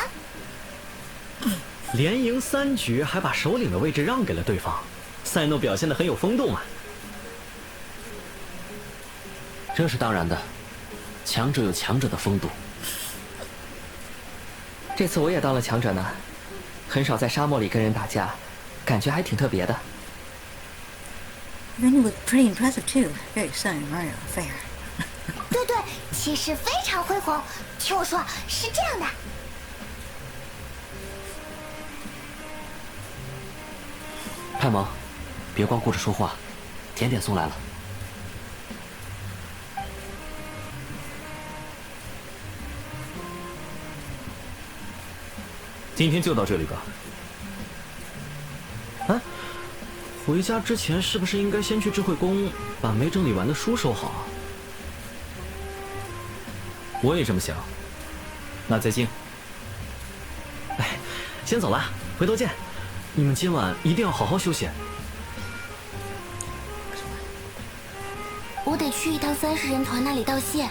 连赢3局，还把首领的位置让给了对方，赛诺表现得很有风度嘛。这是当然的，强者有强者的风度。这次我也当了强者呢，很少在沙漠里跟人打架，感觉还挺特别的。Then it was pretty impressive too. Very stunning, Mario. Fair. 对对，气势非常恢宏。听我说，是这样的。派蒙，别光顾着说话，甜点送来了。今天就到这里吧。回家之前是不是应该先去智慧宫把没整理完的书收好啊？我也这么想。那再见。哎，先走了，回头见。你们今晚一定要好好休息。我得去一趟30人团那里道谢。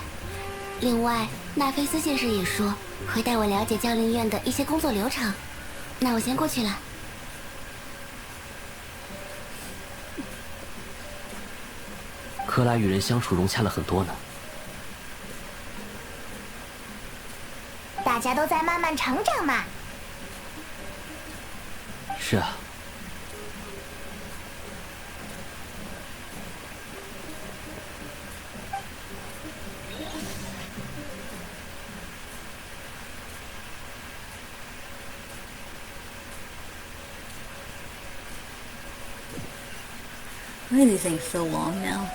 另外，纳菲斯先生也说会带我了解教练院的一些工作流程。那我先过去了。克拉与人相处融洽了很多呢。大家都在慢慢成长嘛。是啊。Why are these things so long now?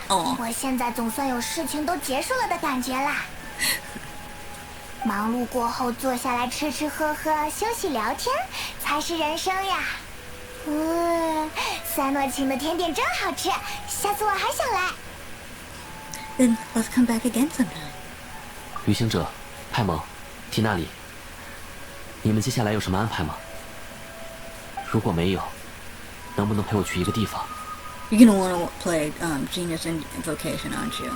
哦，我现在总算有事情都结束了的感觉啦。忙碌过后，坐下来吃吃喝喝、休息聊天，才是人生呀。塞诺请的甜点真好吃，下次我还想来。Then let's come back again sometime. 旅行者，派蒙，缇娜里，你们接下来有什么安排吗？如果没有，能不能陪我去一个地方？ You're gonna want to play Genius Invocation, aren't you?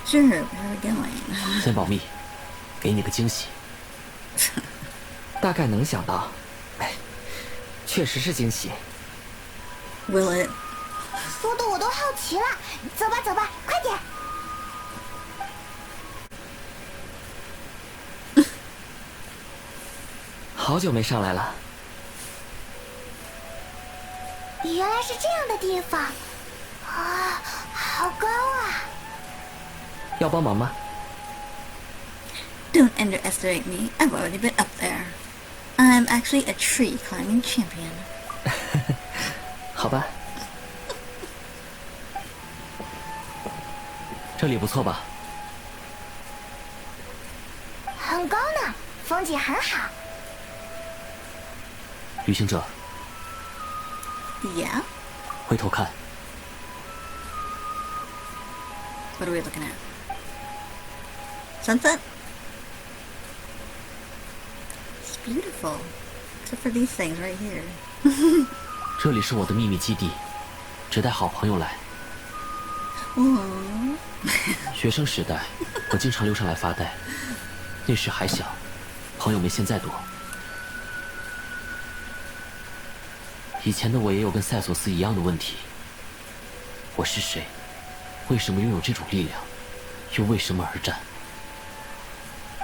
Sure, where are we going? 先保密，给你个惊喜。大概能想到，哎，确实是惊喜。Will it? 说的我都好奇了。走吧，走吧，快点！好久没上来了。原来是这样的地方，啊，好高啊！要帮忙吗？ Don't underestimate me. I've already been up there. I'm actually a tree climbing champion. 好吧。这里不错吧？很高呢，风景很好。旅行者。Yeah? 回头看。What are we looking at? Sunset? It's beautiful. Except for these things right here. 这里是我的秘密基地，只带好朋友来。学生时代，我经常溜上来发呆。那时还小，朋友没现在多。以前的我也有跟塞索斯一样的问题：我是谁？为什么拥有这种力量？又为什么而战？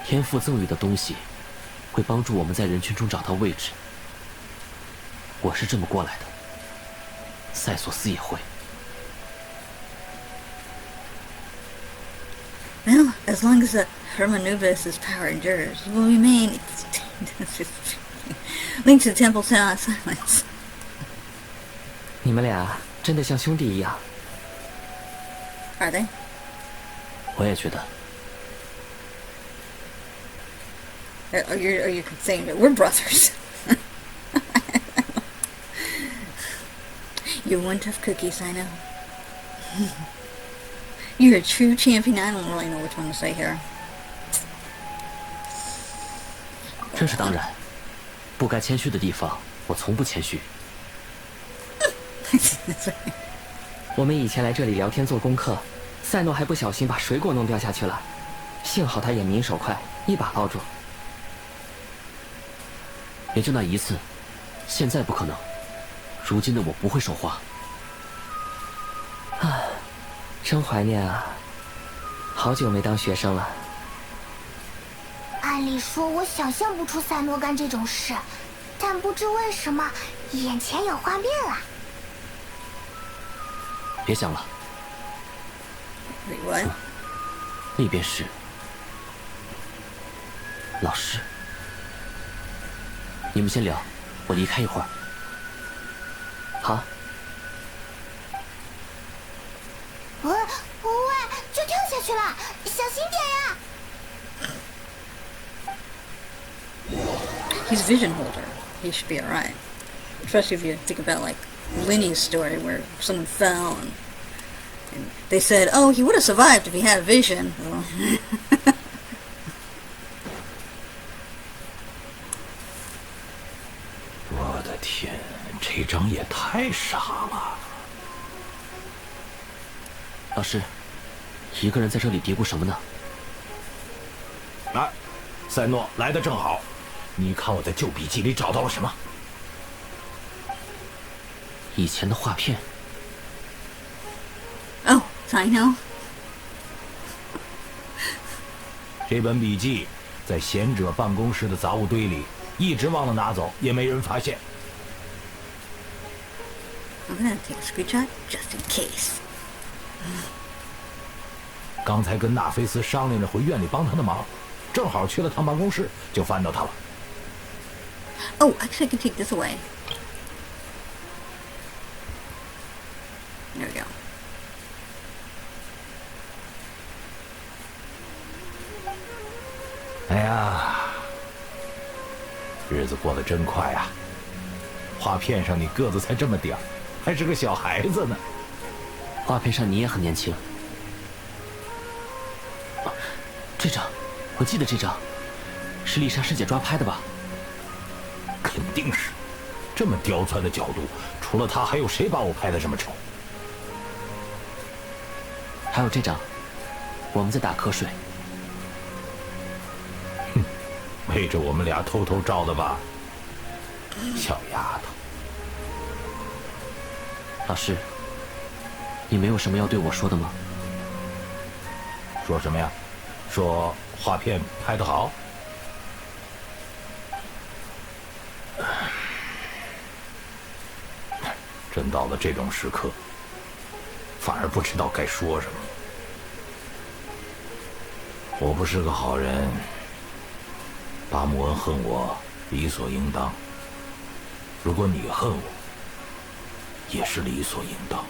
天赋赠予的东西会帮助我们在人群中找到位置。我是这么过来的，塞索斯也会。Well, as long as the Hermanubis' power endures, will remain linked to the temple silence. 你们俩真的像兄弟一样。Are they? 我也觉得。Are you saying that we're brothers? You're one tough cookie, Cyno. You're a true champion. I don't really know which one to say here. 这是当然，不该谦虚的地方，我从不谦虚。我们以前来这里聊天做功课，赛诺还不小心把水果弄掉下去了，幸好他眼明手快，一把捞住。也就那一次，现在不可能。如今的我不会说话。啊，真怀念啊！好久没当学生了。按理说，我想象不出赛诺干这种事，但不知为什么，眼前有画面了。别想了。Wait, what? 那边是老师。你们先聊，我离开一会儿。好。喂，就跳下去了，小心点呀！ He's vision holder. He should be alright. Especially if you think about like Linny's story where someone fell and And they said, oh, he would have survived if he had vision. Well, 我的天，这张也太傻了。老师，一个人在这里嘀咕什么呢？啊，赛诺来的正好，你看我在旧笔记里找到了什么？以前的画片。Oh, Cyno. 这本笔记在贤者办公室的杂物堆里，一直忘了拿走，也没人发现。I'm gonna take a screenshot just in case. 刚才跟纳菲斯商量着回院里帮他的忙，正好去了趟办公室，就翻到它了。Oh, actually, I can take this away. There we go. 哎呀，日子过得真快啊！画片上你个子才这么点儿，还是个小孩子呢。画片上你也很年轻。这张，我记得这张，是丽莎师姐抓拍的吧？肯定是，这么刁钻的角度，除了她还有谁把我拍得这么丑？还有这张，我们在打瞌睡。哼，背着我们俩偷偷照的吧，小丫头。老师，你没有什么要对我说的吗？说什么呀？说画片拍得好？真到了这种时刻，反而不知道该说什么。我不是个好人，巴姆恩恨我理所应当。如果你恨我，也是理所应当。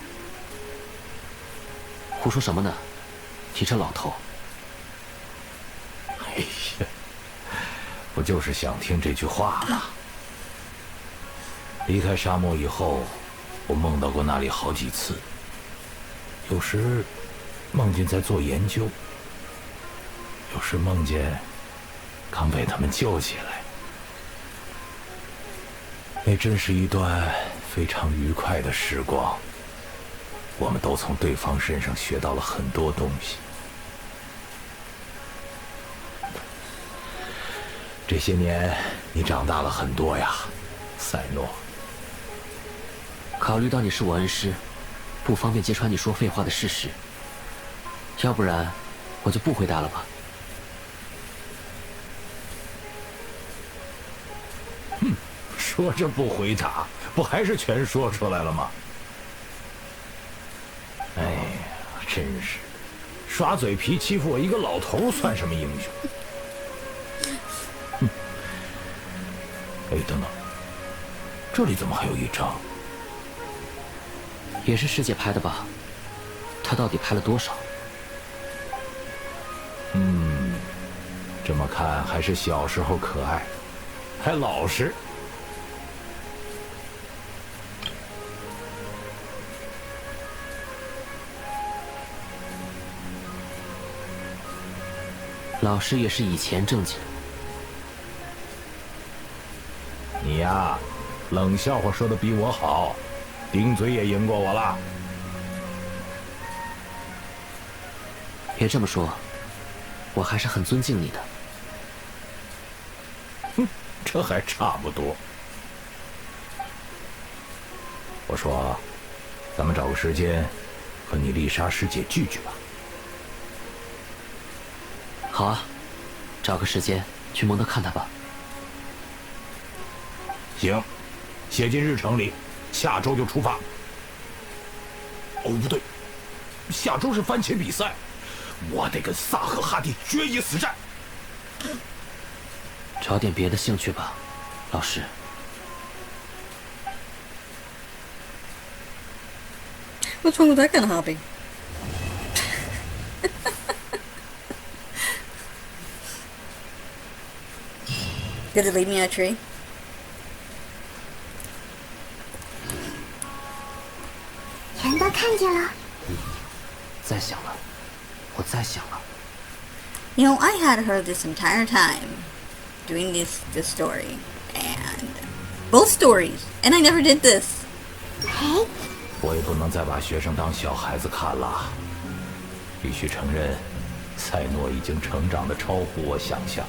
胡说什么呢？你这老头。哎呀，不就是想听这句话吗？离开沙漠以后，我梦到过那里好几次。有时梦见在做研究，有时梦见刚被他们救起来。那真是一段非常愉快的时光。我们都从对方身上学到了很多东西。这些年你长大了很多呀，赛诺。考虑到你是我恩师，不方便揭穿你说废话的事实，要不然我就不回答了吧。哼，说着不回答，不还是全说出来了吗？哎呀，真是耍嘴皮欺负我一个老头算什么英雄？哼！哎，等等，这里怎么还有一张？也是师姐拍的吧？她到底拍了多少？这么看还是小时候可爱，还老实。老师也是以前正经。你呀，冷笑话说的比我好，顶嘴也赢过我了。别这么说，我还是很尊敬你的。哼，这还差不多。我说，咱们找个时间和你丽莎师姐聚聚吧。好啊，找个时间去蒙特看他吧。行，写进日程里，下周就出发。哦，不对，下周是番茄比赛，我得跟萨和哈蒂决一死战。找点别的兴趣吧，老师。What's wrong with that kind of hobby? Did it leave me in a tree? 全都看见了。再想了，我再想了。You know, I had her this entire time doing this story, and both stories, and I never did this. 我也不能再把学生当小孩子看了，必须承认，赛诺已经成长得超乎我想象。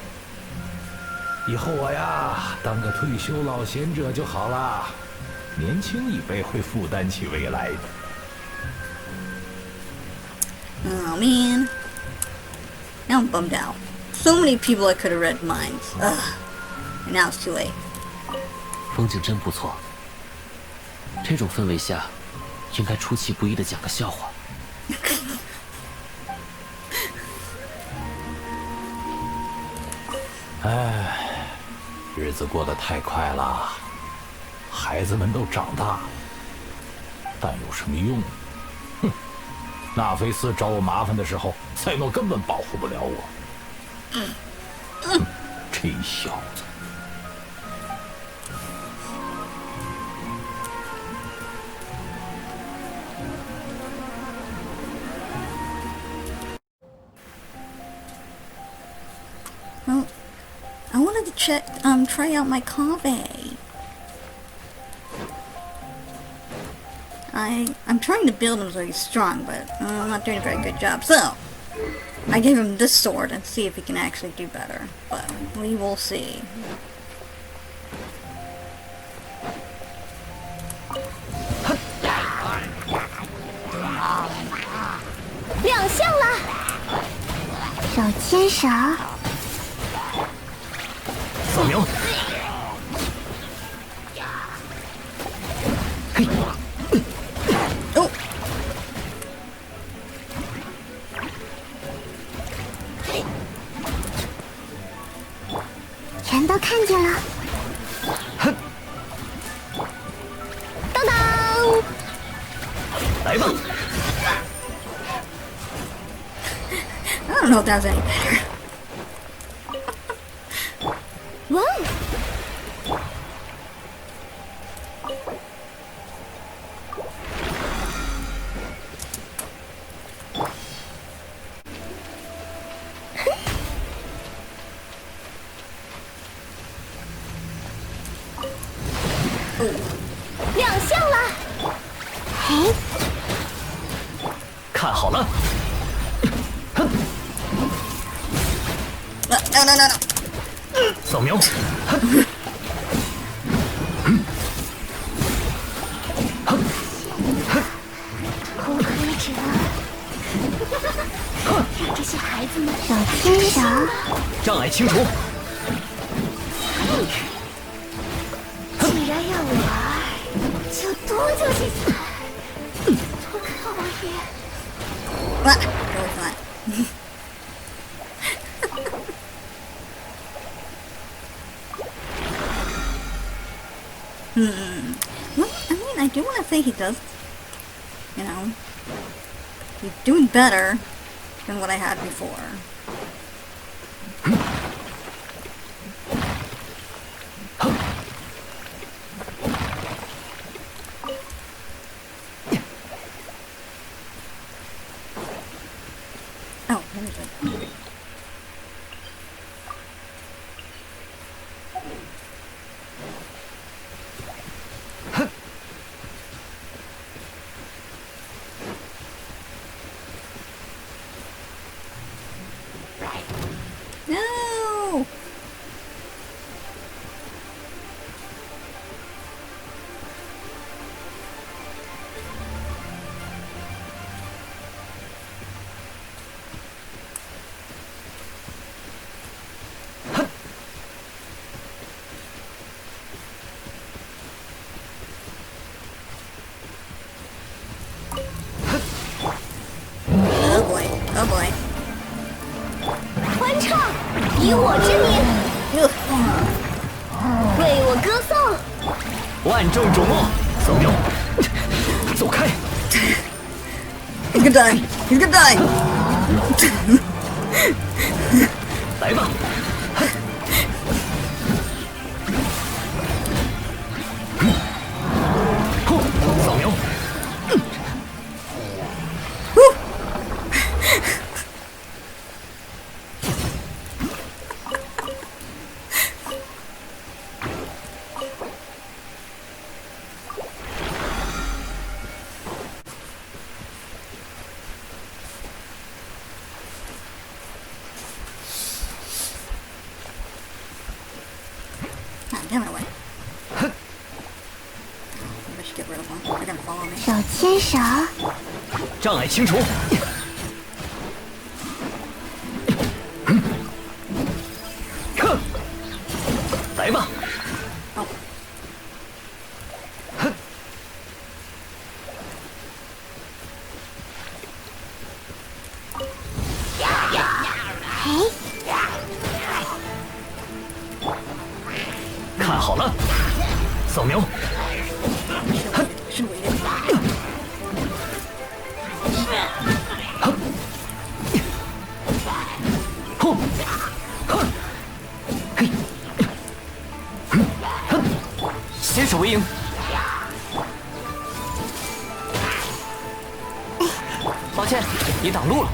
以后我呀，当个退休老贤者就好了，年轻一辈会负担起未来的。Oh man. Now I'm bummed out. So many people I could have read minds. Ugh. And now it's too late. 风景真不错，这种氛围下，应该出其不意的讲个笑话。唉，日子过得太快了，孩子们都长大了，但有什么用？哼，纳菲斯找我麻烦的时候，赛诺根本保护不了我。这小子。Well, I wanted to try out my Kave. I'm trying to build him so he's strong, but I'm not doing a very good job. So, I gave him this sword and see if he can actually do better. But we will see. 亮相了，手牵手。扫描。嘿。哦。全都看见了。哼。当当。来吧。I don't know if that was any better. Whoa! 亮相了！嘿，看好了。 No. 扫描。口黑者，让这些孩子们手牵手，障碍清除。既然要玩，就多救些菜。多看我一眼。哇，这么烦。Well, I mean, I do want to say he does, you know, he's doing better than what I had before. Oh, there's it. No! Oh boy. Oh boy. 欢唱，以我之名，为我歌颂。万众瞩目，扫描，走开。He's gonna die. He's gonna die. 来吧。扫描。Not giving away. Maybe I should get rid of them. They're gonna follow me. 手牵手，障碍清除。来吧。看好了，扫描。先手为赢。抱歉，你挡路了。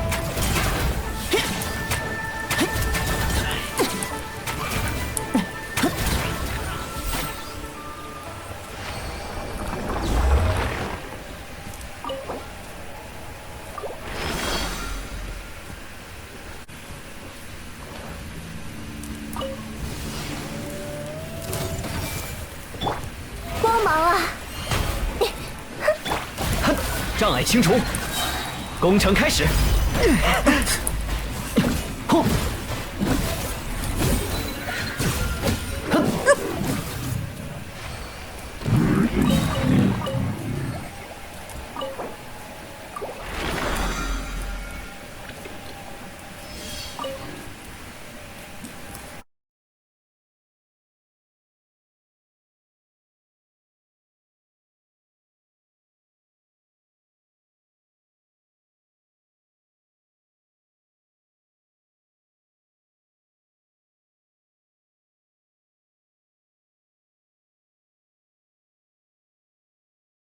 帮忙啊！障碍清除，工程开始。轰！